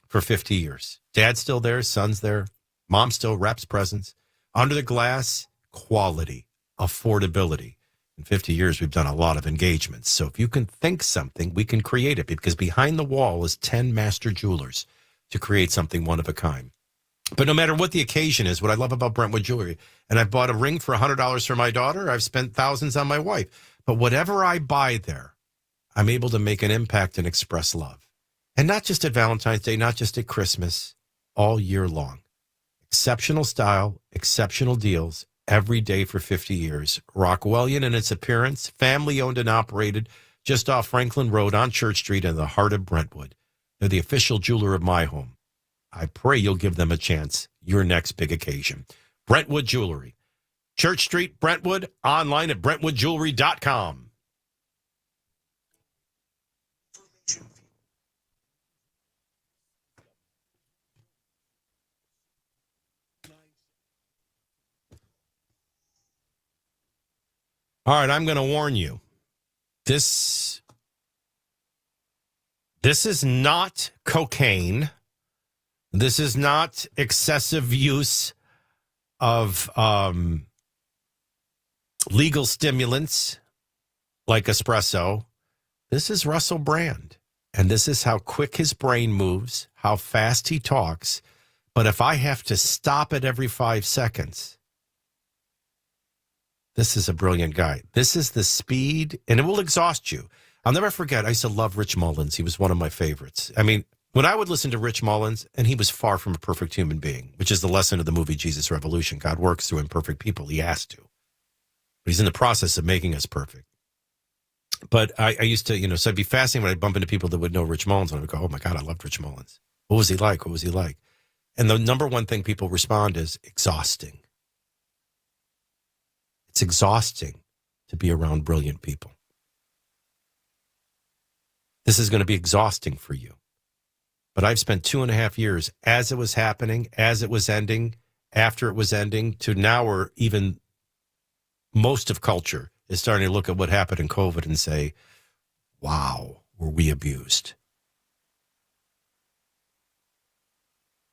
Speaker 4: for 50 years. Dad's still there, son's there, mom still wraps presents. Under the glass, quality, affordability. In 50 years, we've done a lot of engagements. So if you can think something, we can create it, because behind the wall is 10 master jewelers to create something one of a kind. But no matter what the occasion is, what I love about Brentwood Jewelry, and I've bought a ring for $100 for my daughter, I've spent thousands on my wife. But whatever I buy there, I'm able to make an impact and express love. And not just at Valentine's Day, not just at Christmas, all year long. Exceptional style, exceptional deals, every day for 50 years. Rockwellian in its appearance, family owned and operated, just off Franklin Road on Church Street in the heart of Brentwood. They're the official jeweler of my home. I pray you'll give them a chance, your next big occasion. Brentwood Jewelry. Church Street, Brentwood, online at brentwoodjewelry.com. All right, I'm going to warn you. This is not cocaine. This is not excessive use of legal stimulants like espresso. This is Russell Brand. And this is how quick his brain moves, how fast he talks. But if I have to stop it every 5 seconds, this is a brilliant guy. This is the speed, and it will exhaust you. I'll never forget, I used to love Rich Mullins. He was one of my favorites. When I would listen to Rich Mullins, and he was far from a perfect human being, which is the lesson of the movie Jesus Revolution. God works through imperfect people. He has to. But he's in the process of making us perfect. But I used to, so I'd be fascinated when I'd bump into people that would know Rich Mullins, and I would go, oh my God, I loved Rich Mullins. What was he like? What was he like? And the number one thing people respond is exhausting. It's exhausting to be around brilliant people. This is going to be exhausting for you. But I've spent 2.5 years as it was happening, as it was ending, after it was ending, to now we're even most of culture is starting to look at what happened in COVID and say, wow, were we abused?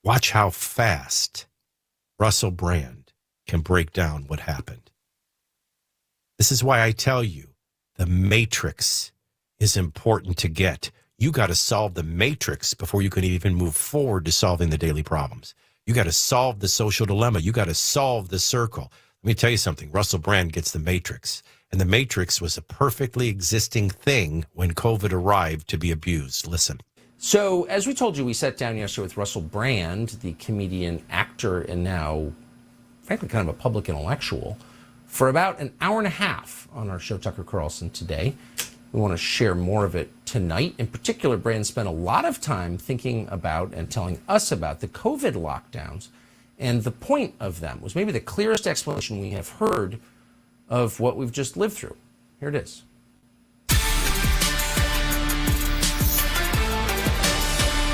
Speaker 4: Watch how fast Russell Brand can break down what happened. This is why I tell you, the matrix is important to get. You got to solve the matrix before you can even move forward to solving the daily problems. You got to solve the social dilemma. You got to solve the circle. Let me tell you something. Russell Brand gets the matrix. And the matrix was a perfectly existing thing when COVID arrived to be abused. Listen.
Speaker 10: So, as we told you, we sat down yesterday with Russell Brand, the comedian, actor, and now, frankly, kind of a public intellectual, for about an hour and a half on our show, Tucker Carlson Today. We want to share more of it tonight. In particular, Brand spent a lot of time thinking about and telling us about the COVID lockdowns, and the point of them was maybe the clearest explanation we have heard of what we've just lived through. Here it is.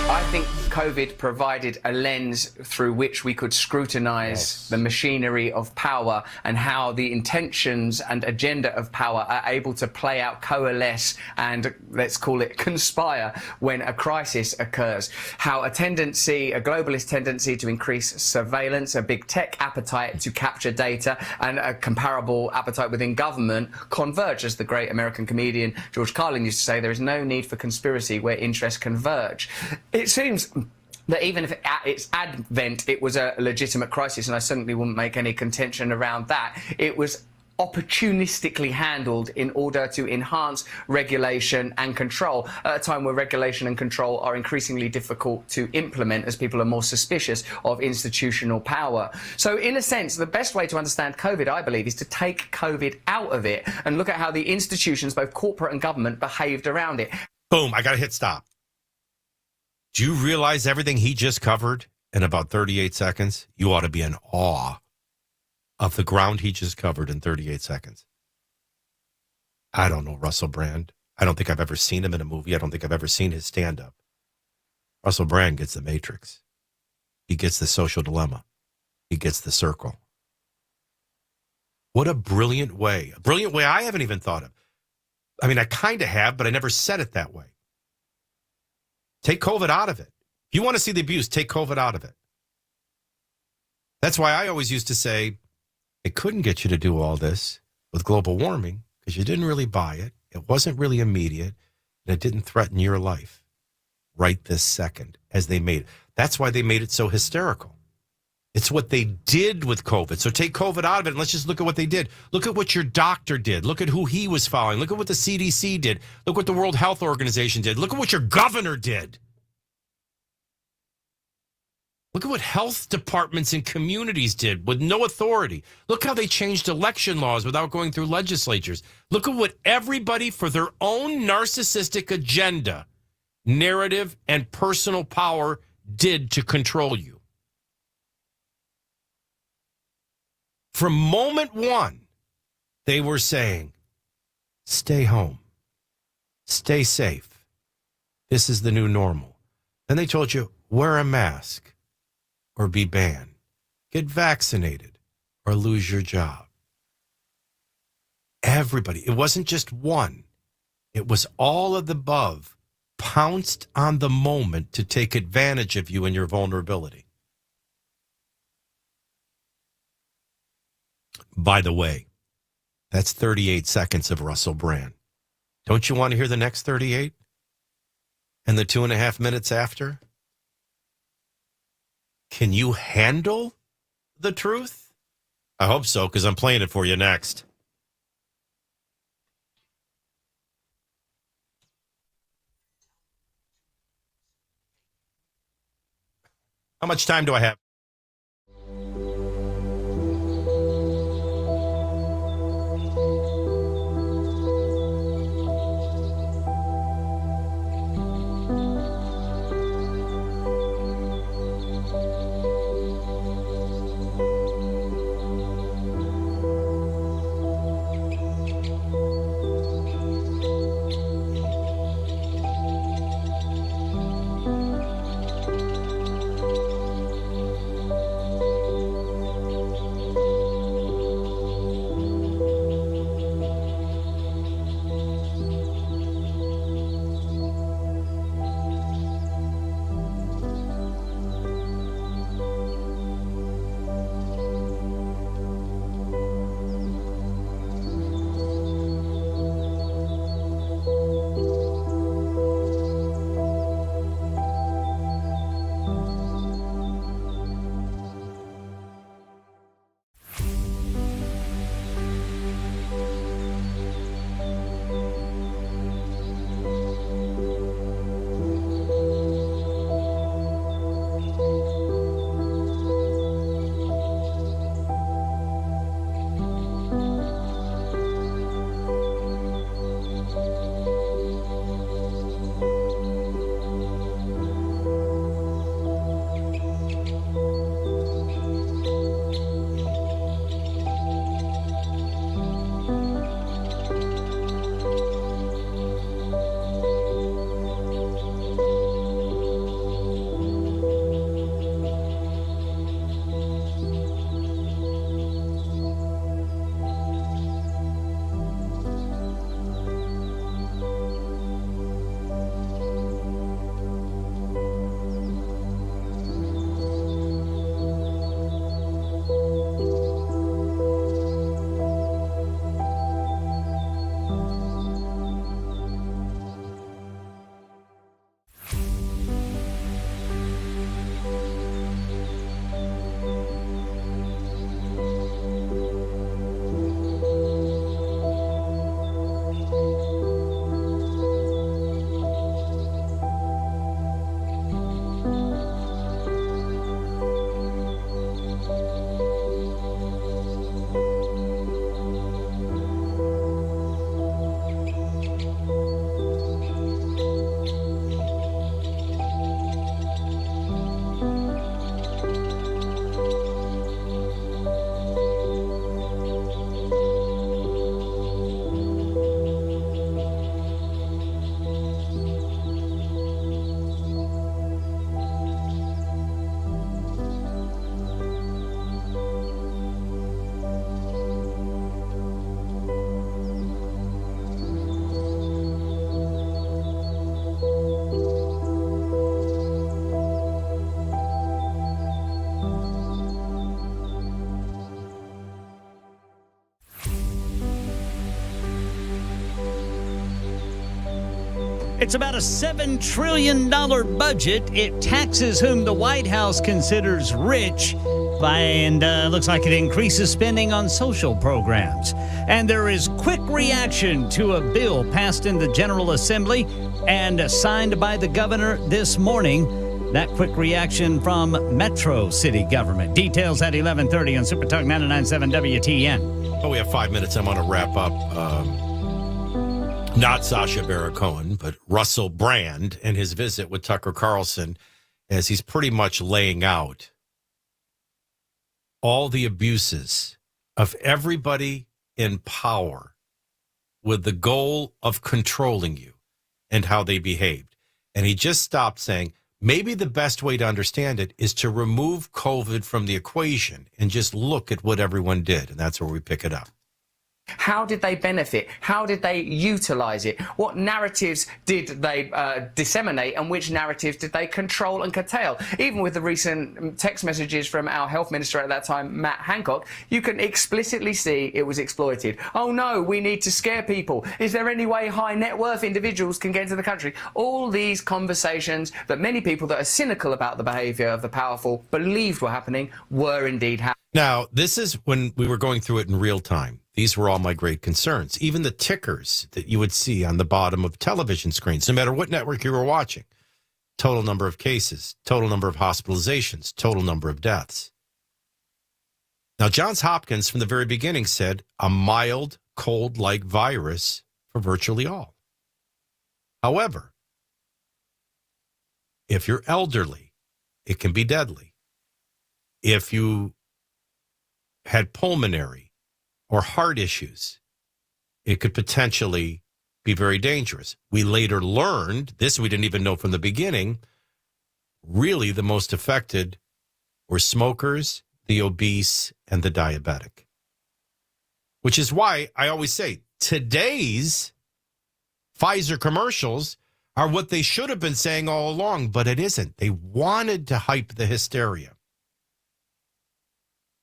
Speaker 17: I think COVID provided a lens through which we could scrutinize the machinery of power and how the intentions and agenda of power are able to play out, coalesce, and let's call it conspire when a crisis occurs. How a globalist tendency to increase surveillance, a big tech appetite to capture data, and a comparable appetite within government converge. As the great American comedian George Carlin used to say, there is no need for conspiracy where interests converge. It seems that even if at its advent it was a legitimate crisis, and I certainly wouldn't make any contention around that, it was opportunistically handled in order to enhance regulation and control at a time where regulation and control are increasingly difficult to implement as people are more suspicious of institutional power. So in a sense, the best way to understand COVID, I believe, is to take COVID out of it and look at how the institutions, both corporate and government, behaved around it.
Speaker 4: Boom, I got to hit stop. Do you realize everything he just covered in about 38 seconds? You ought to be in awe of the ground he just covered in 38 seconds. I don't know Russell Brand. I don't think I've ever seen him in a movie. I don't think I've ever seen his stand-up. Russell Brand gets the matrix. He gets the social dilemma. He gets the circle. What a brilliant way. A brilliant way I haven't even thought of. I mean, I kind of have, but I never said it that way. Take COVID out of it. If you want to see the abuse, take COVID out of it. That's why I always used to say, it couldn't get you to do all this with global warming because you didn't really buy it. It wasn't really immediate, and it didn't threaten your life right this second as they made it. That's why they made it so hysterical. It's what they did with COVID. So take COVID out of it, and let's just look at what they did. Look at what your doctor did. Look at who he was following. Look at what the CDC did. Look what the World Health Organization did. Look at what your governor did. Look at what health departments and communities did with no authority. Look how they changed election laws without going through legislatures. Look at what everybody for their own narcissistic agenda, narrative, and personal power did to control you. From moment one, they were saying, stay home, stay safe. This is the new normal. Then they told you, wear a mask or be banned, get vaccinated or lose your job. Everybody, it wasn't just one. It was all of the above pounced on the moment to take advantage of you and your vulnerability. By the way, that's 38 seconds of Russell Brand. Don't you want to hear the next 38? And the 2.5 minutes after? Can you handle the truth? I hope so, because I'm playing it for you next. How much time do I have?
Speaker 1: It's about a $7 trillion budget. It taxes whom the White House considers rich, and looks like it increases spending on social programs. And there is quick reaction to a bill passed in the General Assembly and signed by the governor this morning. That quick reaction from Metro City Government. Details at 11:30 on Super Talk 99.7 WTN.
Speaker 4: Oh, we have 5 minutes. I want to wrap up. Not Sacha Baron Cohen, but Russell Brand and his visit with Tucker Carlson, as he's pretty much laying out all the abuses of everybody in power with the goal of controlling you and how they behaved. And he just stopped saying, maybe the best way to understand it is to remove COVID from the equation and just look at what everyone did. And that's where we pick it up.
Speaker 17: How did they benefit? How did they utilize it? What narratives did they disseminate, and which narratives did they control and curtail? Even with the recent text messages from our health minister at that time, Matt Hancock, you can explicitly see it was exploited. Oh no, we need to scare people. Is there any way high net worth individuals can get into the country? All these conversations that many people that are cynical about the behavior of the powerful believed were happening were indeed happening.
Speaker 4: Now, this is when we were going through it in real time. These were all my great concerns. Even the tickers that you would see on the bottom of television screens, no matter what network you were watching. Total number of cases, total number of hospitalizations, total number of deaths. Now, Johns Hopkins from the very beginning said a mild, cold-like virus for virtually all. However, if you're elderly, it can be deadly. If you had pulmonary or heart issues, it could potentially be very dangerous. We later learned, this we didn't even know from the beginning, really the most affected were smokers, the obese, and the diabetic. Which is why I always say, today's Pfizer commercials are what they should have been saying all along, but it isn't. They wanted to hype the hysteria.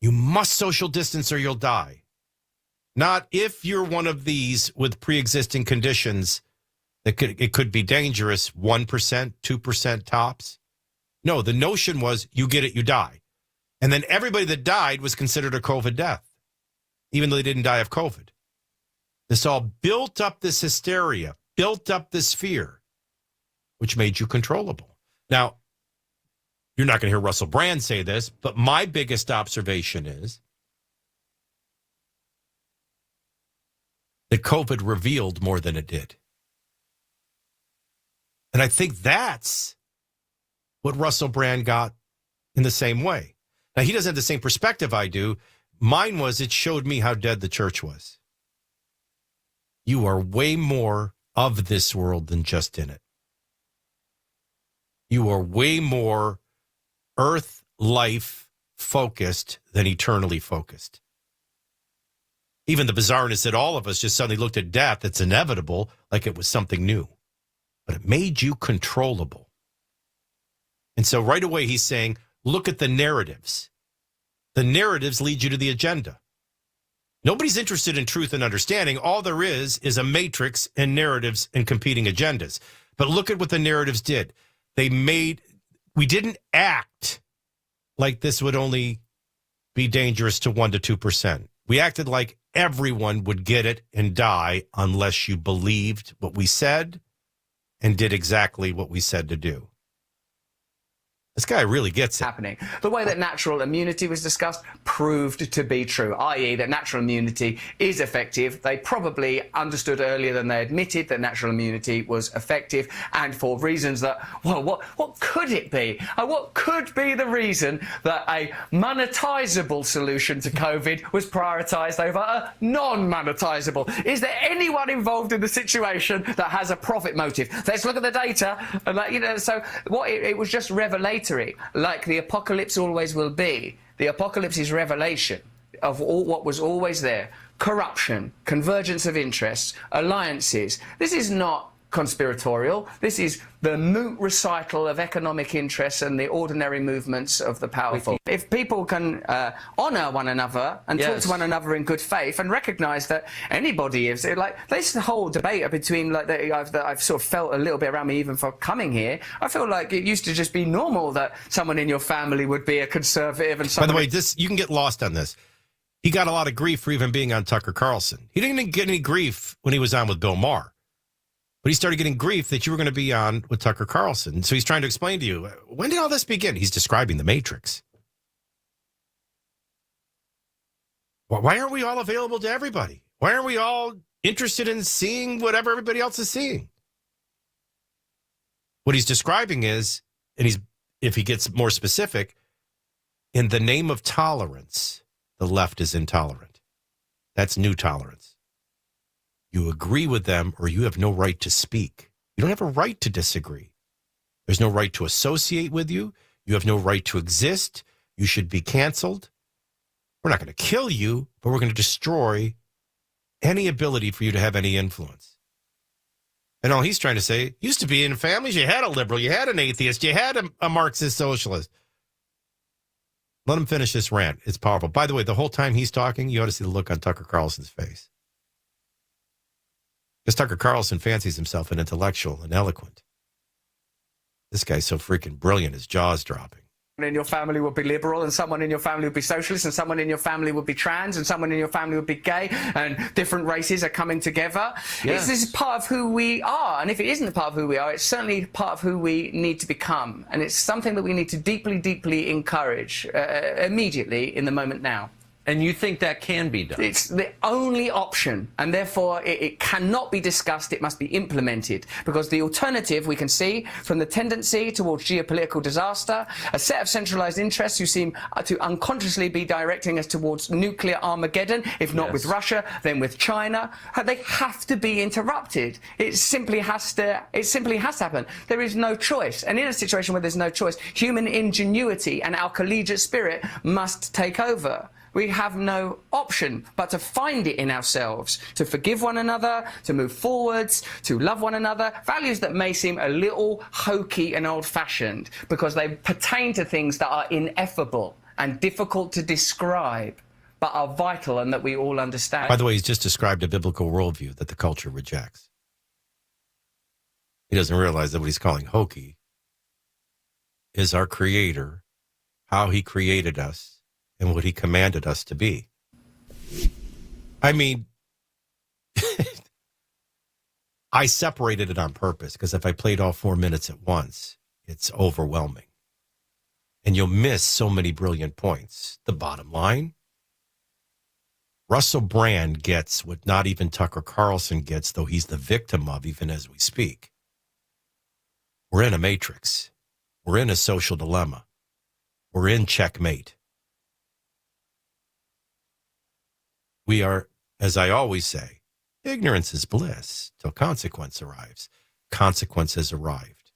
Speaker 4: You must social distance or you'll die. Not if you're one of these with pre-existing conditions that it could be dangerous, 1%, 2% tops. No, the notion was you get it, you die. And then everybody that died was considered a COVID death, even though they didn't die of COVID. This all built up this hysteria, built up this fear, which made you controllable. Now, you're not going to hear Russell Brand say this, but my biggest observation is that COVID revealed more than it did. And I think that's what Russell Brand got in the same way. Now, he doesn't have the same perspective I do. Mine was it showed me how dead the church was. You are way more of this world than just in it. You are way more earth life focused than eternally focused. Even the bizarreness that all of us just suddenly looked at death, it's inevitable, like it was something new. But it made you controllable. And so right away he's saying, look at the narratives. The narratives lead you to the agenda. Nobody's interested in truth and understanding. All there is a matrix and narratives and competing agendas. But look at what the narratives did. We didn't act like this would only be dangerous to 1% to 2%. We acted like everyone would get it and die unless you believed what we said and did exactly what we said to do. This guy really gets it.
Speaker 17: Happening. The way that natural immunity was discussed proved to be true, i.e. that natural immunity is effective. They probably understood earlier than they admitted that natural immunity was effective, and for reasons that, well, what could it be? What could be the reason that a monetizable solution to COVID was prioritized over a non-monetizable? Is there anyone involved in the situation that has a profit motive? Let's look at the data. And so it was just revelatory. Like the apocalypse always will be. The apocalypse is revelation of all what was always there. Corruption, convergence of interests, alliances. This is not conspiratorial. This is the moot recital of economic interests and the ordinary movements of the powerful. If people can honour one another and talk to one another in good faith and recognise that anybody is like this whole debate between like that I've sort of felt a little bit around me even for coming here. I feel like it used to just be normal that someone in your family would be a conservative and someone.
Speaker 4: By the way, this you can get lost on this. He got a lot of grief for even being on Tucker Carlson. He didn't get any grief when he was on with Bill Maher. But he started getting grief that you were going to be on with Tucker Carlson. So he's trying to explain to you, when did all this begin? He's describing the Matrix. Why aren't we all available to everybody? Why aren't we all interested in seeing whatever everybody else is seeing? What he's describing is, and if he gets more specific, in the name of tolerance, the left is intolerant. That's new tolerance. You agree with them or you have no right to speak. You don't have a right to disagree. There's no right to associate with you. You have no right to exist. You should be canceled. We're not going to kill you, but we're going to destroy any ability for you to have any influence. And all he's trying to say, used to be in families, you had a liberal, you had an atheist, you had a Marxist socialist. Let him finish this rant. It's powerful. By the way, the whole time he's talking, you ought to see the look on Tucker Carlson's face. Because Tucker Carlson fancies himself an intellectual and eloquent. This guy's so freaking brilliant, his jaw's dropping.
Speaker 17: In your family would be liberal, and someone in your family would be socialist, and someone in your family would be trans, and someone in your family would be gay, and different races are coming together.
Speaker 10: Yes.
Speaker 17: This is part of who we are, and if it isn't part of who we are, it's certainly part of who we need to become, and it's something that we need to deeply, deeply encourage immediately in the moment now.
Speaker 10: And you think that can be done?
Speaker 17: It's the only option, and therefore it cannot be discussed, it must be implemented. Because the alternative, we can see, from the tendency towards geopolitical disaster, a set of centralized interests who seem to unconsciously be directing us towards nuclear Armageddon, if not with Russia, then with China. They have to be interrupted. It simply has to happen. There is no choice. And in a situation where there's no choice, human ingenuity and our collegiate spirit must take over. We have no option but to find it in ourselves, to forgive one another, to move forwards, to love one another. Values that may seem a little hokey and old-fashioned because they pertain to things that are ineffable and difficult to describe, but are vital and that we all understand.
Speaker 4: By the way, he's just described a biblical worldview that the culture rejects. He doesn't realize that what he's calling hokey is our Creator, how he created us, and what he commanded us to be. I mean, I separated it on purpose because if I played all 4 minutes at once, it's overwhelming. And you'll miss so many brilliant points. The bottom line, Russell Brand gets what not even Tucker Carlson gets, though he's the victim of even as we speak. We're in a matrix. We're in a social dilemma. We're in checkmate. We are, as I always say, ignorance is bliss till consequence arrives. Consequence has arrived.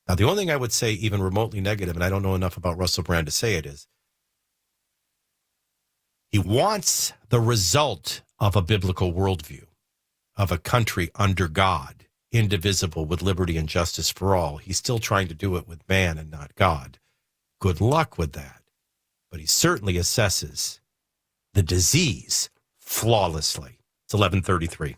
Speaker 4: Now, the only thing I would say even remotely negative, and I don't know enough about Russell Brand to say it, is he wants the result of a biblical worldview, of a country under God, indivisible with liberty and justice for all. He's still trying to do it with man and not God. Good luck with that. But he certainly assesses the disease flawlessly. It's 11:33.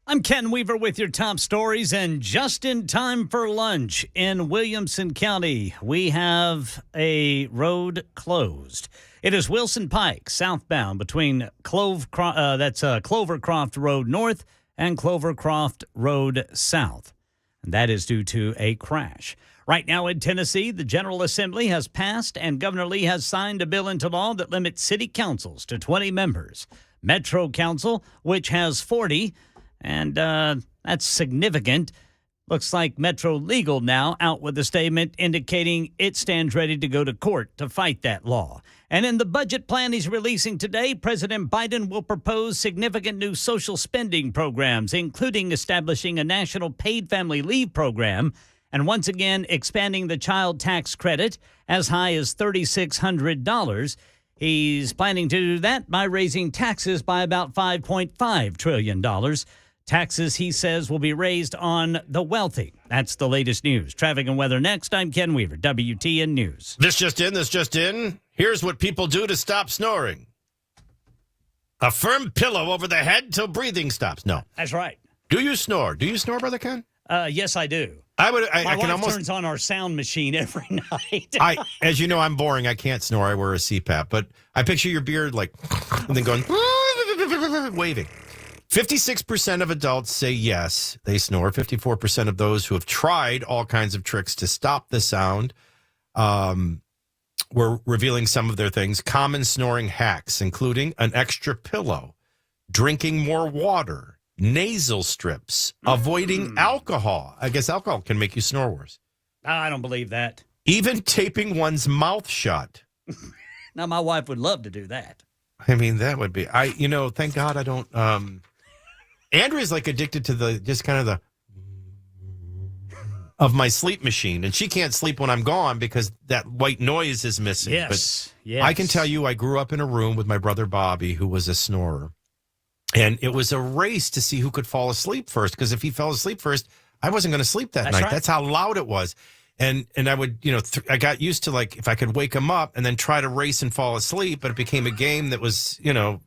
Speaker 1: I'm Ken Weaver with your top stories, and just in time for lunch in Williamson County, we have a road closed. It is Wilson Pike, southbound between Clovercroft Road North and Clovercroft Road South. And that is due to a crash. Right now in Tennessee, the General Assembly has passed and Governor Lee has signed a bill into law that limits city councils to 20 members. Metro Council, which has 40, and that's significant. Looks like Metro Legal now out with a statement indicating it stands ready to go to court to fight that law. And in the budget plan he's releasing today, President Biden will propose significant new social spending programs, including establishing a national paid family leave program and once again expanding the child tax credit as high as $3,600. He's planning to do that by raising taxes by about $5.5 trillion. Taxes, he says, will be raised on the wealthy. That's the latest news. Traffic and weather next. I'm Ken Weaver, WTN News.
Speaker 4: This just in. Here's what people do to stop snoring. A firm pillow over the head till breathing stops. No.
Speaker 1: That's right.
Speaker 4: Do you snore? Do you snore, Brother Ken?
Speaker 1: Yes, I do.
Speaker 4: My
Speaker 1: wife
Speaker 4: can almost
Speaker 1: turns on our sound machine every night.
Speaker 4: As you know, I'm boring. I can't snore. I wear a CPAP. But I picture your beard like, and then going, waving. 56% of adults say yes, they snore. 54% of those who have tried all kinds of tricks to stop the sound were revealing some of their things. Common snoring hacks, including an extra pillow, drinking more water, nasal strips, avoiding alcohol. I guess alcohol can make you snore worse.
Speaker 1: I don't believe that.
Speaker 4: Even taping one's mouth shut.
Speaker 1: Now, my wife would love to do that.
Speaker 4: I mean, that would be, thank God I don't, Andrea's like addicted to the of my sleep machine, and she can't sleep when I'm gone because that white noise is missing.
Speaker 1: Yes.
Speaker 4: I can tell you, I grew up in a room with my brother Bobby, who was a snorer, and it was a race to see who could fall asleep first, because if he fell asleep first, I wasn't going to sleep that night.
Speaker 1: Right.
Speaker 4: That's how loud it was. And I would, I got used to, like, if I could wake him up and then try to race and fall asleep, but it became a game that was,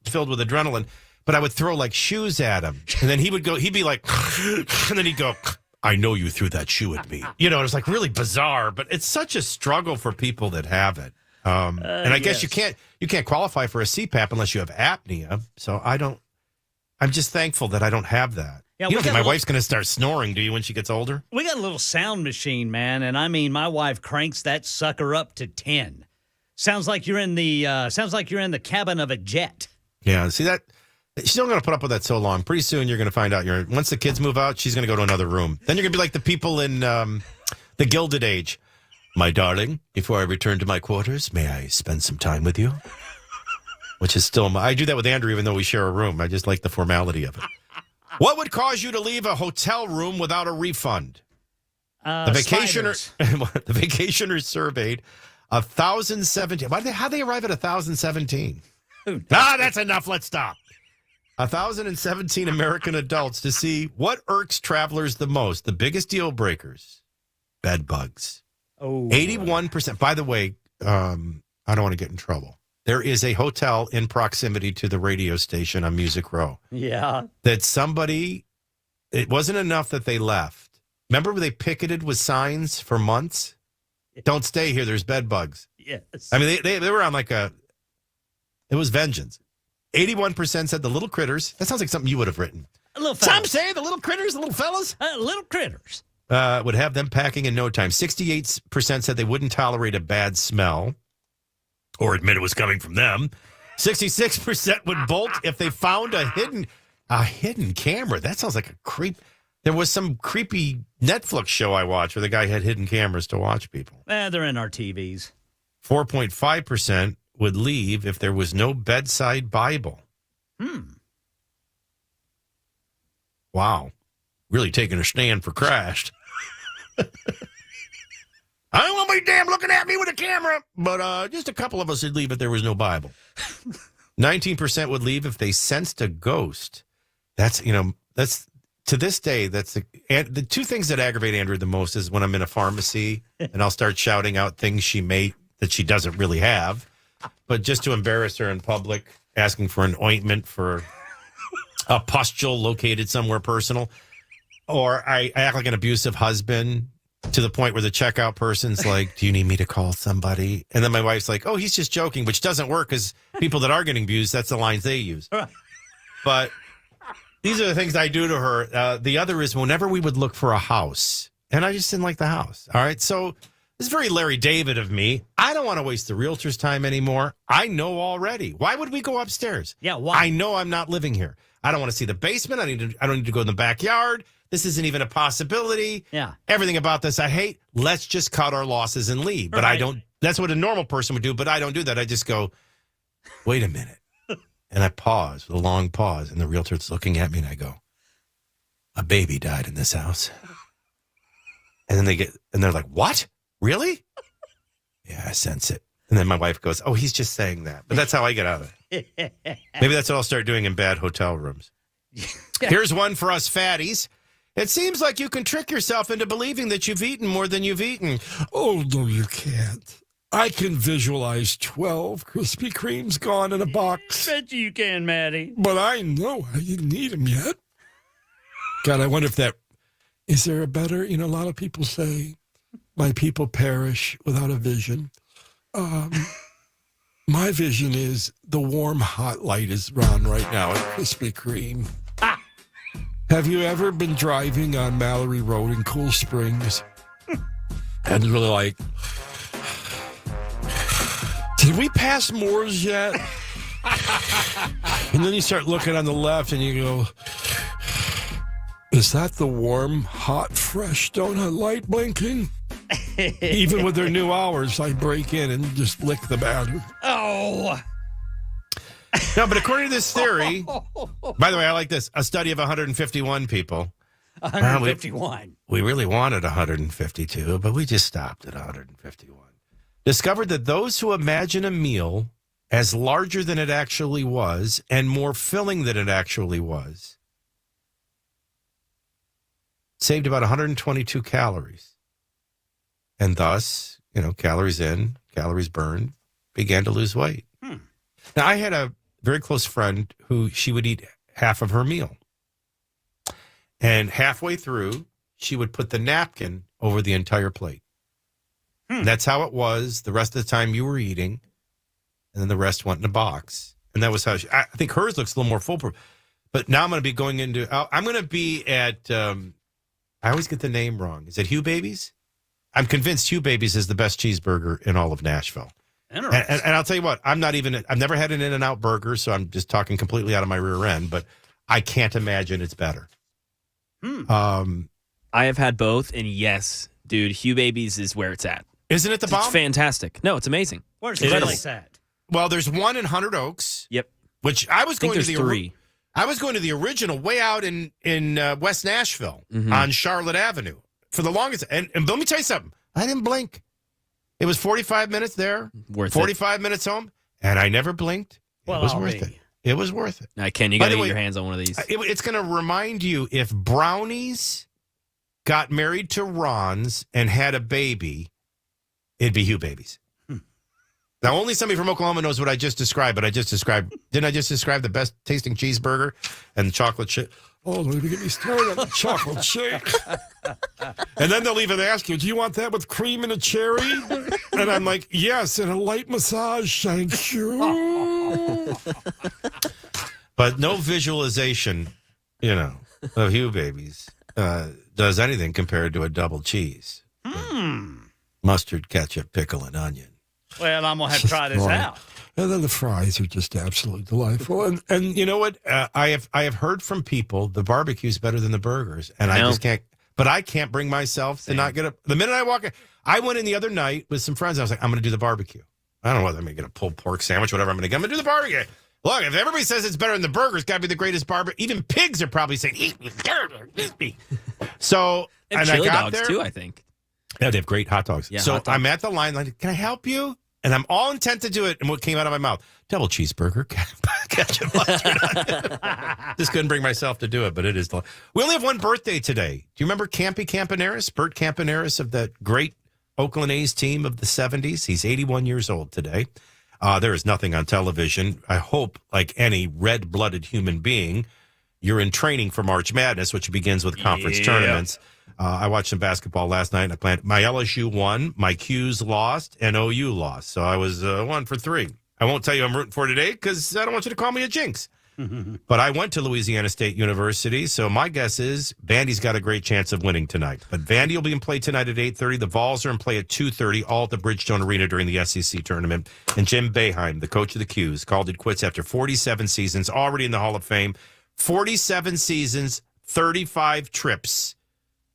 Speaker 4: filled with adrenaline. But I would throw like shoes at him, and then he'd be like, and then he'd go, I know you threw that shoe at me. It was like really bizarre, but it's such a struggle for people that have it. And I guess you can't qualify for a CPAP unless you have apnea. So I'm just thankful that I don't have that.
Speaker 1: Yeah,
Speaker 4: you don't think my wife's going to start snoring, do you, when she gets older?
Speaker 1: We got a little sound machine, man, and I mean, my wife cranks that sucker up to 10. Sounds like you're in the cabin of a jet.
Speaker 4: Yeah, see that. She's not going to put up with that so long. Pretty soon, you're going to find out. Once the kids move out, she's going to go to another room. Then you're going to be like the people in the Gilded Age. My darling, before I return to my quarters, may I spend some time with you? Which is still, I do that with Andrew, even though we share a room. I just like the formality of it. What would cause you to leave a hotel room without a refund? The vacationers surveyed 1,017. How'd they arrive at 1,017? That's enough. Let's stop. 1,017 American adults to see what irks travelers the most. The biggest deal breakers. Bed bugs. 81%. By the way, I don't want to get in trouble. There is a hotel in proximity to the radio station on Music Row.
Speaker 1: Yeah.
Speaker 4: That it wasn't enough that they left. Remember when they picketed with signs for months? Don't stay here. There's bed bugs.
Speaker 1: Yes.
Speaker 4: I mean, they were on it was vengeance. 81% said the little critters. That sounds like something you would have written. Some say the little critters, the little fellas.
Speaker 1: Little critters.
Speaker 4: Would have them packing in no time. 68% said they wouldn't tolerate a bad smell or admit it was coming from them. 66% would bolt if they found a hidden camera. That sounds like a creep. There was some creepy Netflix show I watched where the guy had hidden cameras to watch people.
Speaker 1: They're in our TVs.
Speaker 4: 4.5% would leave if there was no bedside Bible. Wow. Really taking a stand for Christ. I don't want my damn looking at me with a camera, but just a couple of us would leave if there was no Bible. 19% would leave if they sensed a ghost. That's to this day, the two things that aggravate Andrew the most is when I'm in a pharmacy and I'll start shouting out things that she doesn't really have. But just to embarrass her in public, asking for an ointment for a pustule located somewhere personal. Or I act like an abusive husband to the point where the checkout person's like, do you need me to call somebody? And then my wife's like, oh, he's just joking, which doesn't work because people that are getting abused, that's the lines they use. But these are the things I do to her. The other is whenever we would look for a house, and I just didn't like the house. All right, so this is very Larry David of me. I don't want to waste the realtor's time anymore. I know already. Why would we go upstairs?
Speaker 1: Yeah, why?
Speaker 4: I know I'm not living here. I don't want to see the basement. I don't need to go in the backyard. This isn't even a possibility.
Speaker 1: Yeah.
Speaker 4: Everything about this I hate. Let's just cut our losses and leave. But I don't. That's what a normal person would do, but I don't do that. I just go, wait a minute. And I pause with a long pause, and the realtor's looking at me, and I go, a baby died in this house. And then they're like, what? Really? Yeah, I sense it. And then my wife goes, oh, he's just saying that. But that's how I get out of it. Maybe that's what I'll start doing in bad hotel rooms. Here's one for us fatties. It seems like you can trick yourself into believing that you've eaten more than you've eaten.
Speaker 18: Oh, no, you can't. I can visualize 12 Krispy Kremes gone in a box.
Speaker 1: Bet you can, Maddie.
Speaker 18: But I know I didn't eat them yet. God, I wonder if is there a better, a lot of people say, my people perish without a vision. My vision is the warm, hot light is on right now at Krispy Kreme. Have you ever been driving on Mallory Road in Cool Springs and you're like, did we pass Moore's yet? And then you start looking on the left and you go, is that the warm, hot, fresh donut light blinking? Even with their new hours, I break in and just lick the batter.
Speaker 1: Oh.
Speaker 4: No, but according to this theory, by the way, I like this. A study of 151 people.
Speaker 1: 151.
Speaker 4: We really wanted 152, but we just stopped at 151. Discovered that those who imagine a meal as larger than it actually was and more filling than it actually was saved about 122 calories. And thus, calories in, calories burned, began to lose weight. Now, I had a very close friend who she would eat half of her meal. And halfway through, she would put the napkin over the entire plate. That's how it was the rest of the time you were eating. And then the rest went in a box. And that was how I think hers looks a little more foolproof. But now I'm going to be going into, I'm going to be at, I always get the name wrong. Is it Hugh Babies? I'm convinced Hugh Babies is the best cheeseburger in all of Nashville. And I'll tell you what, I've never had an In-N-Out burger, so I'm just talking completely out of my rear end, but I can't imagine it's better.
Speaker 5: I have had both, and yes, dude, Hugh Babies is where it's at.
Speaker 4: Isn't it the bomb?
Speaker 5: It's fantastic. No, it's amazing.
Speaker 1: Where's the place at?
Speaker 4: Well, there's one in Hundred Oaks.
Speaker 5: Yep.
Speaker 4: Which I was going to the
Speaker 5: three.
Speaker 4: I was going to the original way out in West Nashville on Charlotte Avenue for the longest. And let me tell you something. I didn't blink. It was 45 minutes there, 45 minutes home, and I never blinked. It was worth it. It was worth it.
Speaker 5: Ken, you got to get your hands on one of these.
Speaker 4: It's going to remind you if Brownies got married to Ron's and had a baby, it'd be Hugh Babies. Now, only somebody from Oklahoma knows what I just described, but didn't I just describe the best tasting cheeseburger and chocolate chip?
Speaker 18: Oh, don't even get me started on the chocolate shake. And then they'll even ask you, do you want that with cream and a cherry? And I'm like, yes, and a light massage, thank you.
Speaker 4: But no visualization, of Hugh Babies does anything compared to a double cheese. Mustard, ketchup, pickle, and onion.
Speaker 1: Well, I'm going to have to try this out.
Speaker 18: And then the fries are just absolutely delightful.
Speaker 4: And you know what? I have heard from people the barbecue's better than the burgers. And I just can't. But I can't bring myself to not get up. The minute I walk in, I went in the other night with some friends. I was like, I'm going to do the barbecue. I don't know whether I'm going to get a pulled pork sandwich, whatever I'm going to get. I'm going to do the barbecue. Look, if everybody says it's better than the burger, it's got to be the greatest barbecue. Even pigs are probably saying, eat me. So,
Speaker 5: and
Speaker 4: chili
Speaker 5: I got
Speaker 4: dogs
Speaker 5: there too, I think.
Speaker 4: Yeah, they have great hot dogs.
Speaker 5: Yeah,
Speaker 4: so
Speaker 5: hot dogs.
Speaker 4: I'm at the line, like, can I help you? And I'm all intent to do it. And what came out of my mouth? Double cheeseburger, ketchup, mustard. Just couldn't bring myself to do it, but it is. We only have one birthday today. Do you remember Campy Campaneris? Bert Campaneris of that great Oakland A's team of the 70s. He's 81 years old today. There is nothing on television. I hope, like any red-blooded human being, you're in training for March Madness, which begins with conference tournaments. I watched some basketball last night. My LSU won, my Q's lost, and OU lost. So I was 1 for 3. I won't tell you I'm rooting for today because I don't want you to call me a jinx. But I went to Louisiana State University, so my guess is Vandy's got a great chance of winning tonight. But Vandy will be in play tonight at 8:30. The Vols are in play at 2:30, all at the Bridgestone Arena during the SEC tournament. And Jim Boeheim, the coach of the Qs, called it quits after 47 seasons, already in the Hall of Fame. 47 seasons, 35 trips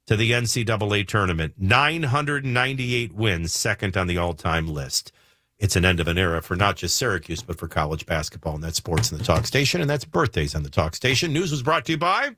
Speaker 4: to the NCAA tournament, 998 wins, second on the all-time list. It's an end of an era for not just Syracuse, but for college basketball, and that's Sports in the Talk Station, and that's Birthdays on the Talk Station. News was brought to you by...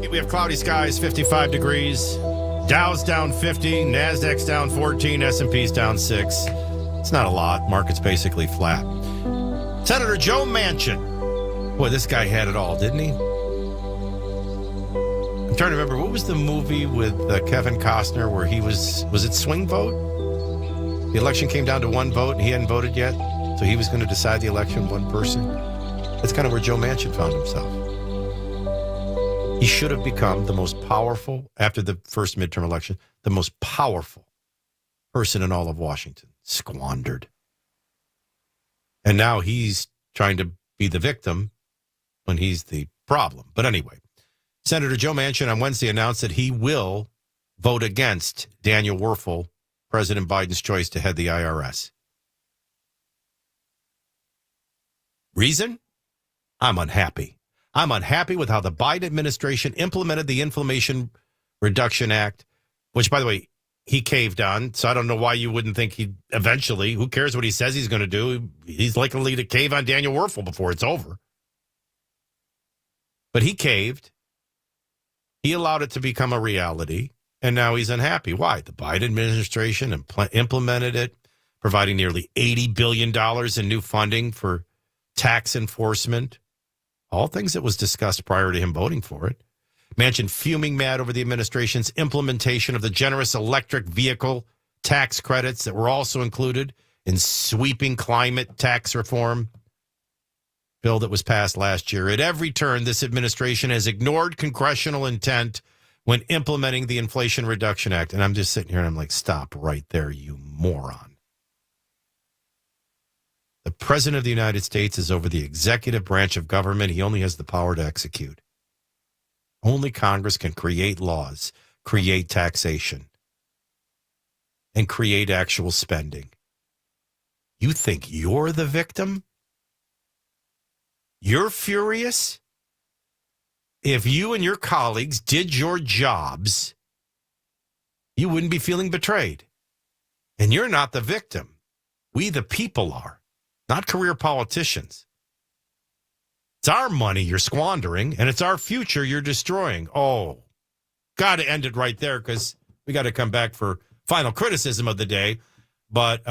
Speaker 4: we have cloudy skies, 55 degrees. Dow's down 50, NASDAQ's down 14, S&P's down 6. It's not a lot. Market's basically flat. Senator Joe Manchin. Boy, this guy had it all, didn't he? I'm trying to remember, what was the movie with Kevin Costner where he was it Swing Vote? The election came down to one vote and he hadn't voted yet, so he was going to decide the election, one person. That's kind of where Joe Manchin found himself. He should have become the most powerful, after the first midterm election, the most powerful person in all of Washington. Squandered. And now he's trying to be the victim when he's the problem. But anyway, Senator Joe Manchin on Wednesday announced that he will vote against Daniel Werfel, President Biden's choice to head the IRS. Reason? I'm unhappy. I'm unhappy with how the Biden administration implemented the Inflation Reduction Act, which, by the way, he caved on. So I don't know why you wouldn't think he'd eventually, who cares what he says he's going to do? He's likely to cave on Daniel Werfel before it's over. But he caved. He allowed it to become a reality. And now he's unhappy. Why? The Biden administration implemented it, providing nearly $80 billion in new funding for tax enforcement. All things that was discussed prior to him voting for it. Manchin fuming mad over the administration's implementation of the generous electric vehicle tax credits that were also included in sweeping climate tax reform bill that was passed last year. At every turn, this administration has ignored congressional intent when implementing the Inflation Reduction Act. And I'm just sitting here and I'm like, stop right there, you moron. The President of the United States is over the executive branch of government. He only has the power to execute. Only Congress can create laws, create taxation, and create actual spending. You think you're the victim? You're furious? If you and your colleagues did your jobs, you wouldn't be feeling betrayed. And you're not the victim. We, the people, are. Not career politicians. It's our money you're squandering, and it's our future you're destroying. Oh, got to end it right there because we got to come back for final criticism of the day. But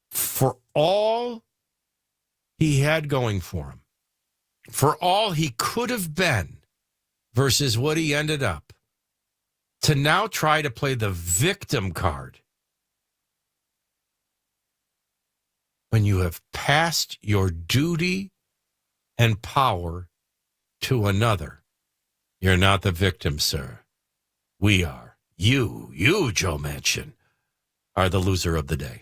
Speaker 4: for all he had going for him, for all he could have been versus what he ended up, to now try to play the victim card when you have passed your duty and power to another. You're not the victim, sir. We are. You, Joe Manchin, are the loser of the day.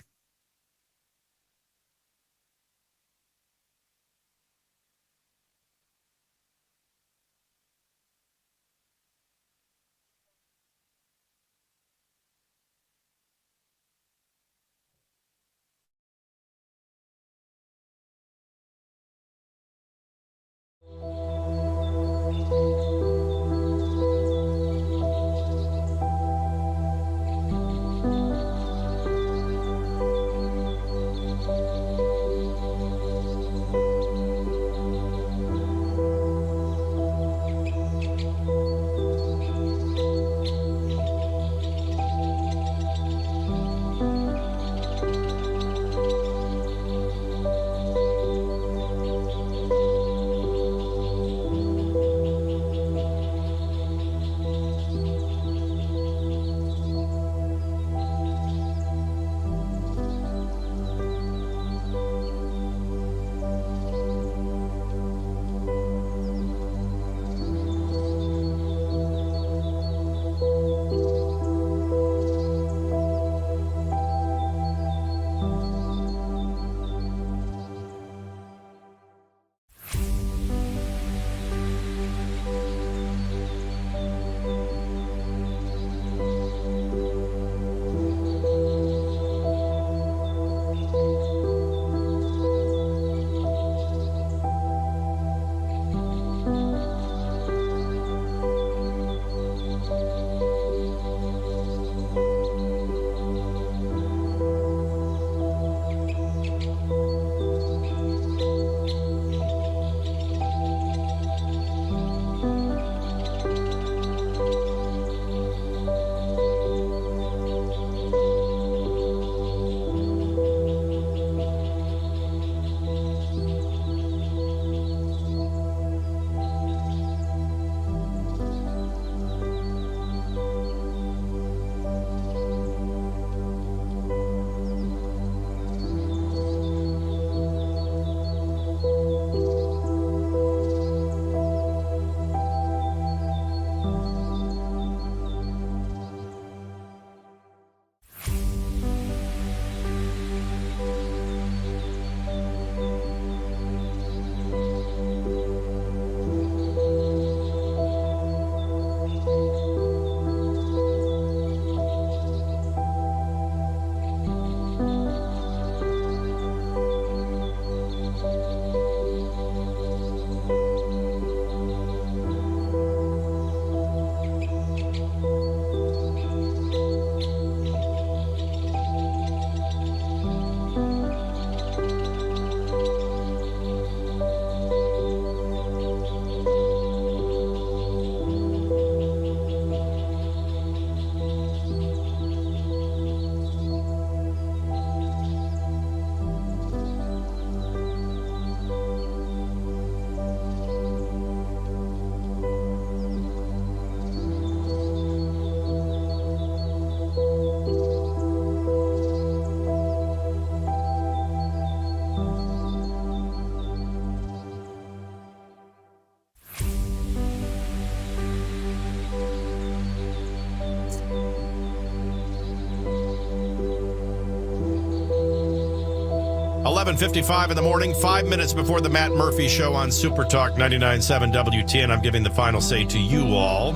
Speaker 4: 11:55 in the morning, 5 minutes before the Matt Murphy Show on Super Talk 99.7 WTN. I'm giving the final say to you all.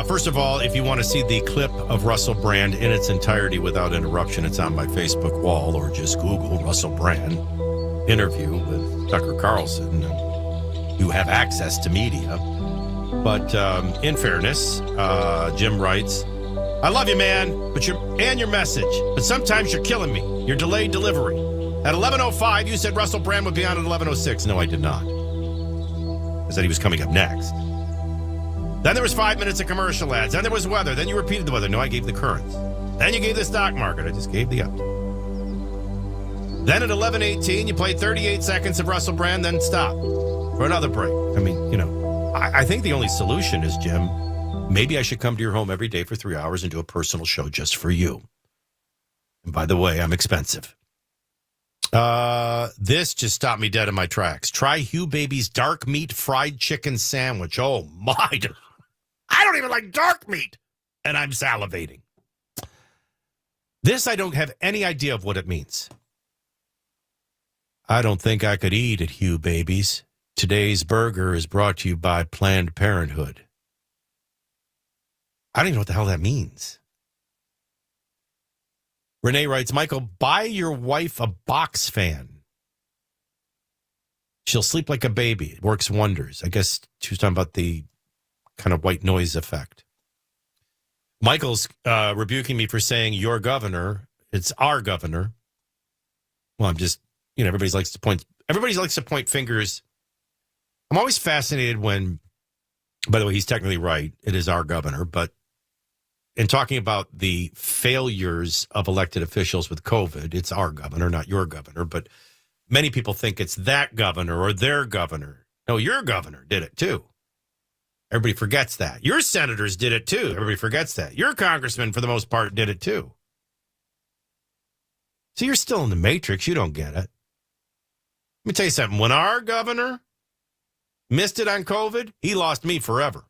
Speaker 4: First of all, if you want to see the clip of Russell Brand in its entirety without interruption, it's on my Facebook wall, or just Google Russell Brand interview with Tucker Carlson. You have access to media. But in fairness, Jim writes, I love you, man, but your message. But sometimes you're killing me. Your delayed delivery. At 11:05, you said Russell Brand would be on at 11:06. No, I did not. I said he was coming up next. Then there was 5 minutes of commercial ads. Then there was weather. Then you repeated the weather. No, I gave the currents. Then you gave the stock market. I just gave the update. Then at 11:18, you played 38 seconds of Russell Brand, then stopped for another break. I mean, I think the only solution is, Jim, maybe I should come to your home every day for 3 hours and do a personal show just for you. And by the way, I'm expensive. This just stopped me dead in my tracks. Try Hugh Baby's dark meat fried chicken sandwich. Oh, my. I don't even like dark meat. And I'm salivating. This, I don't have any idea of what it means. I don't think I could eat at Hugh Baby's. Today's burger is brought to you by Planned Parenthood. I don't even know what the hell that means. Renee writes, Michael, buy your wife a box fan. She'll sleep like a baby. It works wonders. I guess she was talking about the kind of white noise effect. Michael's rebuking me for saying your governor. It's our governor. Well, I'm just, everybody likes to point fingers. I'm always fascinated when, by the way, he's technically right. It is our governor, but in talking about the failures of elected officials with COVID, it's our governor, not your governor. But many people think it's that governor or their governor. No, your governor did it too. Everybody forgets that. Your senators did it too. Everybody forgets that. Your congressman, for the most part, did it too. So you're still in the matrix. You don't get it. Let me tell you something. When our governor missed it on COVID, he lost me forever.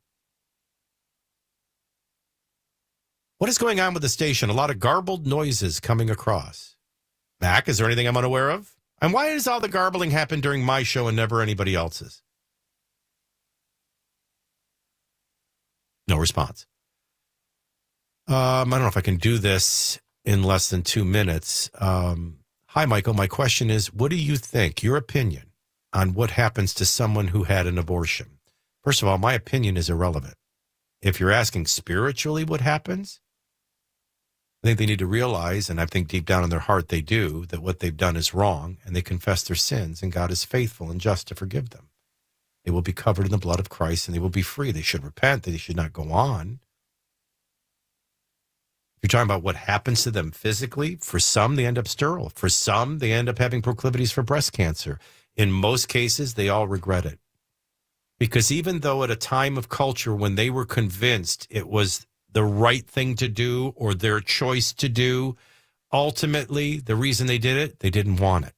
Speaker 4: What is going on with the station? A lot of garbled noises coming across. Mac, is there anything I'm unaware of? And why does all the garbling happen during my show and never anybody else's? No response. I don't know if I can do this in less than 2 minutes. Hi, Michael. My question is, what do you think, your opinion, on what happens to someone who had an abortion? First of all, my opinion is irrelevant. If you're asking spiritually what happens, I think they need to realize, and I think deep down in their heart they do, that what they've done is wrong, and they confess their sins, and God is faithful and just to forgive them. They will be covered in the blood of Christ, and they will be free. They should repent. They should not go on. If you're talking about what happens to them physically, for some, they end up sterile. For some, they end up having proclivities for breast cancer. In most cases, they all regret it. Because even though at a time of culture when they were convinced it was the right thing to do or their choice to do, ultimately, the reason they did it, they didn't want it.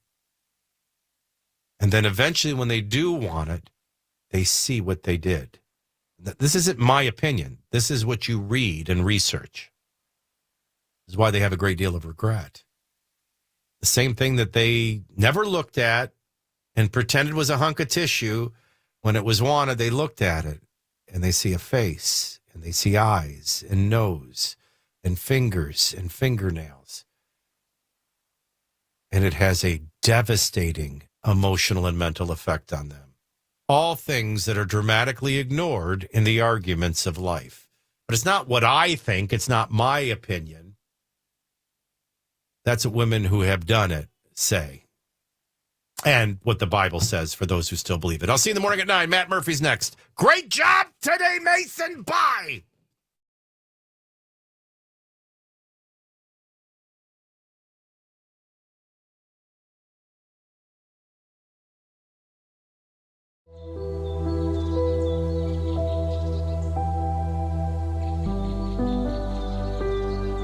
Speaker 4: And then eventually when they do want it, they see what they did. This isn't my opinion. This is what you read and research. This is why they have a great deal of regret. The same thing that they never looked at and pretended was a hunk of tissue. When it was wanted, they looked at it and they see a face and they see eyes and nose and fingers and fingernails. And it has a devastating emotional and mental effect on them. All things that are dramatically ignored in the arguments of life. But it's not what I think. It's not my opinion. That's what women who have done it say. And what the Bible says for those who still believe it. I'll see you in the morning at 9. Matt Murphy's next. Great job today, Mason. Bye.